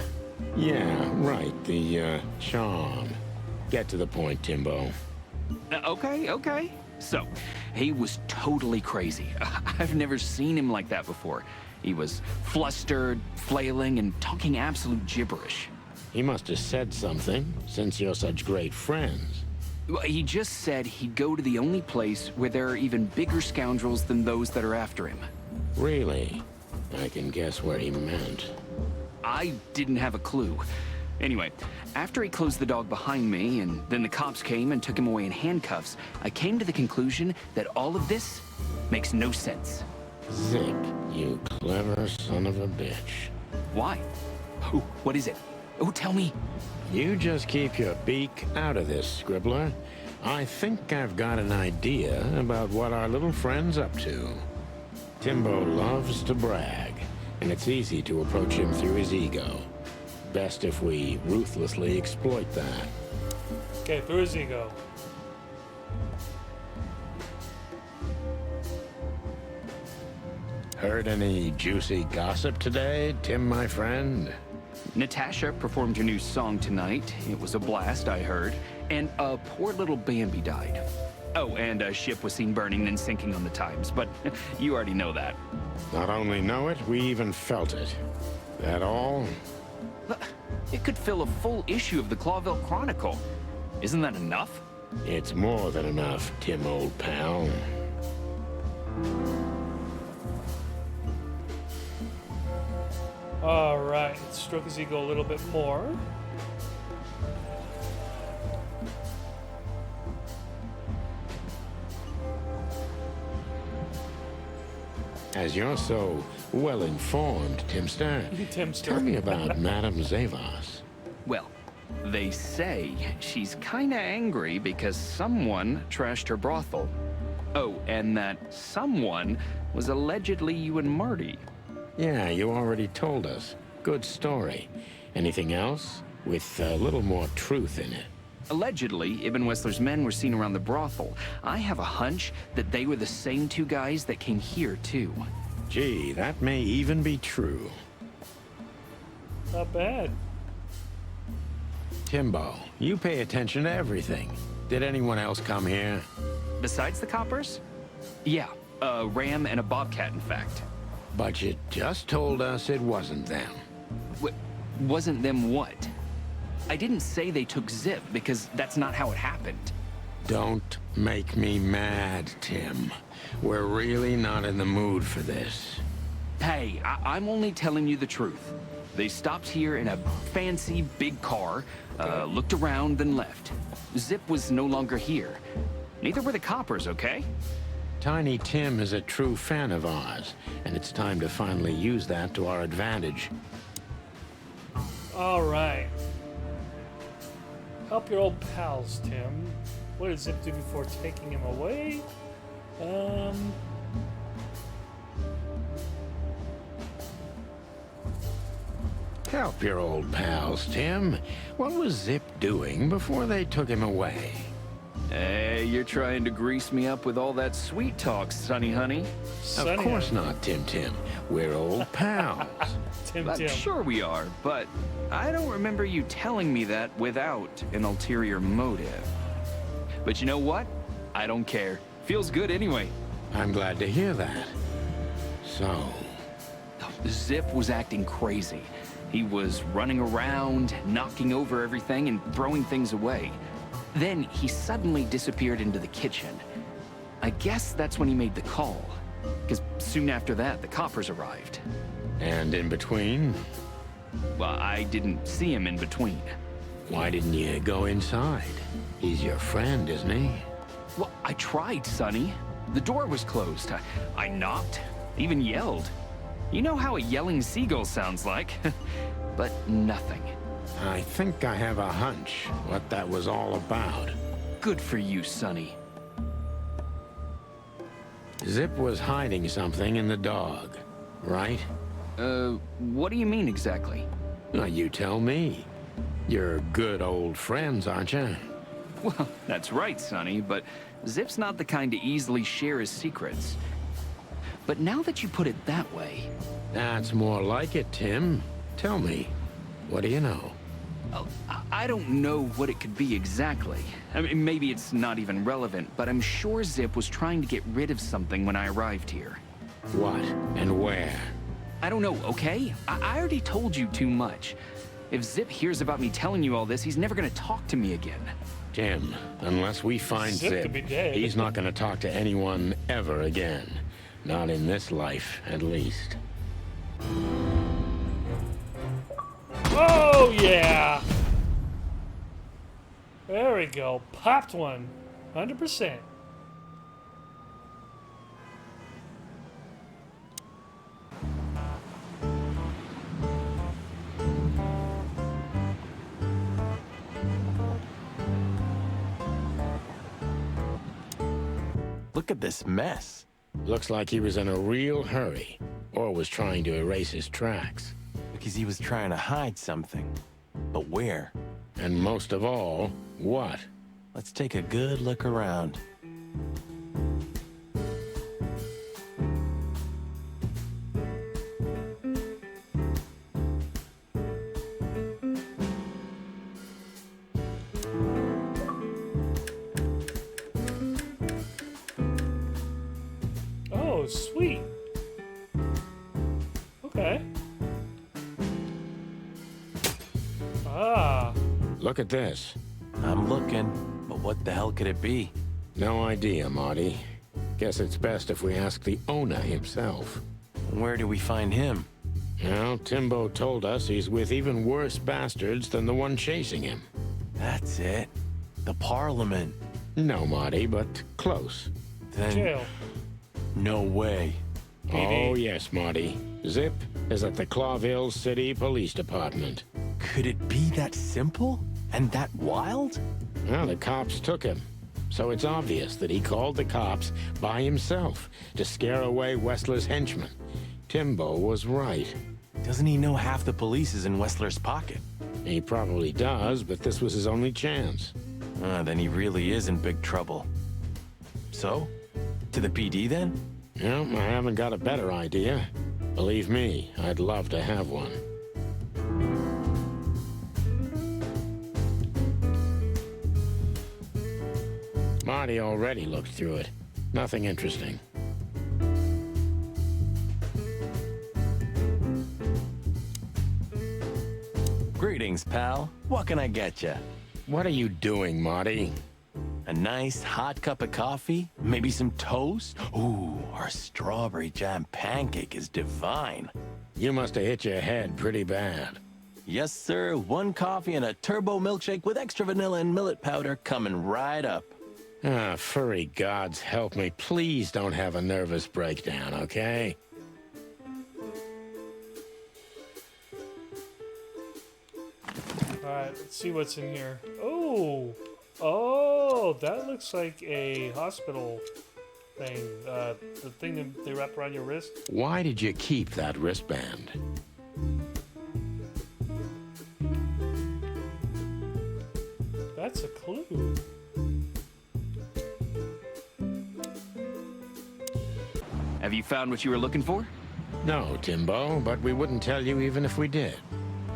Yeah, right, the, charm. Get to the point, Timbo. Okay. So, he was totally crazy. I've never seen him like that before. He was flustered, flailing, and talking absolute gibberish. He must have said something, since you're such great friends. Well, he just said he'd go to the only place where there are even bigger scoundrels than those that are after him. Really? I can guess what he meant. I didn't have a clue. Anyway, after he closed the dog behind me, and then the cops came and took him away in handcuffs, I came to the conclusion that all of this makes no sense. Zip, you clever son of a bitch. Why? Oh, what is it? Oh, tell me. You just keep your beak out of this, Scribbler. I think I've got an idea about what our little friend's up to. Timbo loves to brag, and it's easy to approach him through his ego. Best if we ruthlessly exploit that. Okay, through his ego. Heard any juicy gossip today, Tim, my friend? Natasha performed her new song tonight. It was a blast, I heard. And a poor little Bambi died. Oh, and a ship was seen burning and sinking on the Times, but you already know that. Not only know it, we even felt it. That all? It could fill a full issue of the Clawville Chronicle. Isn't that enough? It's more than enough, Tim, old pal. All right, let's stroke his ego a little bit more. As you're so well informed, Timster, Timster. tell me about Madame Zavas. Well, they say she's kinda angry because someone trashed her brothel. Oh, and that someone was allegedly you and Marty. Yeah, you already told us. Good story. Anything else? With a little more truth in it. Allegedly, Ibn Wessler's men were seen around the brothel. I have a hunch that they were the same two guys that came here, too. Gee, that may even be true. Not bad. Timbo, you pay attention to everything. Did anyone else come here? Besides the coppers? Yeah, a ram and a bobcat, in fact. But you just told us it wasn't them. Wasn't them what? I didn't say they took Zip, because that's not how it happened. Don't make me mad, Tim. We're really not in the mood for this. Hey, I'm only telling you the truth. They stopped here in a fancy big car, looked around, then left. Zip was no longer here. Neither were the coppers, okay? Tiny Tim is a true fan of ours, and it's time to finally use that to our advantage. All right. Help your old pals, Tim. What did Zip do before taking him away? Help your old pals, Tim. What was Zip doing before they took him away? Hey, you're trying to grease me up with all that sweet talk, Sonny honey. Of course not, Tim Tim. We're old pals. I'm sure we are, but I don't remember you telling me that without an ulterior motive. But you know what? I don't care. Feels good anyway. I'm glad to hear that. So... Zip was acting crazy. He was running around, knocking over everything and throwing things away. Then he suddenly disappeared into the kitchen. I guess that's when he made the call. Because soon after that, the coppers arrived. And in between? Well, I didn't see him in between. Why didn't you go inside? He's your friend, isn't he? Well, I tried, Sonny. The door was closed. I knocked, even yelled. You know how a yelling seagull sounds like. But nothing. I think I have a hunch what that was all about. Good for you, Sonny. Zip was hiding something in the dog, right? What do you mean exactly? Well, you tell me. You're good old friends, aren't you? Well, that's right, Sonny, but Zip's not the kind to easily share his secrets. But now that you put it that way... That's more like it, Tim. Tell me, what do you know? I don't know what it could be exactly. I mean, maybe it's not even relevant, but I'm sure Zip was trying to get rid of something when I arrived here. What and where? I don't know, okay? I already told you too much. If Zip hears about me telling you all this, he's never gonna talk to me again. Tim, unless we find Zip, could be dead. He's not gonna talk to anyone ever again. Not in this life, at least. Oh, yeah! There we go. Popped one. 100%. Look at this mess. Looks like he was in a real hurry, or was trying to erase his tracks. Because he was trying to hide something. But where? And most of all, what? Let's take a good look around. Oh, sweet. Okay. Ah. Look at this. I'm looking, but what the hell could it be? No idea, Marty. Guess it's best if we ask the owner himself. Where do we find him? Well, Timbo told us he's with even worse bastards than the one chasing him. That's it. The Parliament. No, Marty, but close. Then Jail. no way. Oh, yes, Marty. Zip is at the Clawville City Police Department. Could it be that simple? And that wild? Well, the cops took him. So it's obvious that he called the cops by himself to scare away Wessler's henchmen. Timbo was right. Doesn't he know half the police is in Wessler's pocket? He probably does, but this was his only chance. Then he really is in big trouble. So? To the PD then? No, I haven't got a better idea. Believe me, I'd love to have one. Marty already looked through it. Nothing interesting. Greetings, pal. What can I get you? What are you doing, Marty? A nice hot cup of coffee? Maybe some toast? Ooh, our strawberry jam pancake is divine. You must have hit your head pretty bad. Yes, sir. 1 coffee and a turbo milkshake with extra vanilla and millet powder coming right up. Ah, furry gods help me. Please don't have a nervous breakdown, okay? Alright, let's see what's in here. Oh! Oh, that looks like a hospital thing. The thing that they wrap around your wrist. Why did you keep that wristband? That's a clue. Have you found what you were looking for? No, Timbo, but we wouldn't tell you even if we did.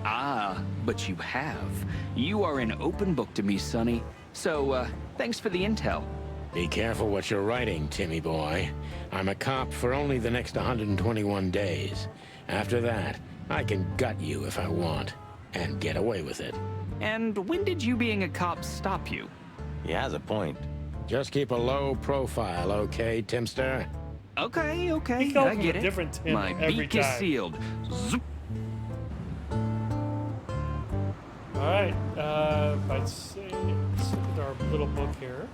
Ah, but you have. You are an open book to me, Sonny. So, thanks for the intel. Be careful what you're writing, Timmy boy. I'm a cop for only the next 121 days. After that, I can gut you if I want, and get away with it. And when did you being a cop stop you? He has a point. Just keep a low profile, okay, Timster? Okay, He comes I with get a it. different Tim My every beak is time. sealed. Zoop. Alright, I'd say, let's look at our little book here.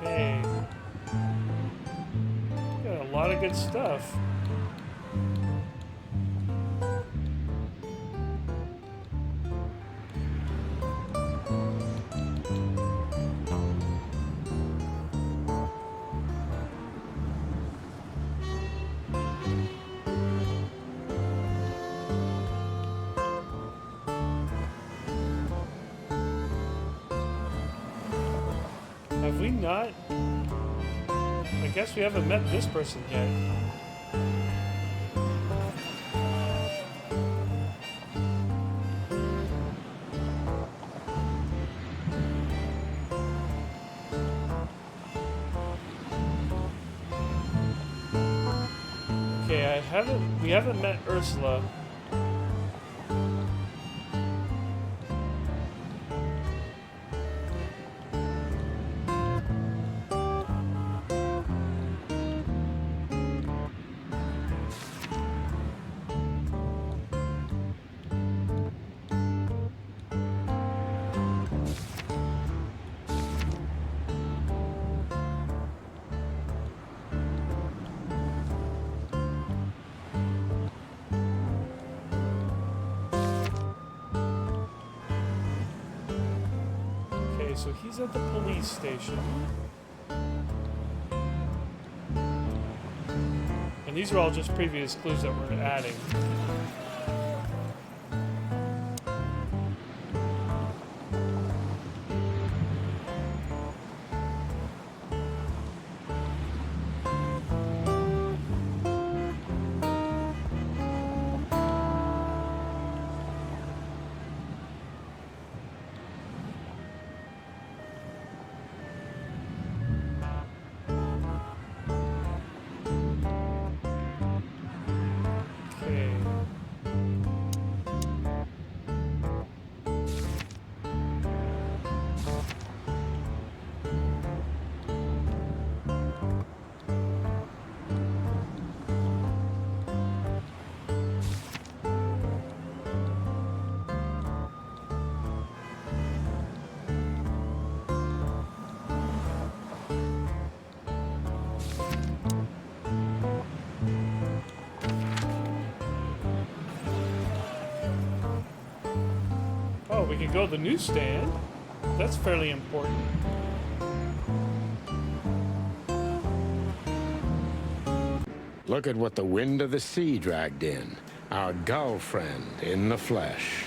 Okay. Got a lot of good stuff. Have we not? I guess we haven't met this person yet. Okay, we haven't met Ursula. Okay, so he's at the police station. And these are all just previous clues that we're adding. we can go to the newsstand. That's fairly important. Look at what the wind of the sea dragged in. Our gull friend in the flesh.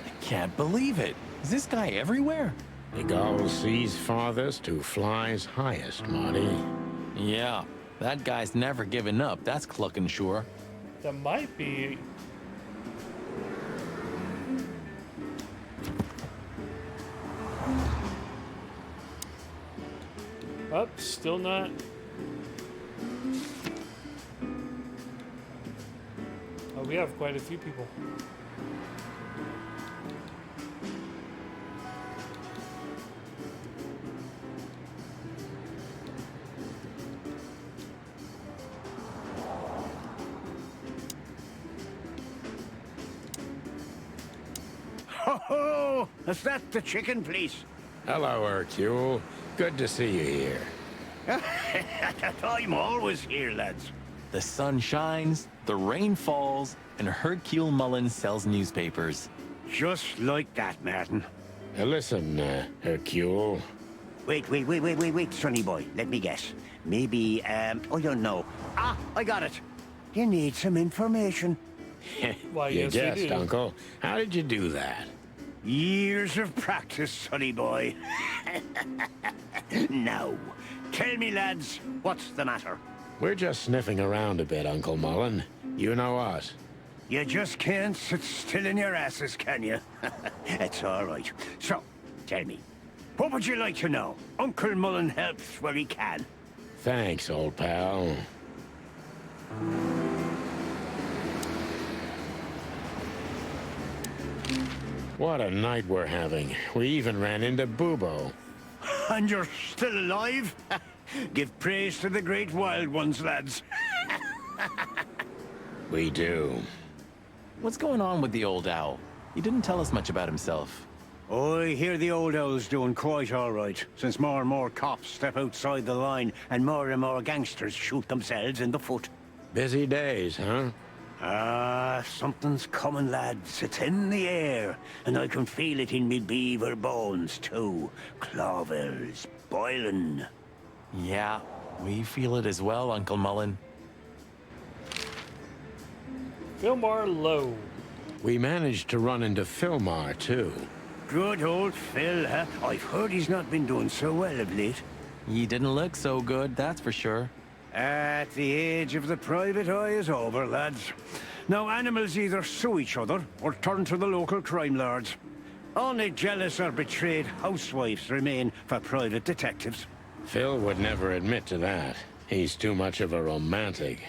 I can't believe it. Is this guy everywhere? The gull sees farthest who flies highest, Marty. Yeah, that guy's never given up. That's clucking sure. That might be. Oh, still not. Oh, we have quite a few people. Ho ho! Is that the chicken place? Hello, Hercule. Good to see you here. I'm always here, lads. The sun shines, the rain falls, and Hercule Mullins sells newspapers. Just like that, Martin. Listen, Hercule. Wait, sonny boy. Let me guess. Maybe, I don't know. Ah, I got it. You need some information. Why, You yes, guessed, we do. Uncle. How did you do that? Years of practice, sonny boy. Now, tell me, lads, what's the matter? We're just sniffing around a bit, Uncle Mullen. You know us. You just can't sit still in your asses, can you? It's all right. So, tell me, what would you like to know? Uncle Mullen helps where he can. Thanks, old pal. What a night we're having. We even ran into Bubo. And you're still alive? Give praise to the great wild ones, lads. We do. What's going on with the old owl? He didn't tell us much about himself. I hear the old owl's doing quite all right, since more and more cops step outside the line and more gangsters shoot themselves in the foot. Busy days, huh? Ah, something's coming, lads. It's in the air, and I can feel it in me beaver bones, too. Cloville's boiling. Yeah, we feel it as well, Uncle Mullen. Fillmore Low. We managed to run into Fillmore, too. Good old Phil, huh? I've heard he's not been doing so well of late. He didn't look so good, that's for sure. At the age of the private eye is over, lads. Now animals either sue each other or turn to the local crime lords. Only jealous or betrayed housewives remain for private detectives. Phil would never admit to that. He's too much of a romantic.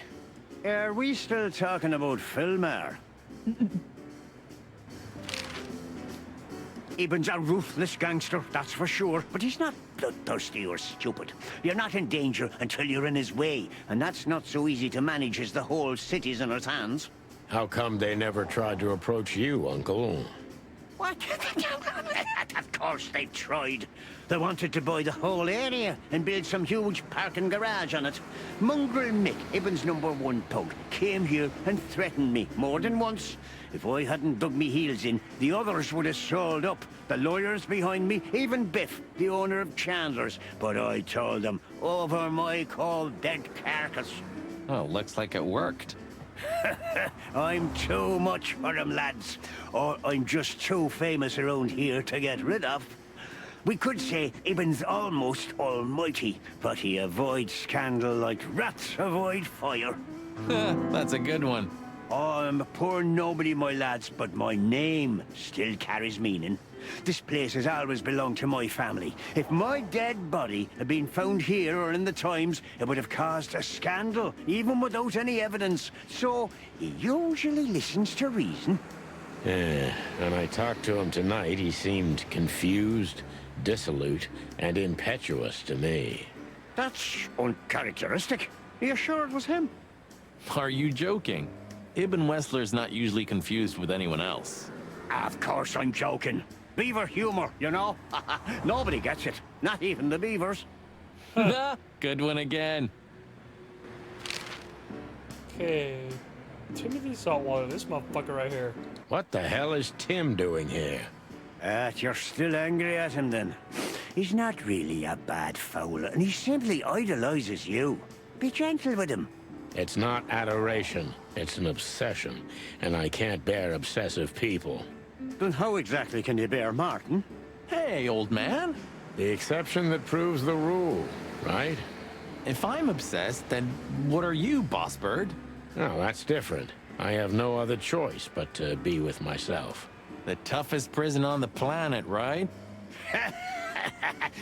Are we still talking about Fillmore? Ibn's a ruthless gangster, that's for sure, but he's not bloodthirsty or stupid. You're not in danger until you're in his way, and that's not so easy to manage as the whole city's in his hands. How come they never tried to approach you, Uncle? What? Of course they've tried. They wanted to buy the whole area and build some huge parking garage on it. Mongrel Mick, Ibn's #1 thug, came here and threatened me more than once. If I hadn't dug me heels in, the others would have sold up. The lawyers behind me, even Biff, the owner of Chandler's. But I told them, over my cold dead carcass. Oh, looks like it worked. I'm too much for him, lads. Or I'm just too famous around here to get rid of. We could say Ibn's almost almighty, but he avoids scandal like rats avoid fire. That's a good one. I'm a poor nobody, my lads, but my name still carries meaning. This place has always belonged to my family. If my dead body had been found here or in the Times, it would have caused a scandal, even without any evidence. So, he usually listens to reason. Yeah, when I talked to him tonight, he seemed confused, dissolute, and impetuous to me. That's uncharacteristic. Are you sure it was him? Are you joking? Ibn Wessler's not usually confused with anyone else. Of course I'm joking. Beaver humor, you know? Nobody gets it. Not even the beavers. Good one again. Okay. Timothy Saltwater, this motherfucker right here. What the hell is Tim doing here? You're still angry at him then? He's not really a bad fowl, and he simply idolizes you. Be gentle with him. It's not adoration, it's an obsession, and I can't bear obsessive people. Then how exactly can you bear Martin? Hey, old man. The exception that proves the rule, right? If I'm obsessed, then what are you, Boss Bird? No, that's different. I have no other choice but to be with myself. The toughest prison on the planet, right?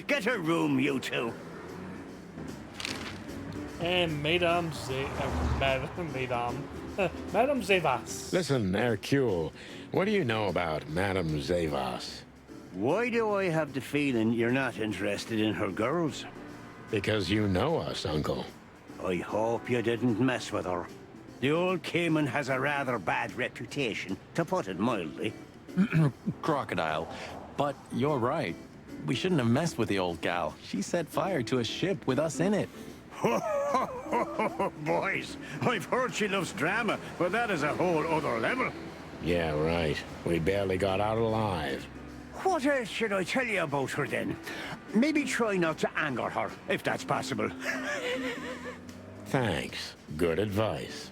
Get a room, you two. And Madame Madame Zevas. Listen, Hercule, what do you know about Madame Zevas? Why do I have the feeling you're not interested in her girls? Because you know us, Uncle. I hope you didn't mess with her. The old Cayman has a rather bad reputation, to put it mildly. Crocodile. But you're right. We shouldn't have messed with the old gal. She set fire to a ship with us in it. Boys, I've heard she loves drama, but that is a whole other level. Yeah, right. We barely got out alive. What else should I tell you about her then? Maybe try not to anger her, if that's possible. Thanks. Good advice.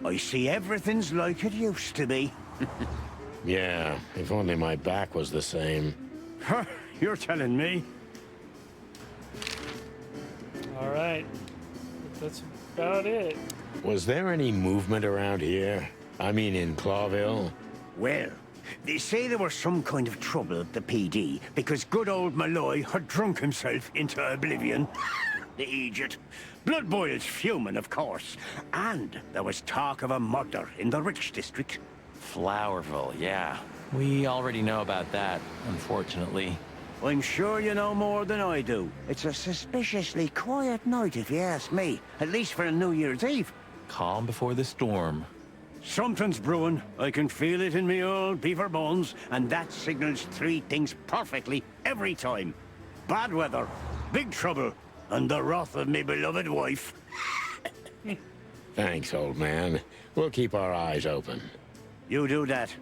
I see everything's like it used to be. Yeah, if only my back was the same. You're telling me. All right. That's about it. Was there any movement around here? I mean, in Clawville? Well, they say there was some kind of trouble at the PD because good old Malloy had drunk himself into oblivion. The idiot. Blood boils fuming, of course. And there was talk of a murder in the Rich District. Flowerville, yeah. We already know about that, unfortunately. I'm sure you know more than I do. It's a suspiciously quiet night, if you ask me. At least for a New Year's Eve. Calm before the storm. Something's brewing. I can feel it in me old beaver bones, and that signals three things perfectly every time. Bad weather, big trouble, and the wrath of me beloved wife. Thanks, old man. We'll keep our eyes open. You do that.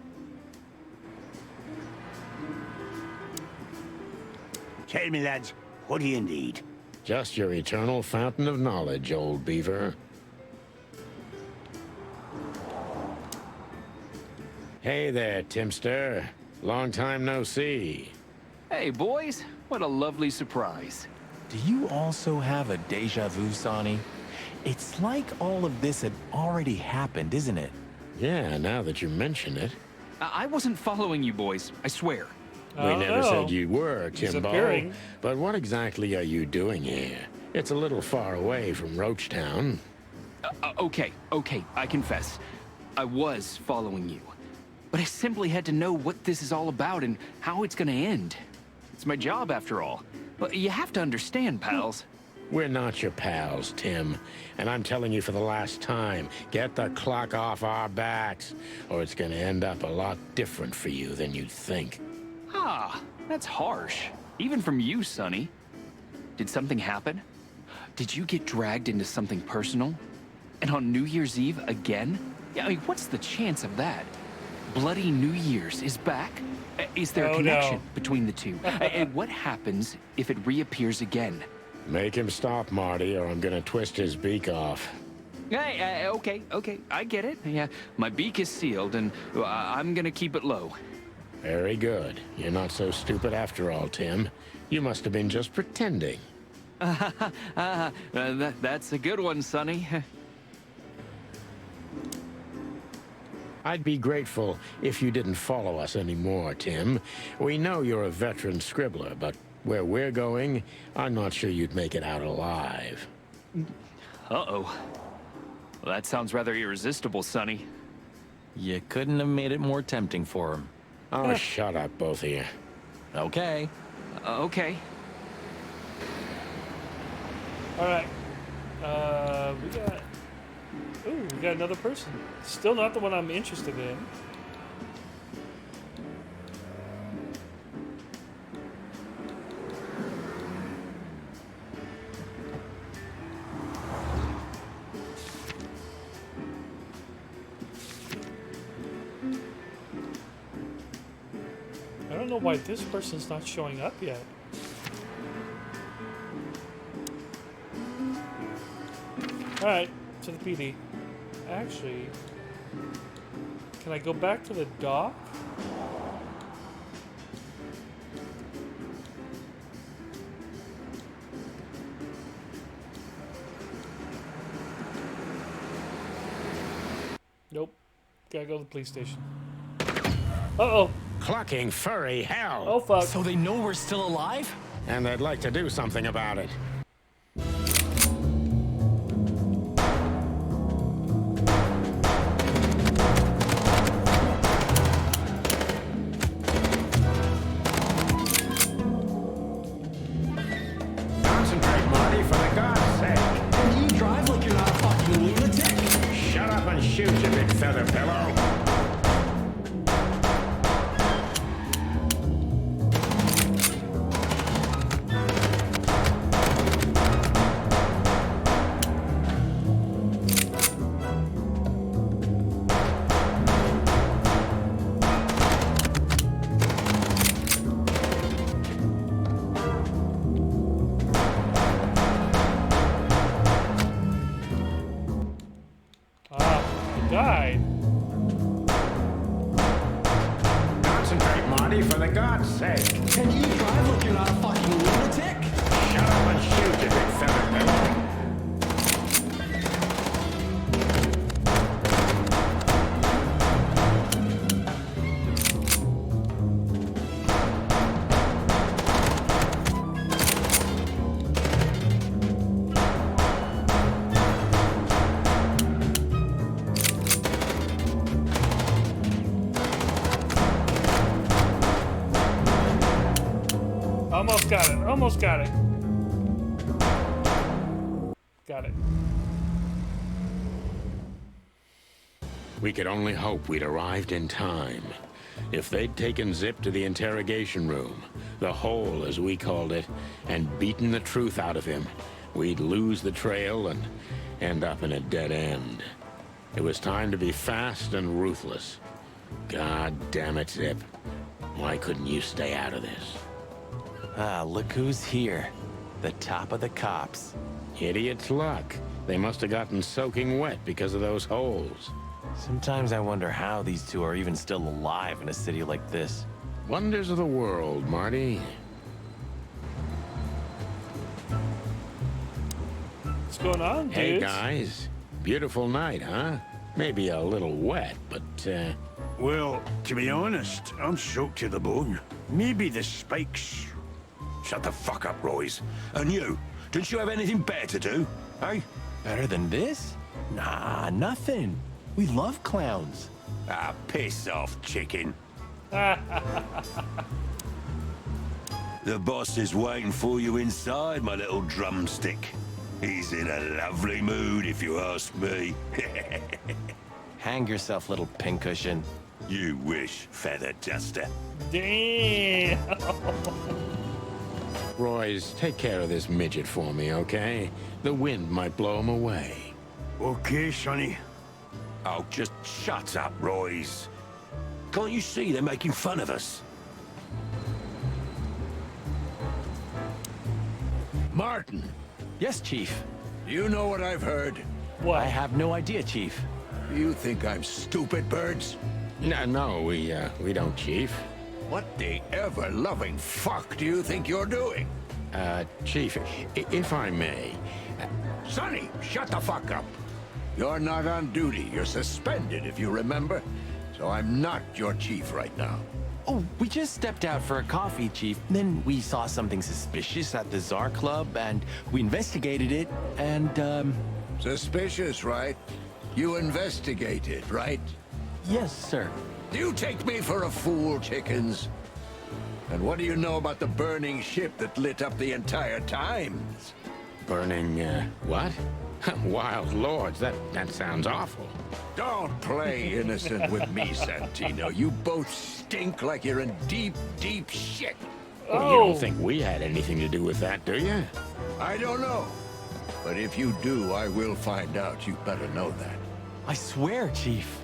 Tell me, lads, what do you need? Just your eternal fountain of knowledge, old beaver. Hey there, Timster. Long time no see. Hey, boys. What a lovely surprise. Do you also have a deja vu, Sonny? It's like all of this had already happened, isn't it? Yeah, now that you mention it. I wasn't following you boys, I swear. We never said you were, He's Kimbo. appearing. But what exactly are you doing here? It's a little far away from Roachtown. Okay, I confess. I was following you. But I simply had to know what this is all about and how it's gonna end. It's my job, after all. But you have to understand, pals. We're not your pals, Tim. And I'm telling you for the last time, get the clock off our backs, or it's gonna end up a lot different for you than you'd think. Ah, that's harsh. Even from you, Sonny. Did something happen? Did you get dragged into something personal? And on New Year's Eve again? Yeah, I mean, what's the chance of that? Bloody New Year's is back? Is there a connection between the two? And what happens if it reappears again? Make him stop, Marty, or I'm gonna twist his beak off. Hey, okay, I get it. Yeah, my beak is sealed, and I'm gonna keep it low. Very good. You're not so stupid after all, Tim. You must have been just pretending. That's a good one, Sonny. I'd be grateful if you didn't follow us anymore, Tim. We know you're a veteran scribbler, but where we're going, I'm not sure you'd make it out alive. Uh-oh. Well, that sounds rather irresistible, Sonny. You couldn't have made it more tempting for him. Oh, shut up, both of you. Okay. Okay. All right. We got another person. Still not the one I'm interested in. don't know why this person's not showing up yet. Alright, to the PD. Actually, can I go back to the dock? Nope. Gotta go to the police station. Uh-oh. Clucking furry hell. Oh, fuck. So they know we're still alive? And they'd like to do something about it. Concentrate, Marty, for the God's sake. And you drive like you're not a fucking lunatic. Shut up and shoot, you big feather pillow. Died. Concentrate, Marty, for the God's sake. And you drive like you're not a fucking lunatic. Shut up and shoot, you big feather pillow. Almost got it. Almost got it. Got it. We could only hope we'd arrived in time. If they'd taken Zip to the interrogation room, the hole as we called it, and beaten the truth out of him, we'd lose the trail and end up in a dead end. It was time to be fast and ruthless. God damn it, Zip. Why couldn't you stay out of this? Ah, look who's here. The top of the cops. Idiot's luck. They must have gotten soaking wet because of those holes. Sometimes I wonder how these two are even still alive in a city like this. Wonders of the world, Marty. What's going on, dudes? Hey, guys. Beautiful night, huh? Maybe a little wet, but, Well, to be honest, I'm soaked to the bone. Maybe the spikes. Shut the fuck up, Royce. And you, don't you have anything better to do, eh? Better than this? Nah, nothing. We love clowns. Ah, piss off, chicken. The boss is waiting for you inside, my little drumstick. He's in a lovely mood, if you ask me. Hang yourself, little pincushion. You wish, feather duster. Damn. Royce, take care of this midget for me, okay? The wind might blow him away. Okay, Sonny. Oh, just shut up, Royce. Can't you see they're making fun of us? Martin, Yes, Chief. You know what I've heard? What? I have no idea, Chief. You think I'm stupid, birds? No, we don't, Chief. What the ever-loving fuck do you think you're doing? Chief, if I may... Sonny, shut the fuck up. You're not on duty. You're suspended, if you remember. So I'm not your chief right now. Oh, we just stepped out for a coffee, Chief. Then we saw something suspicious at the Tsar Club, and we investigated it, and, Suspicious, right? You investigated, right? Yes, sir. Do you take me for a fool, chickens? And what do you know about the burning ship that lit up the entire Times? Burning, what? Wild lords, that sounds awful. Don't play innocent with me, Santino. You both stink like you're in deep, deep shit. Well, you don't think we had anything to do with that, do you? I don't know. But if you do, I will find out. You better know that. I swear, Chief.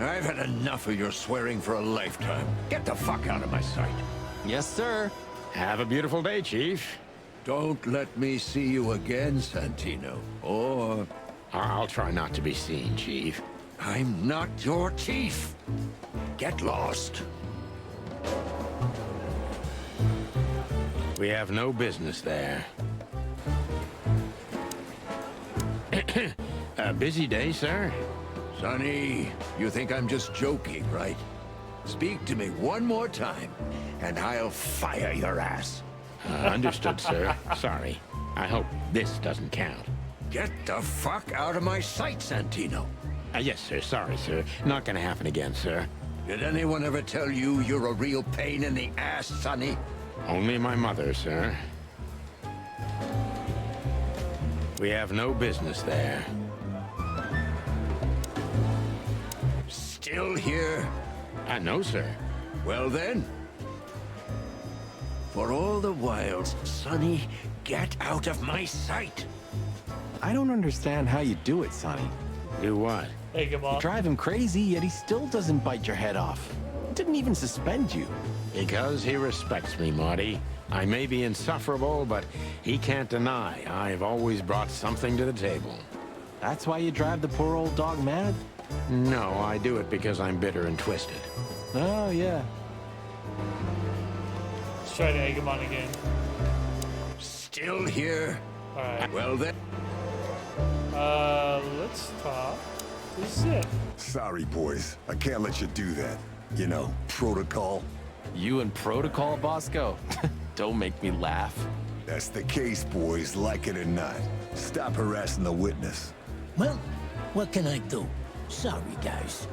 I've had enough of your swearing for a lifetime. Get the fuck out of my sight. Yes, sir. Have a beautiful day, Chief. Don't let me see you again, Santino. Or I'll try not to be seen, Chief. I'm not your chief. Get lost. We have no business there. A busy day, sir? Sonny, you think I'm just joking, right? Speak to me one more time, and I'll fire your ass. Understood, sir. Sorry. I hope this doesn't count. Get the fuck out of my sight, Santino. Yes, sir. Sorry, sir. Not gonna happen again, sir. Did anyone ever tell you you're a real pain in the ass, Sonny? Only my mother, sir. We have no business there. Still here? No, sir. Well then. For all the wilds, Sonny, get out of my sight. I don't understand how you do it, Sonny. Do what? Hey, come You on. drive him crazy, yet he still doesn't bite your head off. He didn't even suspend you. Because he respects me, Marty. I may be insufferable, but he can't deny I've always brought something to the table. That's why you drive the poor old dog mad? No, I do it because I'm bitter and twisted. Oh, yeah. Let's try to egg him on again. Still here? Alright. Well then. Let's talk. This is it. Sorry, boys. I can't let you do that. You know, protocol. You and Protocol, Bosco? Don't make me laugh. That's the case, boys, like it or not. Stop harassing the witness. Well, what can I do? Sorry, guys.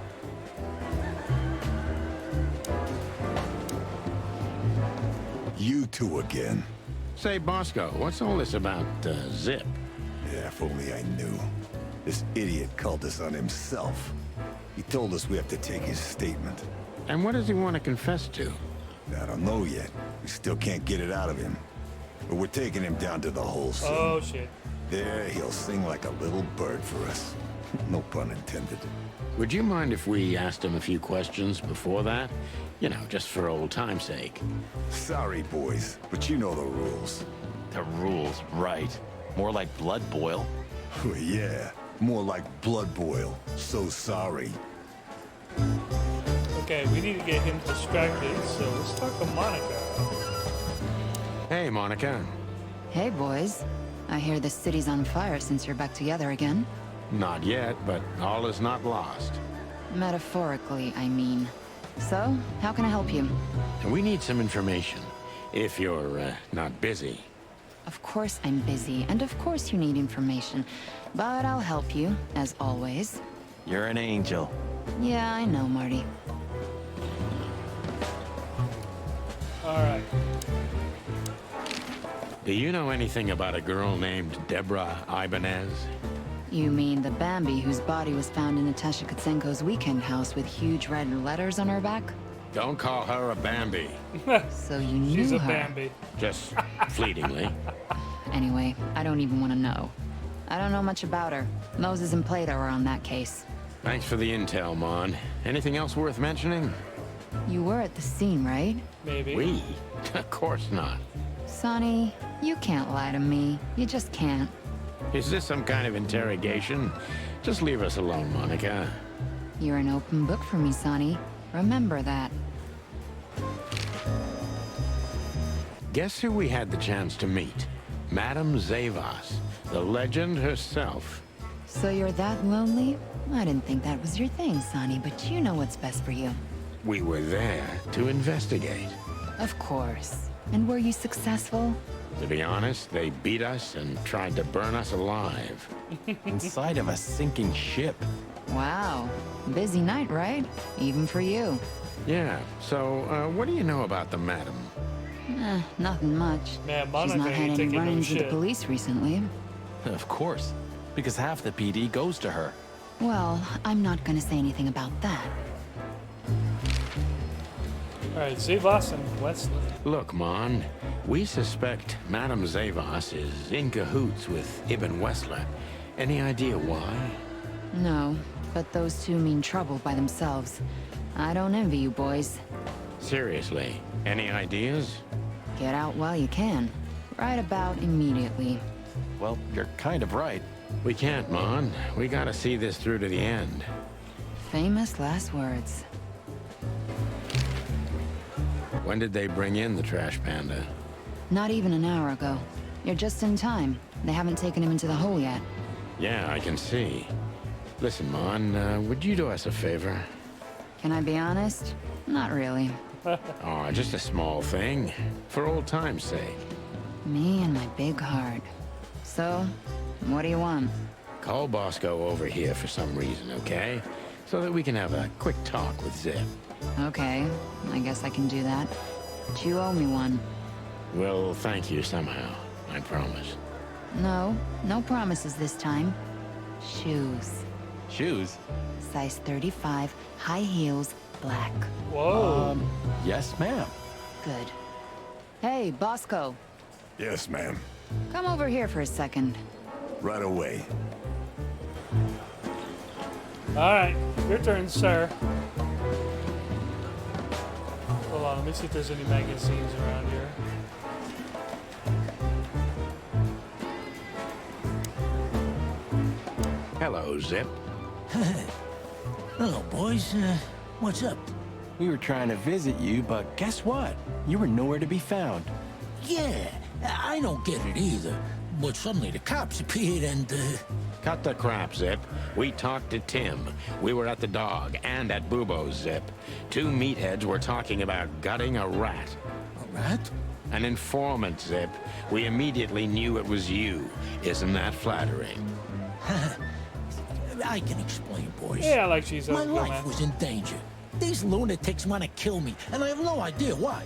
You two again. Say, Bosco, what's all this about, Zip? Yeah, if only I knew. This idiot called us on himself. He told us we have to take his statement. And what does he want to confess to? I don't know yet. We still can't get it out of him. But we're taking him down to the hole soon. Oh, shit. There, he'll sing like a little bird for us. No pun intended. Would you mind if we asked him a few questions before that? You know, just for old time's sake. Sorry, boys, but you know the rules. The rules, right. More like blood boil. Yeah, more like blood boil. So sorry. Okay, we need to get him distracted, so let's talk to Monica. Hey, Monica. Hey, boys. I hear the city's on fire since you're back together again. Not yet, but all is not lost. Metaphorically, I mean. So, how can I help you? We need some information, if you're not busy. Of course I'm busy, and of course you need information. But I'll help you, as always. You're an angel. Yeah, I know, Marty. Alright. Do you know anything about a girl named Deborah Ibanez? You mean the Bambi whose body was found in Natasha Kutsenko's weekend house with huge red letters on her back? Don't call her a Bambi. So you knew She's a her. Bambi. Just fleetingly. Anyway, I don't even want to know. I don't know much about her. Moses and Plato are on that case. Thanks for the intel, Mon. Anything else worth mentioning? You were at the scene, right? Maybe. We? Of course not. Sonny, you can't lie to me. You just can't. Is this some kind of interrogation? Just leave us alone, Monica. You're an open book for me, Sonny. Remember that. Guess who we had the chance to meet? Madame Zavas, the legend herself. So you're that lonely? I didn't think that was your thing, Sonny, but you know what's best for you. We were there to investigate. Of course. And were you successful? To be honest, they beat us and tried to burn us alive. Inside of a sinking ship. Wow. Busy night, right? Even for you. Yeah, so what do you know about the madam? Nothing much. Man, She's Monica not had ain't any taking no run-ins with the shit. police recently. Of course. Because half the PD goes to her. Well, I'm not gonna say anything about that. Alright, Zavas and Wesley. Look, Mon, we suspect Madame Zavas is in cahoots with Ibn Wessler. Any idea why? No, but those two mean trouble by themselves. I don't envy you boys. Seriously, any ideas? Get out while you can. Right about immediately. Well, you're kind of right. We can't, Mon. We gotta see this through to the end. Famous last words. When did they bring in the trash panda? Not even an hour ago. You're just in time. They haven't taken him into the hole yet. Yeah, I can see. Listen, Mon, would you do us a favor? Can I be honest? Not really. Oh, just a small thing. For old time's sake. Me and my big heart. So, what do you want? Call Bosco over here for some reason, okay? So that we can have a quick talk with Zip. Okay, I guess I can do that. But you owe me one. We'll thank you somehow, I promise. No, no promises this time. Shoes. Shoes? Size 35, high heels, black. Whoa. Yes, ma'am. Good. Hey, Bosco. Yes, ma'am. Come over here for a second. Right away. All right, your turn, sir. Hold on, let me see if there's any magazines around here. Hello, Zip. Hello, boys. What's up? We were trying to visit you, but guess what? You were nowhere to be found. Yeah, I don't get it either. But suddenly the cops appeared and, Cut the crap, Zip. We talked to Tim. We were at the Dog and at Bubo's, Zip. Two meatheads were talking about gutting a rat. A rat? An informant, Zip. We immediately knew it was you. Isn't that flattering? I can explain, boys. Yeah, like she's My a life man. was in danger. These lunatics want to kill me, and I have no idea why.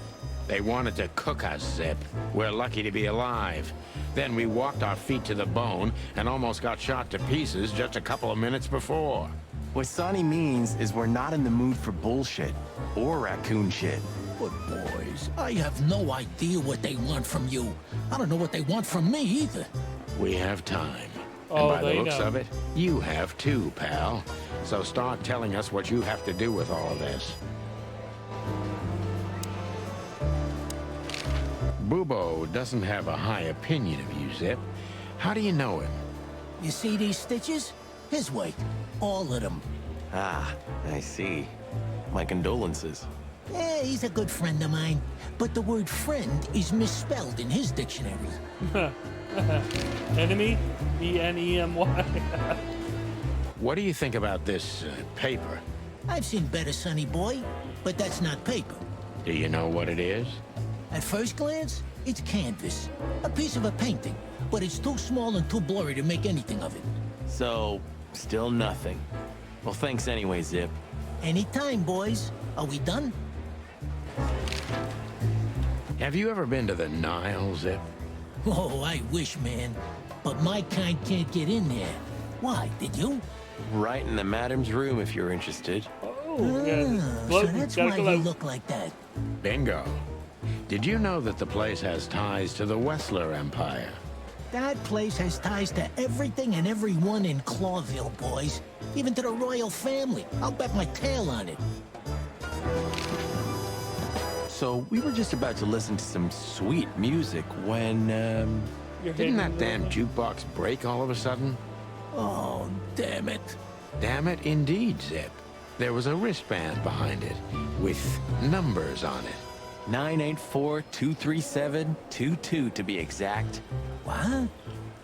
They wanted to cook us, Zip. We're lucky to be alive. Then we walked our feet to the bone and almost got shot to pieces just a couple of minutes before. What Sonny means is we're not in the mood for bullshit or raccoon shit. But boys, I have no idea what they want from you. I don't know what they want from me either. We have time. Oh, and by the they looks know. of it, you have too, pal. So start telling us what you have to do with all of this. Bubo doesn't have a high opinion of you, Zip. How do you know him? You see these stitches? His weight. All of them. Ah, I see. My condolences. Yeah, he's a good friend of mine. But the word friend is misspelled in his dictionary. Enemy? E-N-E-M-Y. What do you think about this paper? I've seen better, Sonny boy, but that's not paper. Do you know what it is? At first glance, it's canvas. A piece of a painting, but it's too small and too blurry to make anything of it. So, still nothing. Well, thanks anyway, Zip. Anytime, boys. Are we done? Have you ever been to the Nile, Zip? Oh, I wish, man. But my kind can't get in there. Why, did you? Right in the madam's room if you're interested. Oh, yeah. So that's why you look like that. Bingo. Did you know that the place has ties to the Wessler Empire? That place has ties to everything and everyone in Clawville, boys. Even to the royal family. I'll bet my tail on it. So, we were just about to listen to some sweet music when, Didn't that damn jukebox break all of a sudden? Oh, damn it. Damn it, indeed, Zip. There was a wristband behind it, with numbers on it. 984-237-22 to be exact. What?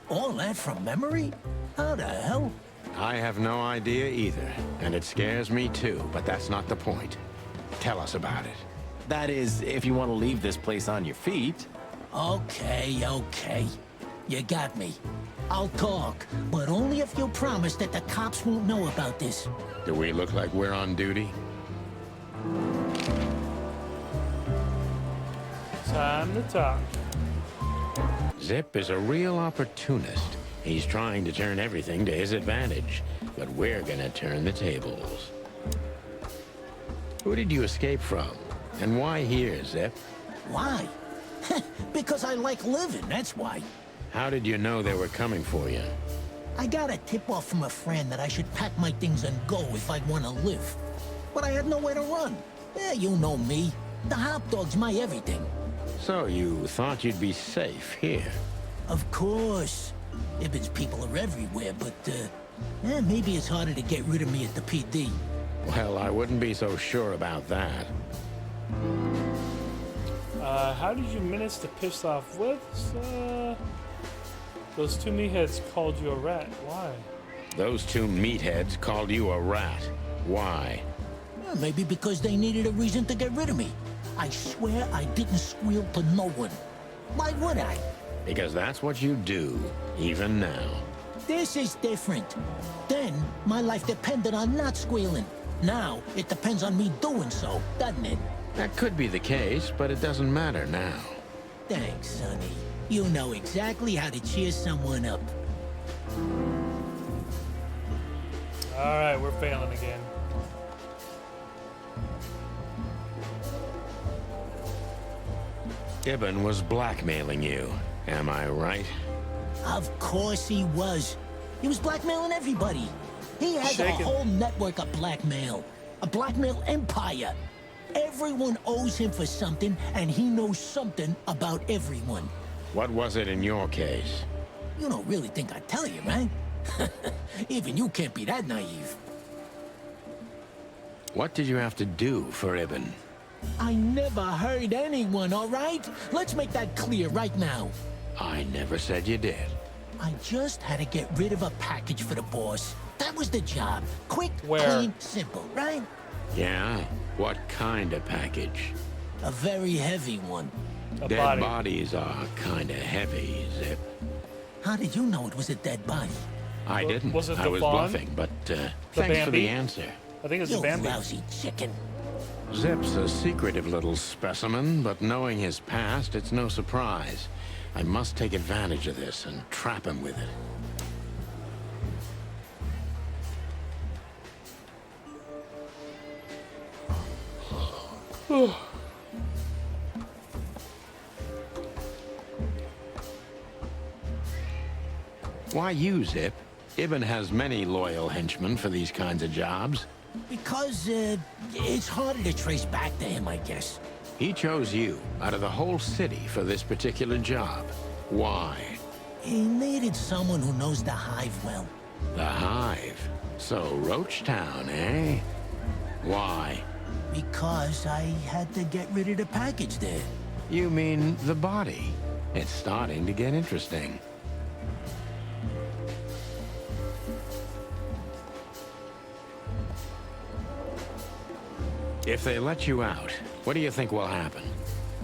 All that from memory? How the hell? I have no idea either, and it scares me too, but that's not the point. Tell us about it. That is, if you want to leave this place on your feet. Okay, okay. You got me. I'll talk, but only if you promise that the cops won't know about this. Do we look like we're on duty? Time to talk. Zip is a real opportunist. He's trying to turn everything to his advantage, but we're gonna turn the tables. Who did you escape from? And why here, Zip? Why? Because I like living, that's why. How did you know they were coming for you? I got a tip-off from a friend that I should pack my things and go if I want to live. But I had nowhere to run. Yeah, you know me. The hot dog's my everything. So you thought you'd be safe here? Of course. Ibben's people are everywhere, but, maybe it's harder to get rid of me at the PD. Well, I wouldn't be so sure about that. How did you manage to piss off with? Those two meatheads called you a rat. Why? Those two meatheads called you a rat. Why? Maybe because they needed a reason to get rid of me. I swear I didn't squeal to no one. Why would I? Because that's what you do, even now. This is different. Then, my life depended on not squealing. Now, it depends on me doing so, doesn't it? That could be the case, but it doesn't matter now. Thanks, Sonny. You know exactly how to cheer someone up. Alright, we're failing again. Ibben was blackmailing you, am I right? Of course he was. He was blackmailing everybody. He has a whole network of blackmail. A blackmail empire. Everyone owes him for something, and he knows something about everyone. What was it in your case? You don't really think I'd tell you, right? Even you can't be that naive. What did you have to do for Ibben? I never hurt anyone, all right? Let's make that clear right now. I never said you did. I just had to get rid of a package for the boss. That was the job. Quick, clean, simple, right? Yeah? What kind of package? A very heavy one. Dead bodies are kinda heavy, Zip. How did you know it was a dead body? I didn't. Was it I the was fawn? bluffing, but thanks for the answer. I think it's the You Bambi. lousy chicken. Zip's a secretive little specimen, but knowing his past, it's no surprise. I must take advantage of this and trap him with it. Why you, Zip? Ibben has many loyal henchmen for these kinds of jobs. Because, it's harder to trace back to him, I guess. He chose you out of the whole city for this particular job. Why? He needed someone who knows the Hive well. The Hive? So, Roachtown, eh? Why? Because I had to get rid of the package there. You mean the body? It's starting to get interesting. If they let you out, what do you think will happen?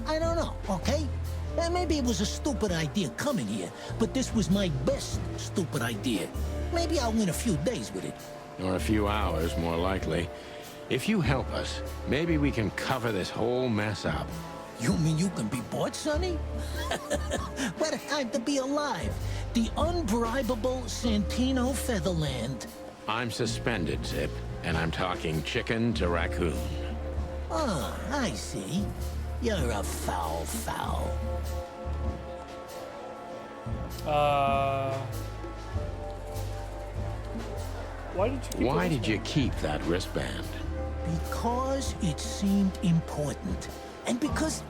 I don't know, okay? Maybe it was a stupid idea coming here, but this was my best stupid idea. Maybe I'll win a few days with it. Or a few hours, more likely. If you help us, maybe we can cover this whole mess up. You mean you can be bought, Sonny? What a time to be alive. The unbribable Santino Featherland. I'm suspended, Zip, and I'm talking chicken to raccoon. Oh, I see. You're a foul. Why did you keep that wristband? Because it seemed important. And because,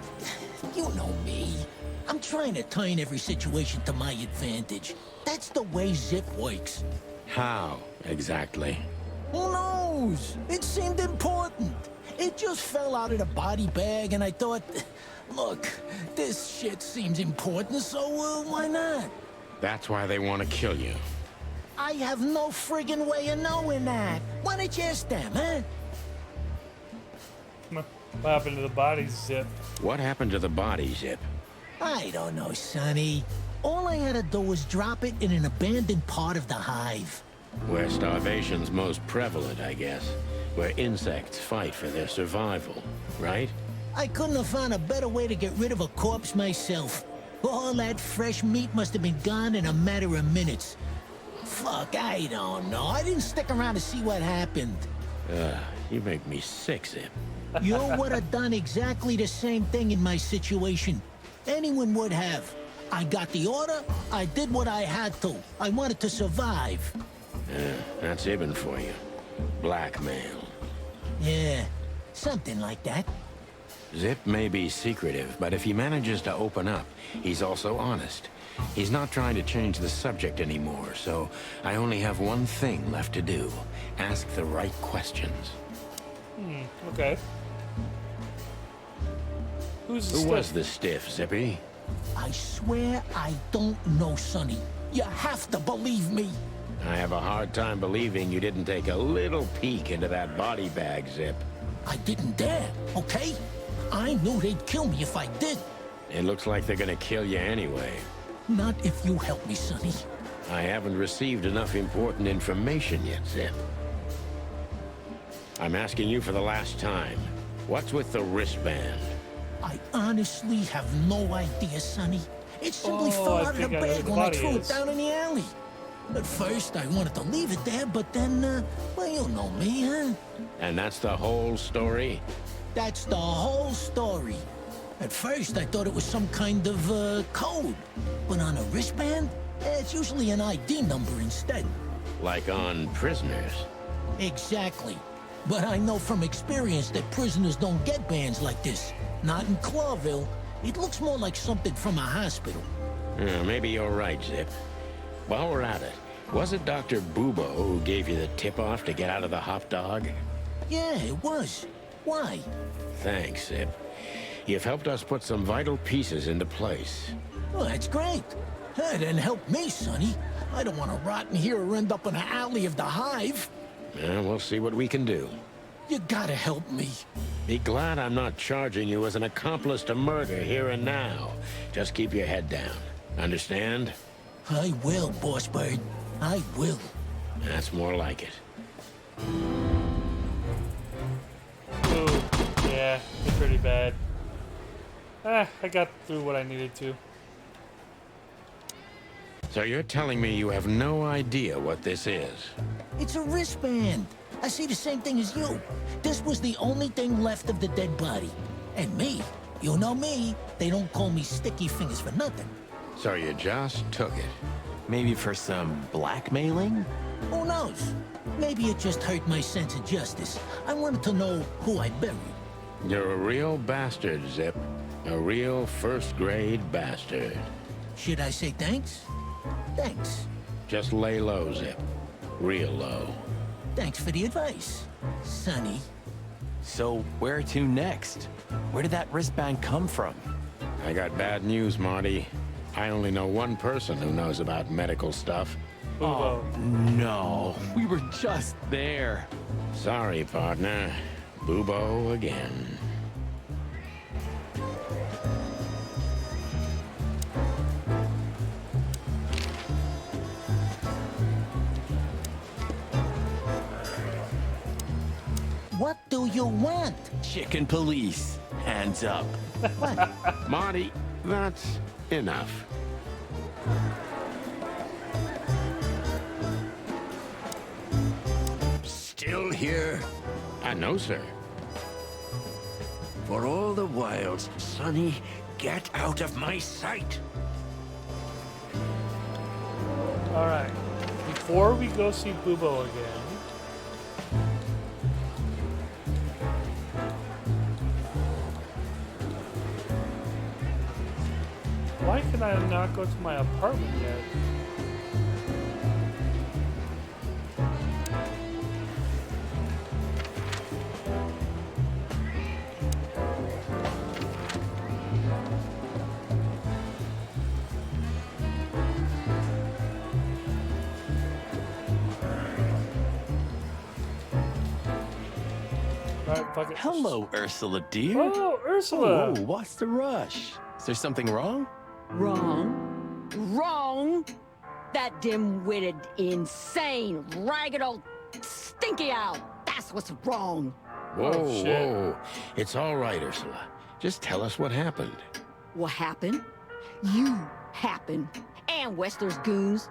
you know me, I'm trying to turn every situation to my advantage. That's the way Zip works. How, exactly? Who knows? It seemed important. It just fell out of the body bag, and I thought, look, this shit seems important, so why not? That's why they want to kill you. I have no friggin' way of knowing that. Why don't you ask them, huh? What happened to the body, Zip? What happened to the body, Zip? I don't know, Sonny. All I had to do was drop it in an abandoned part of the Hive. Where starvation's most prevalent, I guess. Where insects fight for their survival, right? I couldn't have found a better way to get rid of a corpse myself. All that fresh meat must have been gone in a matter of minutes. Fuck, I don't know. I didn't stick around to see what happened. You make me sick, Zip. You would have done exactly the same thing in my situation. Anyone would have. I got the order, I did what I had to. I wanted to survive. Yeah, that's Ibn for you. Blackmail. Yeah, something like that. Zip may be secretive, but if he manages to open up, he's also honest. He's not trying to change the subject anymore, so I only have one thing left to do. Ask the right questions. Okay. Who was the stiff, Zippy? I swear I don't know, Sonny. You have to believe me. I have a hard time believing you didn't take a little peek into that body bag, Zip. I didn't dare, okay? I knew they'd kill me if I did. It looks like they're gonna kill you anyway. Not if you help me, Sonny. I haven't received enough important information yet, Zip. I'm asking you for the last time. What's with the wristband? I honestly have no idea, Sonny. It simply fell out of the bag when I threw it down in the alley. At first, I wanted to leave it there, but then, well, you know me, huh? And that's the whole story? That's the whole story. At first, I thought it was some kind of, code. But on a wristband, it's usually an ID number instead. Like on prisoners? Exactly. But I know from experience that prisoners don't get bands like this. Not in Clawville. It looks more like something from a hospital. Yeah, maybe you're right, Zip. While we're at it, was it Dr. Bubo who gave you the tip-off to get out of the hot dog? Yeah, it was. Why? Thanks, Zip. You've helped us put some vital pieces into place. Well, that's great. Hey, then help me, Sonny. I don't want to rot in here or end up in the alley of the Hive. Yeah, we'll see what we can do. You gotta help me. Be glad I'm not charging you as an accomplice to murder here and now. Just keep your head down. Understand? I will, Boss Bird. I will. That's more like it. Ooh, yeah, it's pretty bad. I got through what I needed to. So you're telling me you have no idea what this is? It's a wristband. I see the same thing as you. This was the only thing left of the dead body. And me, you know me, they don't call me Sticky Fingers for nothing. So you just took it? Maybe for some blackmailing? Who knows? Maybe it just hurt my sense of justice. I wanted to know who I buried. You're a real bastard, Zip. A real first-grade bastard. Should I say thanks? Thanks. Just lay low, Zip. Real low. Thanks for the advice, Sonny. So, where to next? Where did that wristband come from? I got bad news, Marty. I only know one person who knows about medical stuff. Oh, no. We were just there. Sorry, partner. Bubo again. What do you want? Chicken police. Hands up. What? Marty, that's enough. Still here? No, sir. For all the wilds, Sonny, get out of my sight. Alright. Before we go see Bubo again, why can I not go to my apartment yet? Alright, fuck it. Hello, Ursula, dear. Oh, Ursula! Oh, what's the rush? Is there something wrong? Wrong. Wrong. That dim-witted, insane, ragged old stinky owl. That's what's wrong. Whoa, Oh, shit. whoa. It's all right, Ursula. Just tell us what happened. What happened? You happened. And Wester's goons.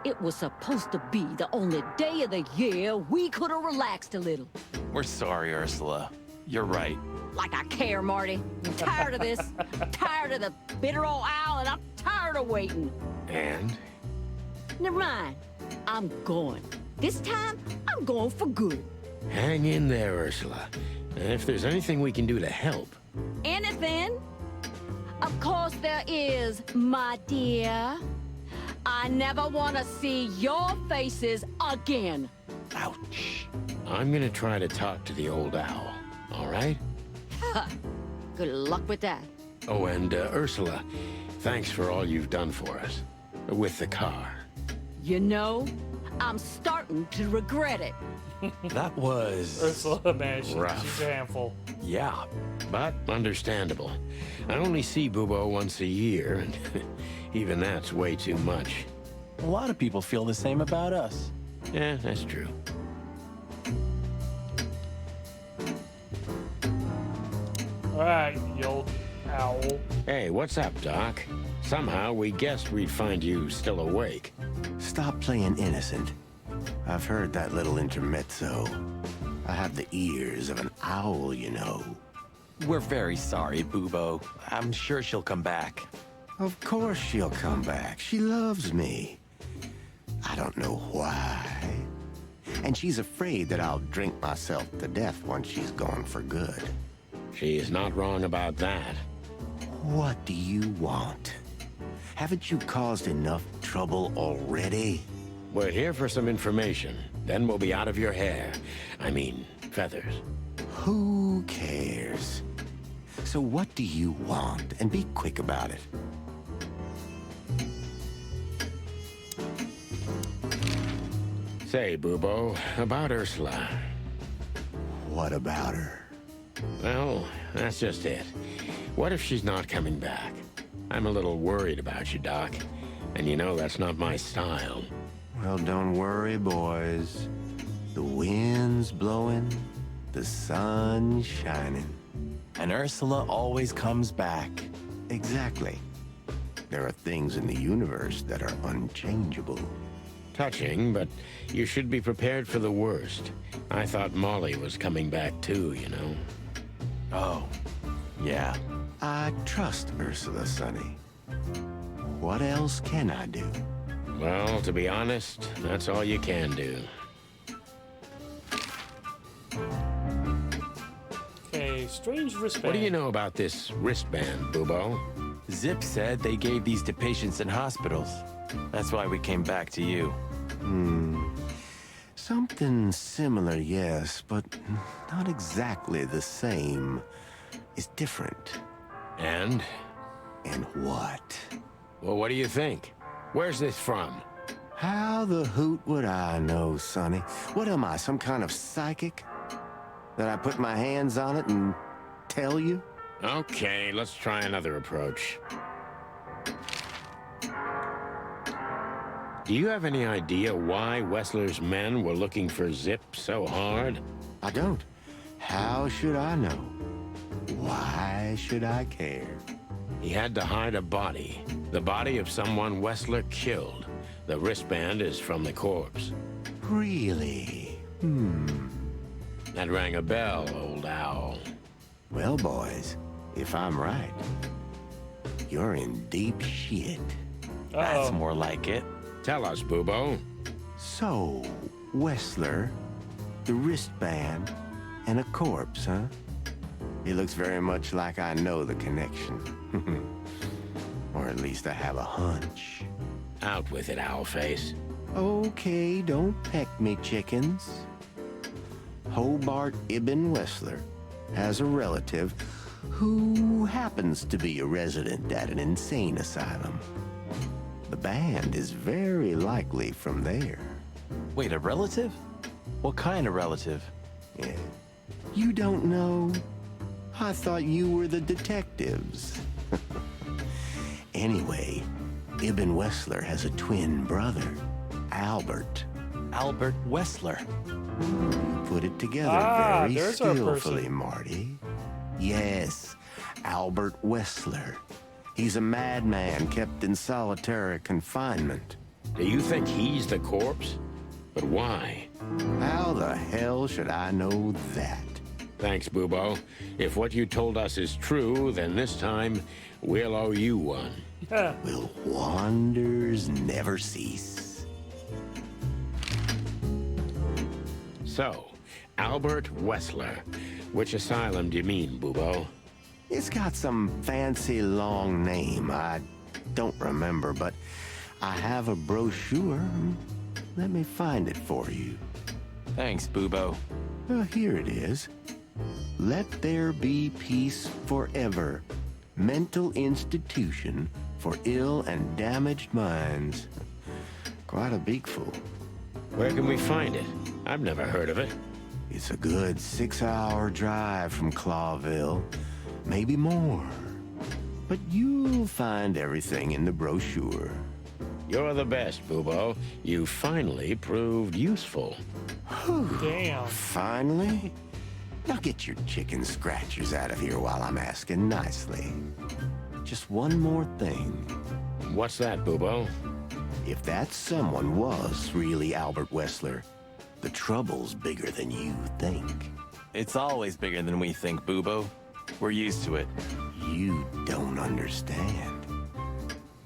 It was supposed to be the only day of the year we could have relaxed a little. We're sorry, Ursula. You're right. Like I care, Marty. I'm tired of this. I'm tired of the bitter old owl, and I'm tired murder waiting. And? Never mind. I'm going. This time, I'm going for good. Hang in there, Ursula. And if there's anything we can do to help... Anything? Of course there is, my dear. I never want to see your faces again. Ouch. I'm gonna try to talk to the old owl, all right? Good luck with that. Oh, and Ursula, thanks for all you've done for us. With the car. You know, I'm starting to regret it. That was... Ursula, man, she's rough. a handful. Yeah. But understandable. I only see Bubo once a year, and even that's way too much. A lot of people feel the same about us. Yeah, that's true. Alright, you old owl. Hey, what's up, Doc? Somehow we guessed we'd find you still awake. Stop playing innocent. I've heard that little intermezzo. I have the ears of an owl, you know. We're very sorry, Bubo. I'm sure she'll come back. Of course she'll come back. She loves me. I don't know why. And she's afraid that I'll drink myself to death once she's gone for good. She is not wrong about that. What do you want? Haven't you caused enough trouble already? We're here for some information. Then we'll be out of your hair. I mean, feathers. Who cares? So what do you want? And be quick about it. Say, Bubo, about Ursula. What about her? Well, that's just it. What if she's not coming back? I'm a little worried about you, Doc. And you know that's not my style. Well, don't worry, boys. The wind's blowing, the sun's shining. And Ursula always comes back. Exactly. There are things in the universe that are unchangeable. Touching, but you should be prepared for the worst. I thought Molly was coming back too, you know. Oh, yeah. I trust Ursula, Sonny. What else can I do? Well, to be honest, that's all you can do. Okay, strange wristband. What do you know about this wristband, Bubo? Zip said they gave these to patients in hospitals. That's why we came back to you. Something similar, yes, but not exactly the same. It's different. And? And what? Well, what do you think? Where's this from? How the hoot would I know, Sonny? What am I, some kind of psychic? That I put my hands on it and tell you? Okay, let's try another approach. Do you have any idea why Wessler's men were looking for Zip so hard? I don't. How should I know? Why should I care? He had to hide a body. The body of someone Wessler killed. The wristband is from the corpse. Really? That rang a bell, old owl. Well, boys, if I'm right, you're in deep shit. That's more like it. Tell us, Bubo. So, Wessler, the wristband, and a corpse, huh? It looks very much like I know the connection. Or at least I have a hunch. Out with it, Owlface. Okay, don't peck me, chickens. Hobart Ibn Wessler has a relative who happens to be a resident at an insane asylum. The band is very likely from there. Wait, a relative? What kind of relative? Yeah. You don't know? I thought you were the detectives. Anyway, Ibn Wessler has a twin brother, Albert. Albert Wessler. You put it together very there's our skillfully, person. Marty. Yes, Albert Wessler. He's a madman kept in solitary confinement. Do you think he's the corpse? But why? How the hell should I know that? Thanks, Bubo. If what you told us is true, then this time we'll owe you one. Will wonders never cease? So, Albert Wessler. Which asylum do you mean, Bubo? It's got some fancy long name. I don't remember, but I have a brochure. Let me find it for you. Thanks, Bubo. Here it is. Let There Be Peace Forever. Mental institution for ill and damaged minds. Quite a beakful. Where can we find it? I've never heard of it. It's a good 6-hour drive from Clawville. Maybe more. But you'll find everything in the brochure. You're the best, Bubo. You finally proved useful. Damn. Finally? Now get your chicken scratchers out of here while I'm asking nicely. Just one more thing. What's that, Bubo? If that someone was really Albert Wessler, the trouble's bigger than you think. It's always bigger than we think, Bubo. We're used to it. You don't understand.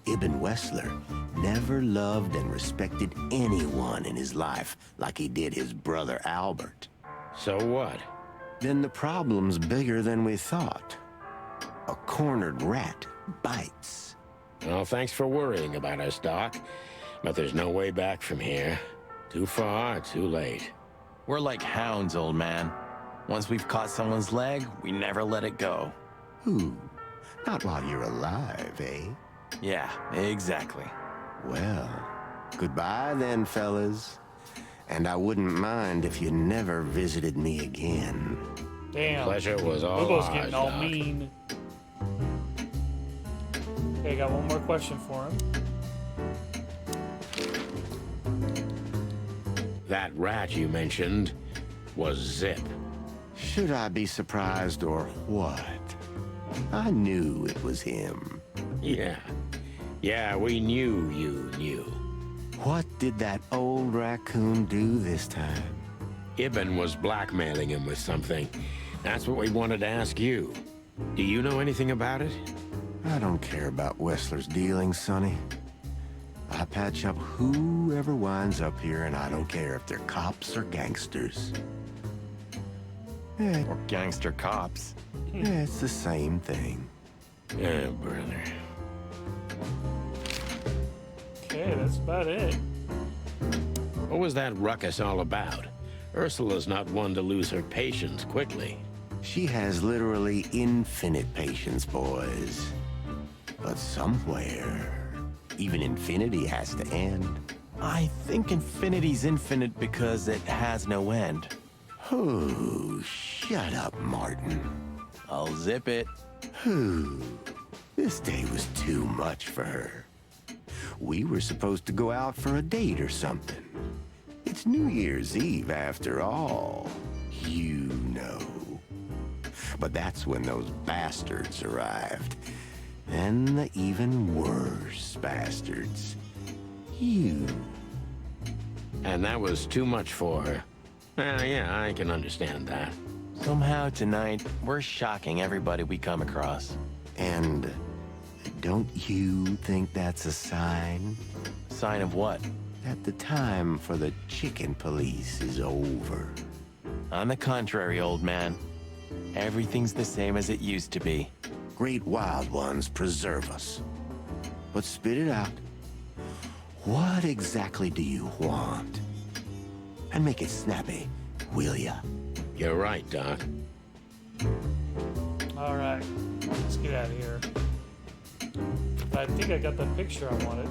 Ibn Wessler never loved and respected anyone in his life like he did his brother Albert. So what? Then the problem's bigger than we thought. A cornered rat bites. Well, thanks for worrying about us, Doc. But there's no way back from here. Too far, too late. We're like hounds, old man. Once we've caught someone's leg, we never let it go. Who? Not while you're alive, eh? Yeah, exactly. Well, goodbye then, fellas. And I wouldn't mind if you never visited me again. Damn. Pleasure was all Bubo's ours, getting all Doc. mean. Okay, I got one more question for him. That rat you mentioned was Zip. Should I be surprised or what? I knew it was him. Yeah, we knew you knew. What did that old raccoon do this time? Ibn was blackmailing him with something. That's what we wanted to ask you. Do you know anything about it? I don't care about Wessler's dealings, Sonny. I patch up whoever winds up here, and I don't care if they're cops or gangsters. Or gangster cops. It's the same thing. Yeah, brother. Okay, that's about it. What was that ruckus all about? Ursula's not one to lose her patience quickly. She has literally infinite patience, boys. But somewhere, even infinity has to end. I think infinity's infinite because it has no end. Oh, shut up, Martin. I'll zip it. This day was too much for her. We were supposed to go out for a date or something. It's New Year's Eve after all. You know. But that's when those bastards arrived. And the even worse bastards. You. And that was too much for her. Yeah, I can understand that. Somehow tonight, we're shocking everybody we come across. And don't you think that's a sign? Sign of what? That the time for the chicken police is over. On the contrary, old man. Everything's the same as it used to be. Great wild ones preserve us. But spit it out. What exactly do you want? And make it snappy, will ya? You're right, Doc. All right, let's get out of here. I think I got the picture I wanted.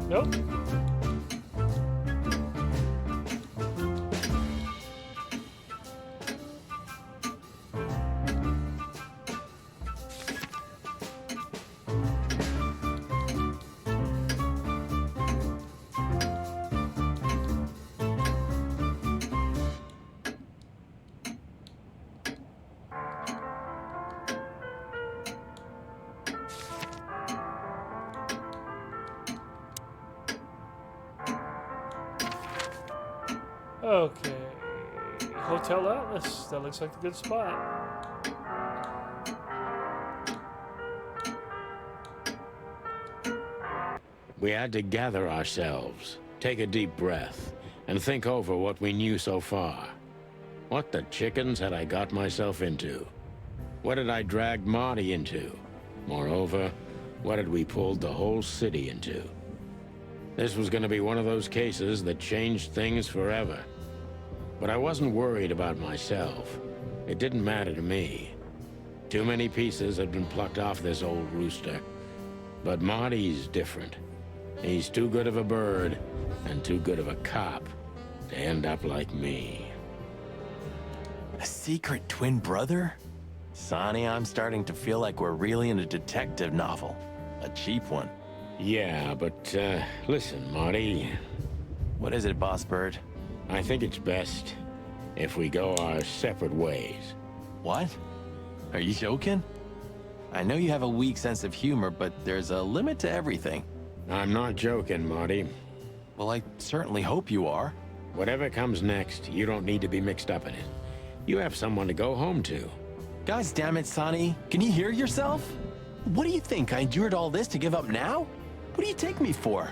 Nope. Okay. Hotel Atlas. That looks like a good spot. We had to gather ourselves, take a deep breath, and think over what we knew so far. What the chickens had I got myself into? What had I dragged Marty into? Moreover, what had we pulled the whole city into? This was going to be one of those cases that changed things forever. But I wasn't worried about myself. It didn't matter to me. Too many pieces had been plucked off this old rooster. But Marty's different. He's too good of a bird and too good of a cop to end up like me. A secret twin brother? Sonny, I'm starting to feel like we're really in a detective novel. A cheap one. Yeah, but, listen, Marty. What is it, Boss Bird? I think it's best if we go our separate ways. What? Are you joking? I know you have a weak sense of humor, but there's a limit to everything. I'm not joking, Marty. Well, I certainly hope you are. Whatever comes next, you don't need to be mixed up in it. You have someone to go home to. Guys, damn it, Sonny. Can you hear yourself? What do you think? I endured all this to give up now? What do you take me for?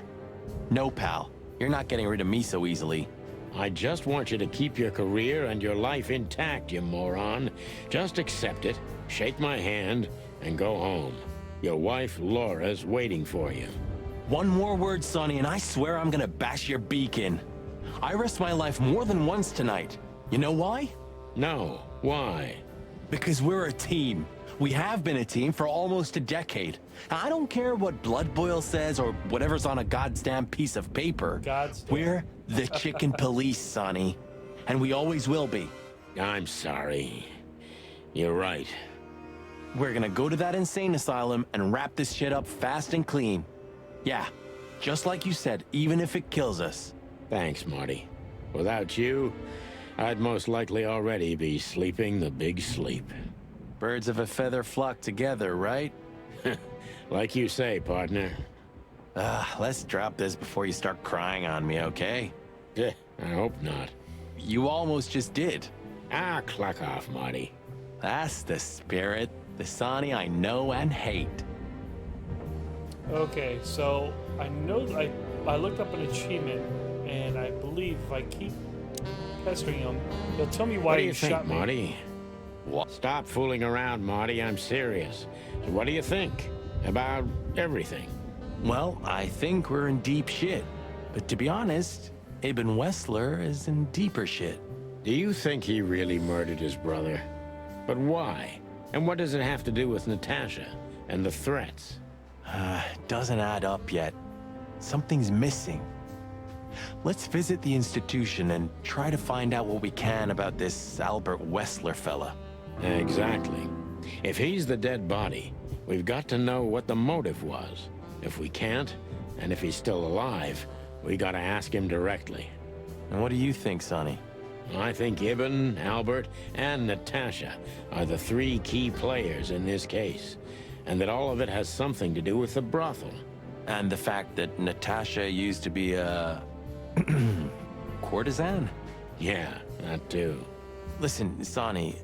No, pal. You're not getting rid of me so easily. I just want you to keep your career and your life intact, you moron. Just accept it, shake my hand, and go home. Your wife, Laura's waiting for you. One more word, Sonny, and I swear I'm gonna bash your beak in. I risked my life more than once tonight. You know why? No. Why? Because we're a team. We have been a team for almost a decade. I don't care what Blood Boil says or whatever's on a goddamn piece of paper. We're the chicken police, Sonny. And we always will be. I'm sorry. You're right. We're gonna go to that insane asylum and wrap this shit up fast and clean. Yeah, just like you said, even if it kills us. Thanks, Marty. Without you, I'd most likely already be sleeping the big sleep. Birds of a feather flock together, right? Like you say, partner. Let's drop this before you start crying on me, okay? I hope not. You almost just did. Cluck off, Marty. That's the spirit. The Sonny I know and hate. Okay, so I know I looked up an achievement, and I believe if I keep pestering him, he'll tell me why what do he you think, shot me. Marty? What? Stop fooling around, Marty. I'm serious. So what do you think about everything? Well, I think we're in deep shit. But to be honest, Ibn Wessler is in deeper shit. Do you think he really murdered his brother? But why? And what does it have to do with Natasha and the threats? Doesn't add up yet. Something's missing. Let's visit the institution and try to find out what we can about this Albert Wessler fella. Exactly. If he's the dead body, we've got to know what the motive was. If we can't, and if he's still alive, we gotta ask him directly. And what do you think, Sonny? I think Ibn, Albert, and Natasha are the three key players in this case, and that all of it has something to do with the brothel. And the fact that Natasha used to be a... courtesan? Yeah, that too. Listen, Sonny,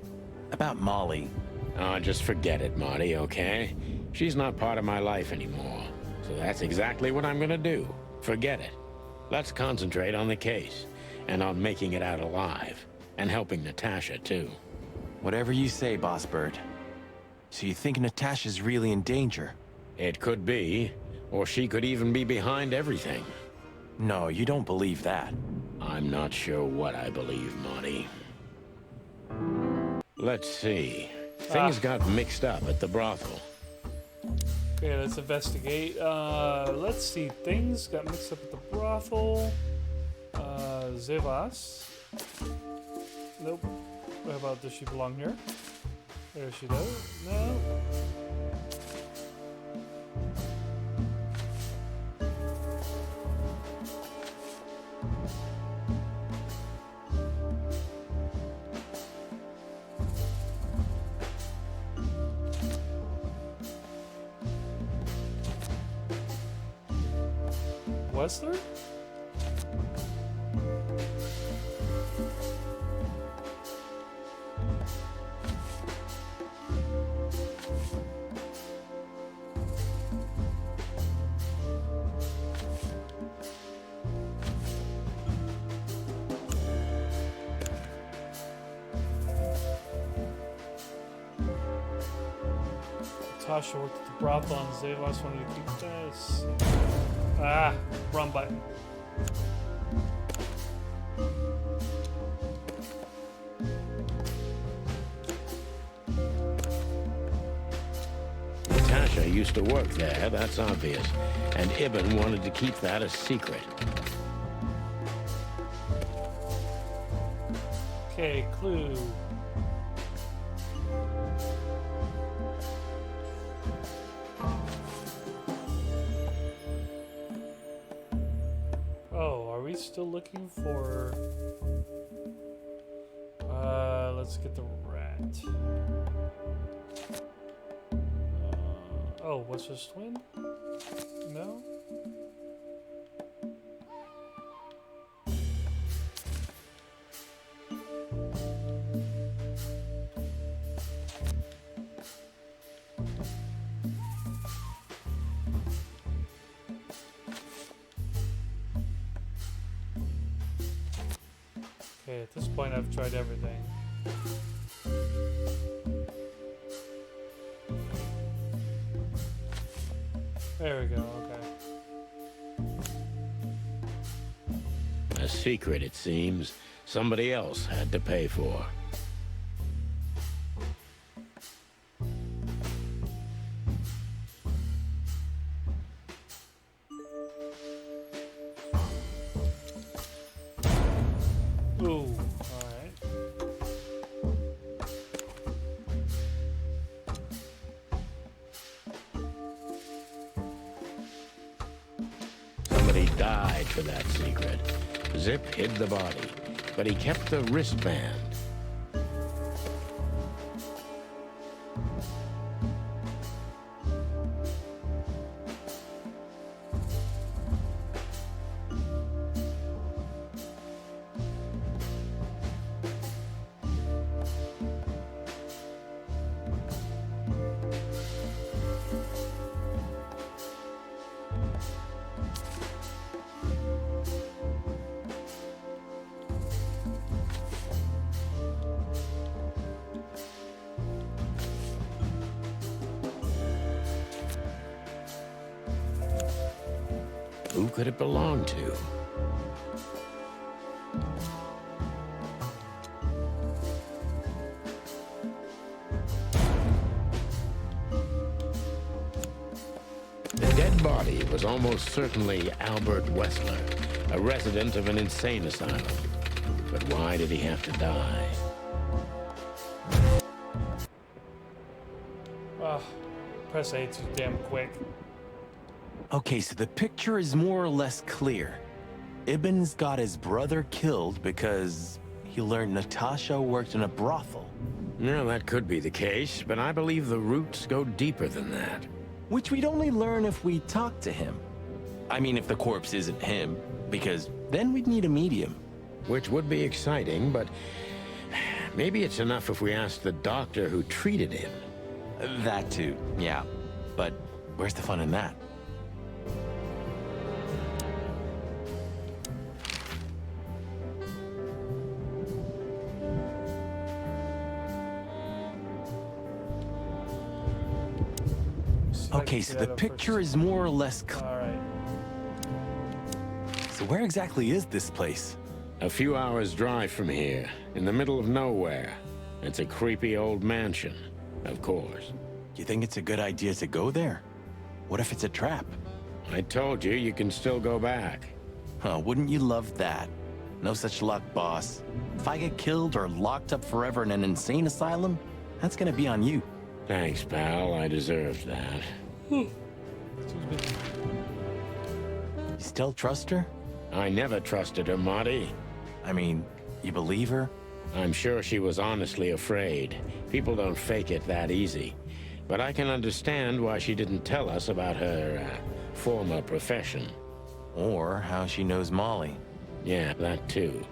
about Molly. Oh, just forget it, Marty, okay? She's not part of my life anymore. So that's exactly what I'm gonna do. Forget it. Let's concentrate on the case, and on making it out alive, and helping Natasha, too. Whatever you say, Boss Bird. So you think Natasha's really in danger? It could be, or she could even be behind everything. No, you don't believe that. I'm not sure what I believe, Marty. Let's see. Things got mixed up at the brothel. Okay, let's investigate. Let's see. Things got mixed up at the brothel. Zevas. Nope. What about, does she belong here? There she does. No. Wessler? Natasha worked at the brothel and Zalos wanted to keep this. Ah, wrong button. Natasha used to work there, that's obvious. And Ibn wanted to keep that a secret. Okay, clue. Oh, are we still looking for... let's get the rat. Oh, what's his twin? No? Okay, at this point I've tried everything. There we go, okay. A secret, it seems. Somebody else had to pay for. Ooh, alright. Somebody died for that secret. Zip hid the body, but he kept the wristband. Who could it belong to? The dead body was almost certainly Albert Wessler, a resident of an insane asylum. But why did he have to die? Ugh, press A too damn quick. Okay, so the picture is more or less clear. Ibn's got his brother killed because he learned Natasha worked in a brothel. No, that could be the case, but I believe the roots go deeper than that. Which we'd only learn if we talk to him. I mean, if the corpse isn't him, because then we'd need a medium. Which would be exciting, but maybe it's enough if we ask the doctor who treated him. That too, yeah. But where's the fun in that? Okay, so the picture is more or less clear. All right. So where exactly is this place? A few hours' drive from here, in the middle of nowhere. It's a creepy old mansion, of course. You think it's a good idea to go there? What if it's a trap? I told you, you can still go back. Huh, wouldn't you love that? No such luck, boss. If I get killed or locked up forever in an insane asylum, that's gonna be on you. Thanks, pal. I deserved that. You still trust her? I never trusted her, Marty. I mean, you believe her? I'm sure she was honestly afraid. People don't fake it that easy. But I can understand why she didn't tell us about her former profession. Or how she knows Molly. Yeah, that too.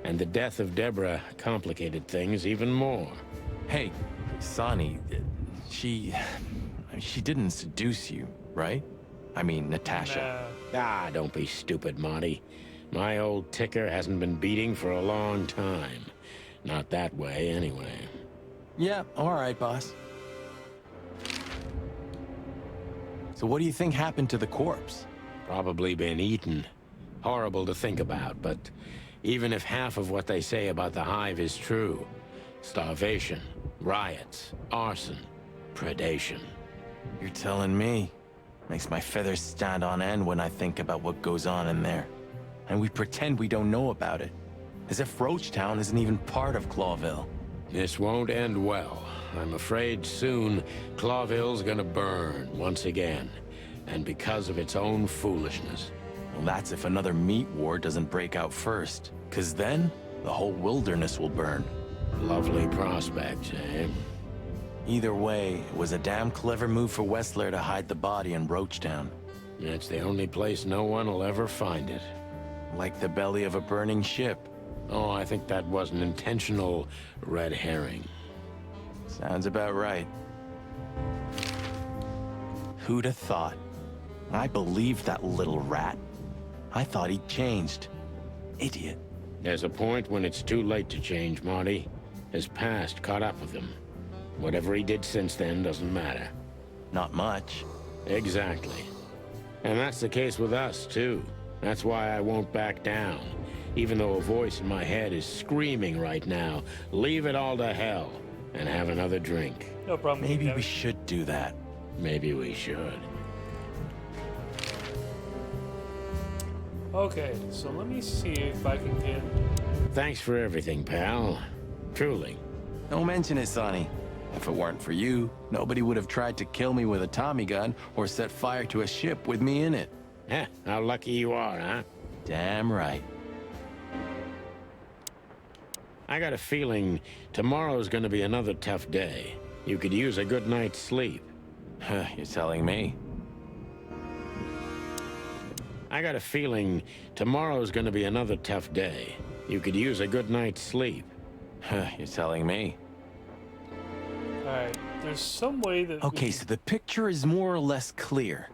And the death of Deborah complicated things even more. Hey, Sonny, she didn't seduce you, right? I mean, Natasha. Ah, don't be stupid, Marty. My old ticker hasn't been beating for a long time. Not that way, anyway. Yeah, all right, boss. So what do you think happened to the corpse? Probably been eaten. Horrible to think about, but even if half of what they say about the Hive is true, starvation, riots, arson, predation. You're telling me. Makes my feathers stand on end when I think about what goes on in there. And we pretend we don't know about it. As if Roachtown isn't even part of Clawville. This won't end well. I'm afraid soon Clawville's gonna burn once again. And because of its own foolishness. Well, that's if another meat war doesn't break out first. 'Cause then, the whole wilderness will burn. Lovely prospect, eh? Either way, it was a damn clever move for Wessler to hide the body in Roachtown. It's the only place no one will ever find it. Like the belly of a burning ship. Oh, I think that was an intentional red herring. Sounds about right. Who'd have thought? I believed that little rat. I thought he'd changed. Idiot. There's a point when it's too late to change, Marty. His past caught up with him. Whatever he did since then doesn't matter. Not much. Exactly. And that's the case with us, too. That's why I won't back down. Even though a voice in my head is screaming right now, leave it all to hell and have another drink. No problem. Maybe we should do that. Maybe we should. Okay, so let me see if I can get... Thanks for everything, pal. Truly. Don't mention it, Sonny. If it weren't for you, nobody would have tried to kill me with a Tommy gun or set fire to a ship with me in it. Heh, how lucky you are, huh? Damn right. I got a feeling tomorrow's gonna be another tough day. You could use a good night's sleep. You're telling me. I got a feeling tomorrow's gonna be another tough day. You could use a good night's sleep. You're telling me. Alright, there's some way that... Okay, so the picture is more or less clear.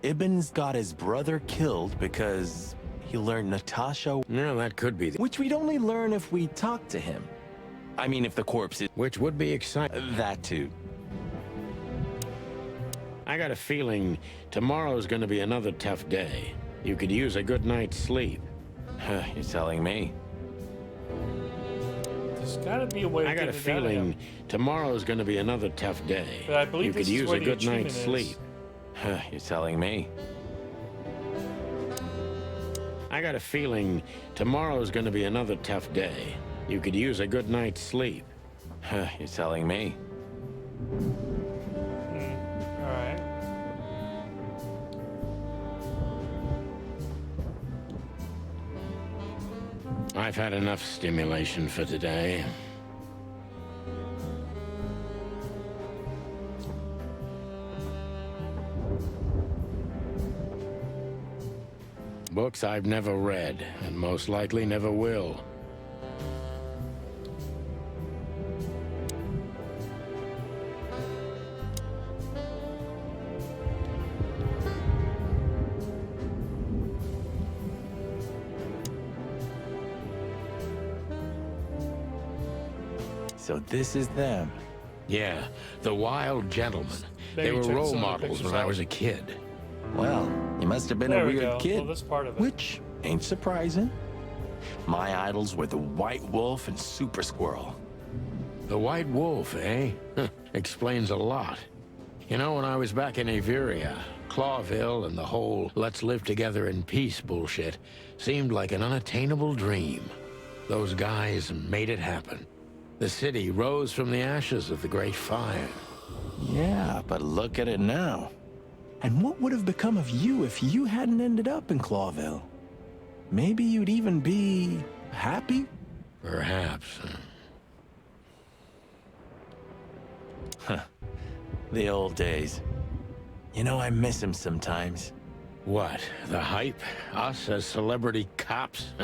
Ibn's got his brother killed because he learned Natasha... No, that could be... Which we'd only learn if we talked to him. I mean, if the corpse is... Which would be exciting. That too. I got a feeling tomorrow's gonna be another tough day. You could use a good night's sleep. You're telling me. There's gotta be a way I of got a getting it out of feeling him. tomorrow's gonna be another tough day. But I believe you this could is use where a the good achievement night's is. sleep. You're telling me. I got a feeling tomorrow's gonna be another tough day. You could use a good night's sleep. You're telling me. Alright. I've had enough stimulation for today. Books I've never read, and most likely never will. So this is them. Yeah, the Wild Gentlemen. They were role models when I was a kid. Well, you must have been There a we weird go. kid. Well, that's part of it. Which ain't surprising. My idols were the White Wolf and Super Squirrel. The White Wolf, eh? Explains a lot. You know, when I was back in Averia, Clawville and the whole let's live together in peace bullshit seemed like an unattainable dream. Those guys made it happen. The city rose from the ashes of the Great Fire. Yeah, but look at it now. And what would have become of you if you hadn't ended up in Clawville? Maybe you'd even be happy? Perhaps. Huh. The old days. You know, I miss him sometimes. What? The hype? Us as celebrity cops?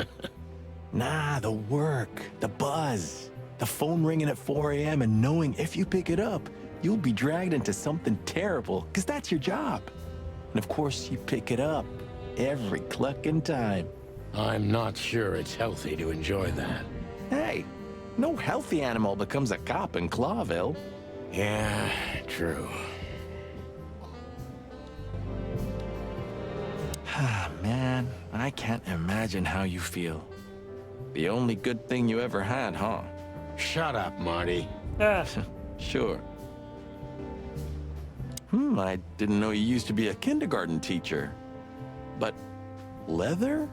Nah, the work, the buzz. The phone ringing at 4 a.m. and knowing if you pick it up, you'll be dragged into something terrible, because that's your job. And of course, you pick it up every clucking time. I'm not sure it's healthy to enjoy that. Hey, no healthy animal becomes a cop in Clawville. Yeah, true. Man, I can't imagine how you feel. The only good thing you ever had, huh? Shut up, Marty. Sure. I didn't know you used to be a kindergarten teacher. But leather?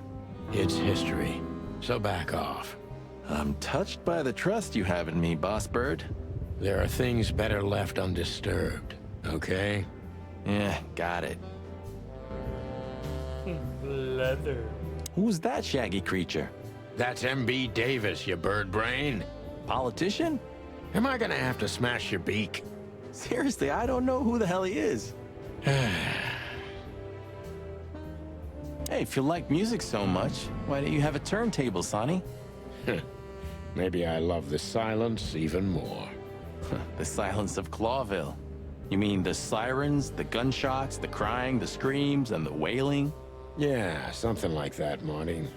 It's history, so back off. I'm touched by the trust you have in me, Boss Bird. There are things better left undisturbed, okay? Yeah, got it. Leather. Who's that shaggy creature? That's M.B. Davis, you bird brain. Politician? Am I gonna have to smash your beak? Seriously, I don't know who the hell he is. Hey, if you like music so much, why don't you have a turntable, Sonny? Maybe I love the silence even more. The silence of Clawville. You mean the sirens, the gunshots, the crying, the screams, and the wailing? Yeah, something like that, Marty.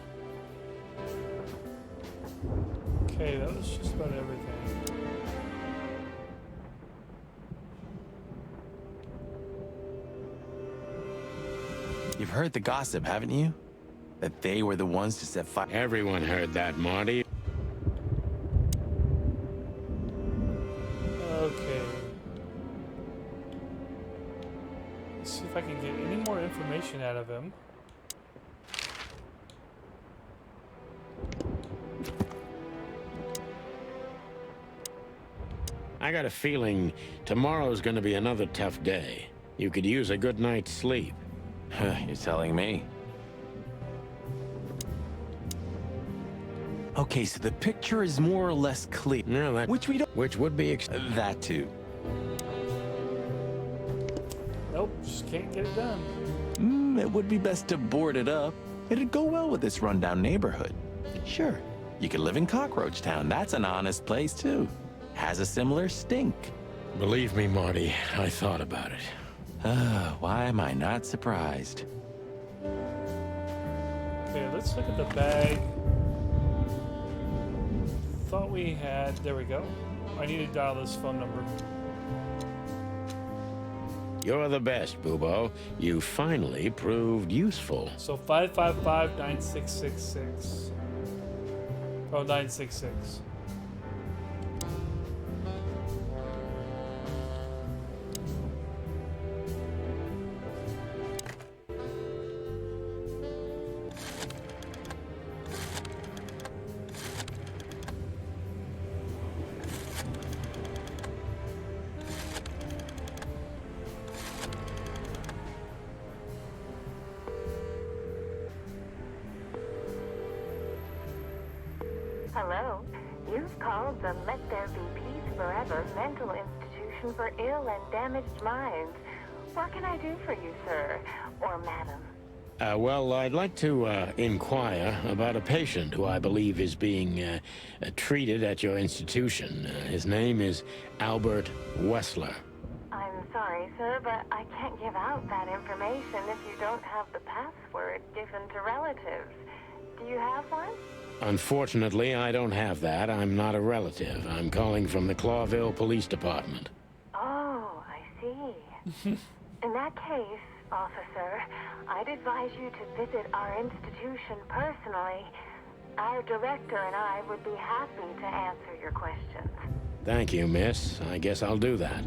Okay, that was just about everything. You've heard the gossip, haven't you? That they were the ones to set fire. Everyone heard that, Marty. Okay. Let's see if I can get any more information out of him. I got a feeling tomorrow's gonna be another tough day. You could use a good night's sleep. You're telling me. Okay, so the picture is more or less clear. No, that which we don't. Which would be that too. Nope, just can't get it done. It would be best to board it up. It'd go well with this rundown neighborhood. Sure, you could live in Cockroach Town. That's an honest place too. Has a similar stink. Believe me, Marty, I thought about it. Why am I not surprised? Okay, let's look at the bag. Thought we had. There we go. I need to dial this phone number. You're the best, Bubo. You finally proved useful. So 555-9666. Oh, 966. Hello. You've called the Let There Be Peace Forever mental institution for ill and damaged minds. What can I do for you, sir? Or madam? Well, I'd like to inquire about a patient who I believe is being treated at your institution. His name is Albert Wessler. I'm sorry, sir, but I can't give out that information if you don't have the password given to relatives. Do you have one? Unfortunately, I don't have that. I'm not a relative. I'm calling from the Clawville Police Department. Oh, I see. In that case, officer, I'd advise you to visit our institution personally. Our director and I would be happy to answer your questions. Thank you, miss. I guess I'll do that.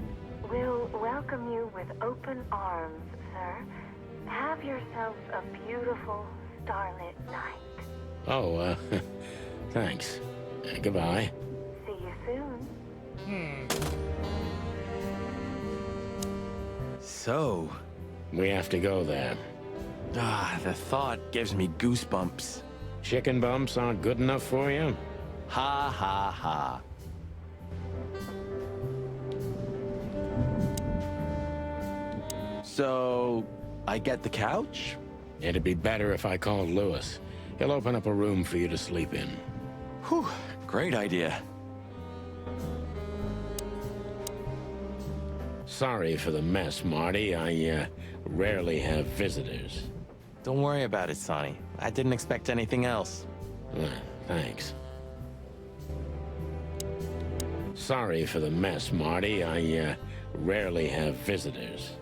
We'll welcome you with open arms, sir. Have yourself a beautiful, starlit night. Oh, thanks. Goodbye. See you soon. So, we have to go there. The thought gives me goosebumps. Chicken bumps aren't good enough for you? Ha ha ha. So, I get the couch? It'd be better if I called Lewis. He'll open up a room for you to sleep in. Whew, great idea. Sorry for the mess, Marty. I rarely have visitors. Don't worry about it, Sonny. I didn't expect anything else. Thanks. Sorry for the mess, Marty. I rarely have visitors.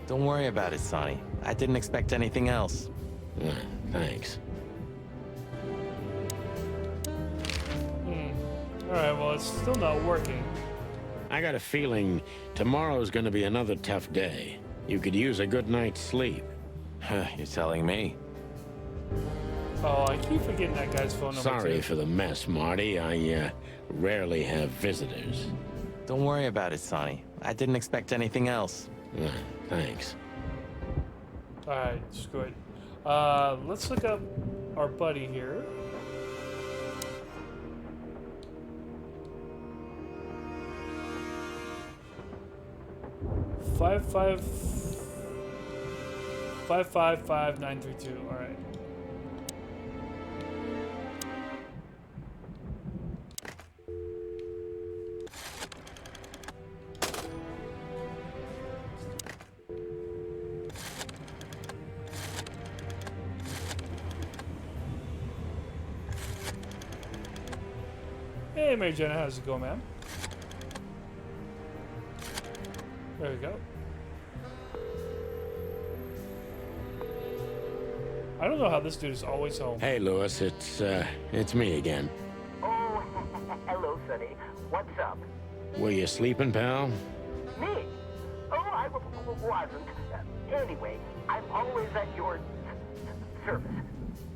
Don't worry about it, Sonny. I didn't expect anything else. Thanks. Alright, well, it's still not working. I got a feeling tomorrow's gonna be another tough day. You could use a good night's sleep. You're telling me. Oh, I keep forgetting that guy's phone number. Sorry too. for the mess, Marty. I rarely have visitors. Don't worry about it, Sonny. I didn't expect anything else. Thanks. Alright, screw it. Let's look up our buddy here. Five 555-932. All right. Hey, Mary Jenna, how's it going, ma'am? There we go. I don't know how this dude is always home. Hey, Lewis, it's me again. Oh, hello, Sonny. What's up? Were you sleeping, pal? Me? Oh, I wasn't. Anyway, I'm always at your service.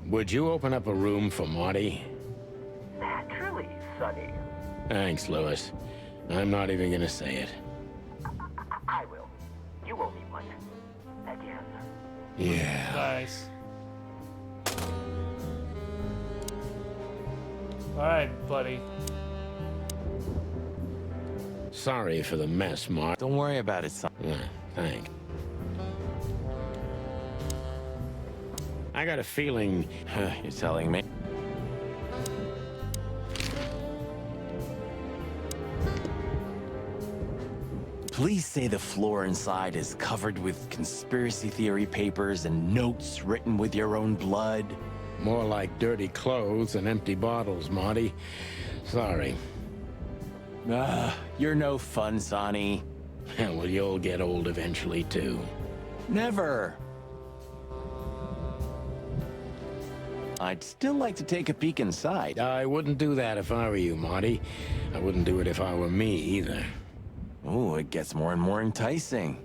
Would you open up a room for Marty? Naturally, Sonny. Thanks, Lewis. I'm not even gonna say it. I will. You owe me one. Again. Yeah. Nice. All right, buddy. Sorry for the mess, Mark. Don't worry about it, son. Thanks. I got a feeling... You're telling me? Please say the floor inside is covered with conspiracy theory papers and notes written with your own blood. More like dirty clothes and empty bottles, Marty. Sorry. You're no fun, Sonny. Well, you'll get old eventually, too. Never. I'd still like to take a peek inside. I wouldn't do that if I were you, Marty. I wouldn't do it if I were me, either. Oh, it gets more and more enticing.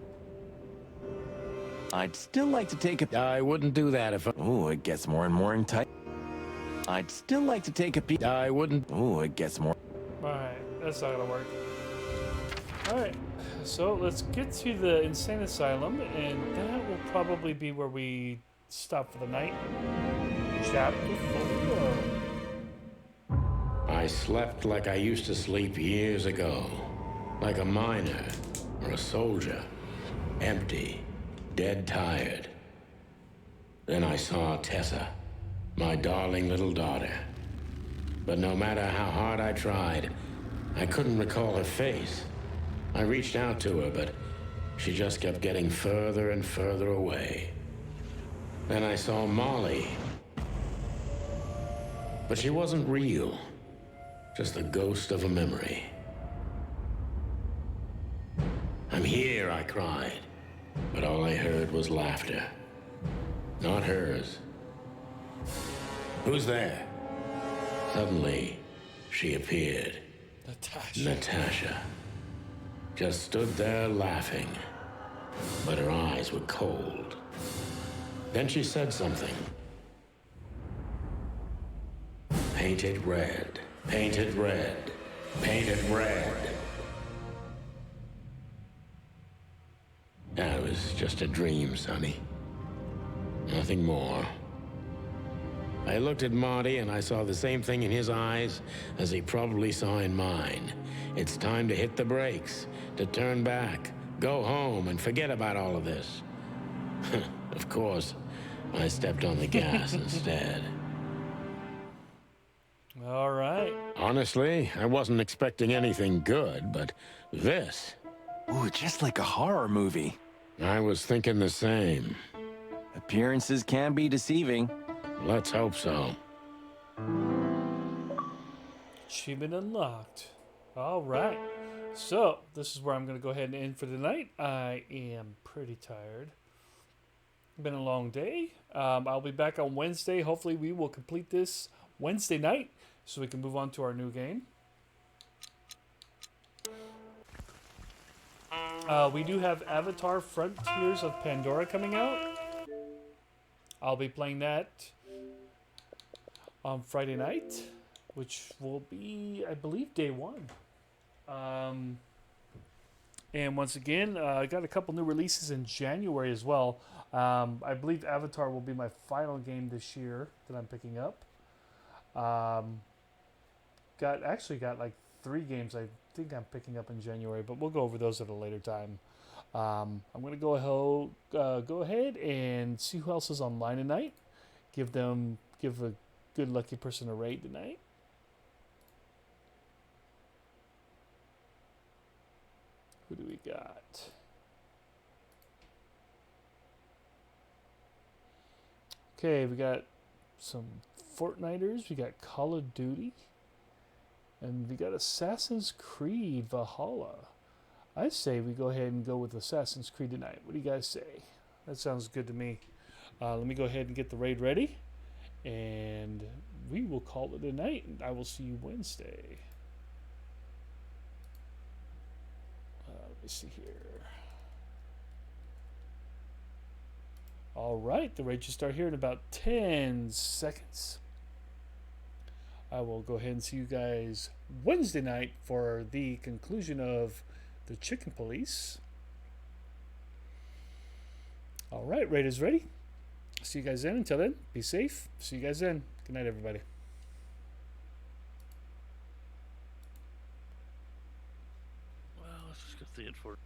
I'd still like to take a... I wouldn't do that if I... Oh, it gets more and more enticing. I'd still like to take a peek. I wouldn't... Oh, it gets more... Alright, that's not gonna work. Alright, so let's get to the insane asylum, and that will probably be where we stop for the night. Chapter 4. I slept like I used to sleep years ago. Like a miner or a soldier. Empty. Dead tired. Then I saw Tessa, my darling little daughter. But no matter how hard I tried, I couldn't recall her face. I reached out to her, but she just kept getting further and further away. Then I saw Molly. But she wasn't real. Just the ghost of a memory. I'm here, I cried. But all I heard was laughter. Not hers. Who's there? Suddenly, she appeared. Natasha. Just stood there laughing. But her eyes were cold. Then she said something. Painted red. Painted red. Painted red. That was just a dream, Sonny. Nothing more. I looked at Marty and I saw the same thing in his eyes as he probably saw in mine. It's time to hit the brakes, to turn back, go home and forget about all of this. Of course, I stepped on the gas instead. All right. Honestly, I wasn't expecting anything good, but this... Ooh, just like a horror movie. I was thinking the same. Appearances can be deceiving. Let's hope so. Achievement unlocked. All right. So, this is where I'm going to go ahead and end for the night. I am pretty tired. Been a long day. I'll be back on Wednesday. Hopefully, we will complete this Wednesday night so we can move on to our new game. We do have Avatar Frontiers of Pandora coming out. I'll be playing that on Friday night, which will be, I believe, day one. And once again, I got a couple new releases in January as well. I believe Avatar will be my final game this year that I'm picking up. Got like 3 games I think I'm picking up in January, but we'll go over those at a later time. I'm gonna go ahead and see who else is online tonight. Give a good lucky person a raid tonight. Who do we got? Okay, we got some Fortniters. We got Call of Duty. And we got Assassin's Creed Valhalla. I say we go ahead and go with Assassin's Creed tonight. What do you guys say? That sounds good to me. Let me go ahead and get the raid ready. And we will call it a night. And I will see you Wednesday. Let me see here. All right, the raid should start here in about 10 seconds. I will go ahead and see you guys Wednesday night for the conclusion of the Chicken Police. All right, raid is ready. See you guys then. Until then, be safe. See you guys then. Good night, everybody. Well, let's just go see it for.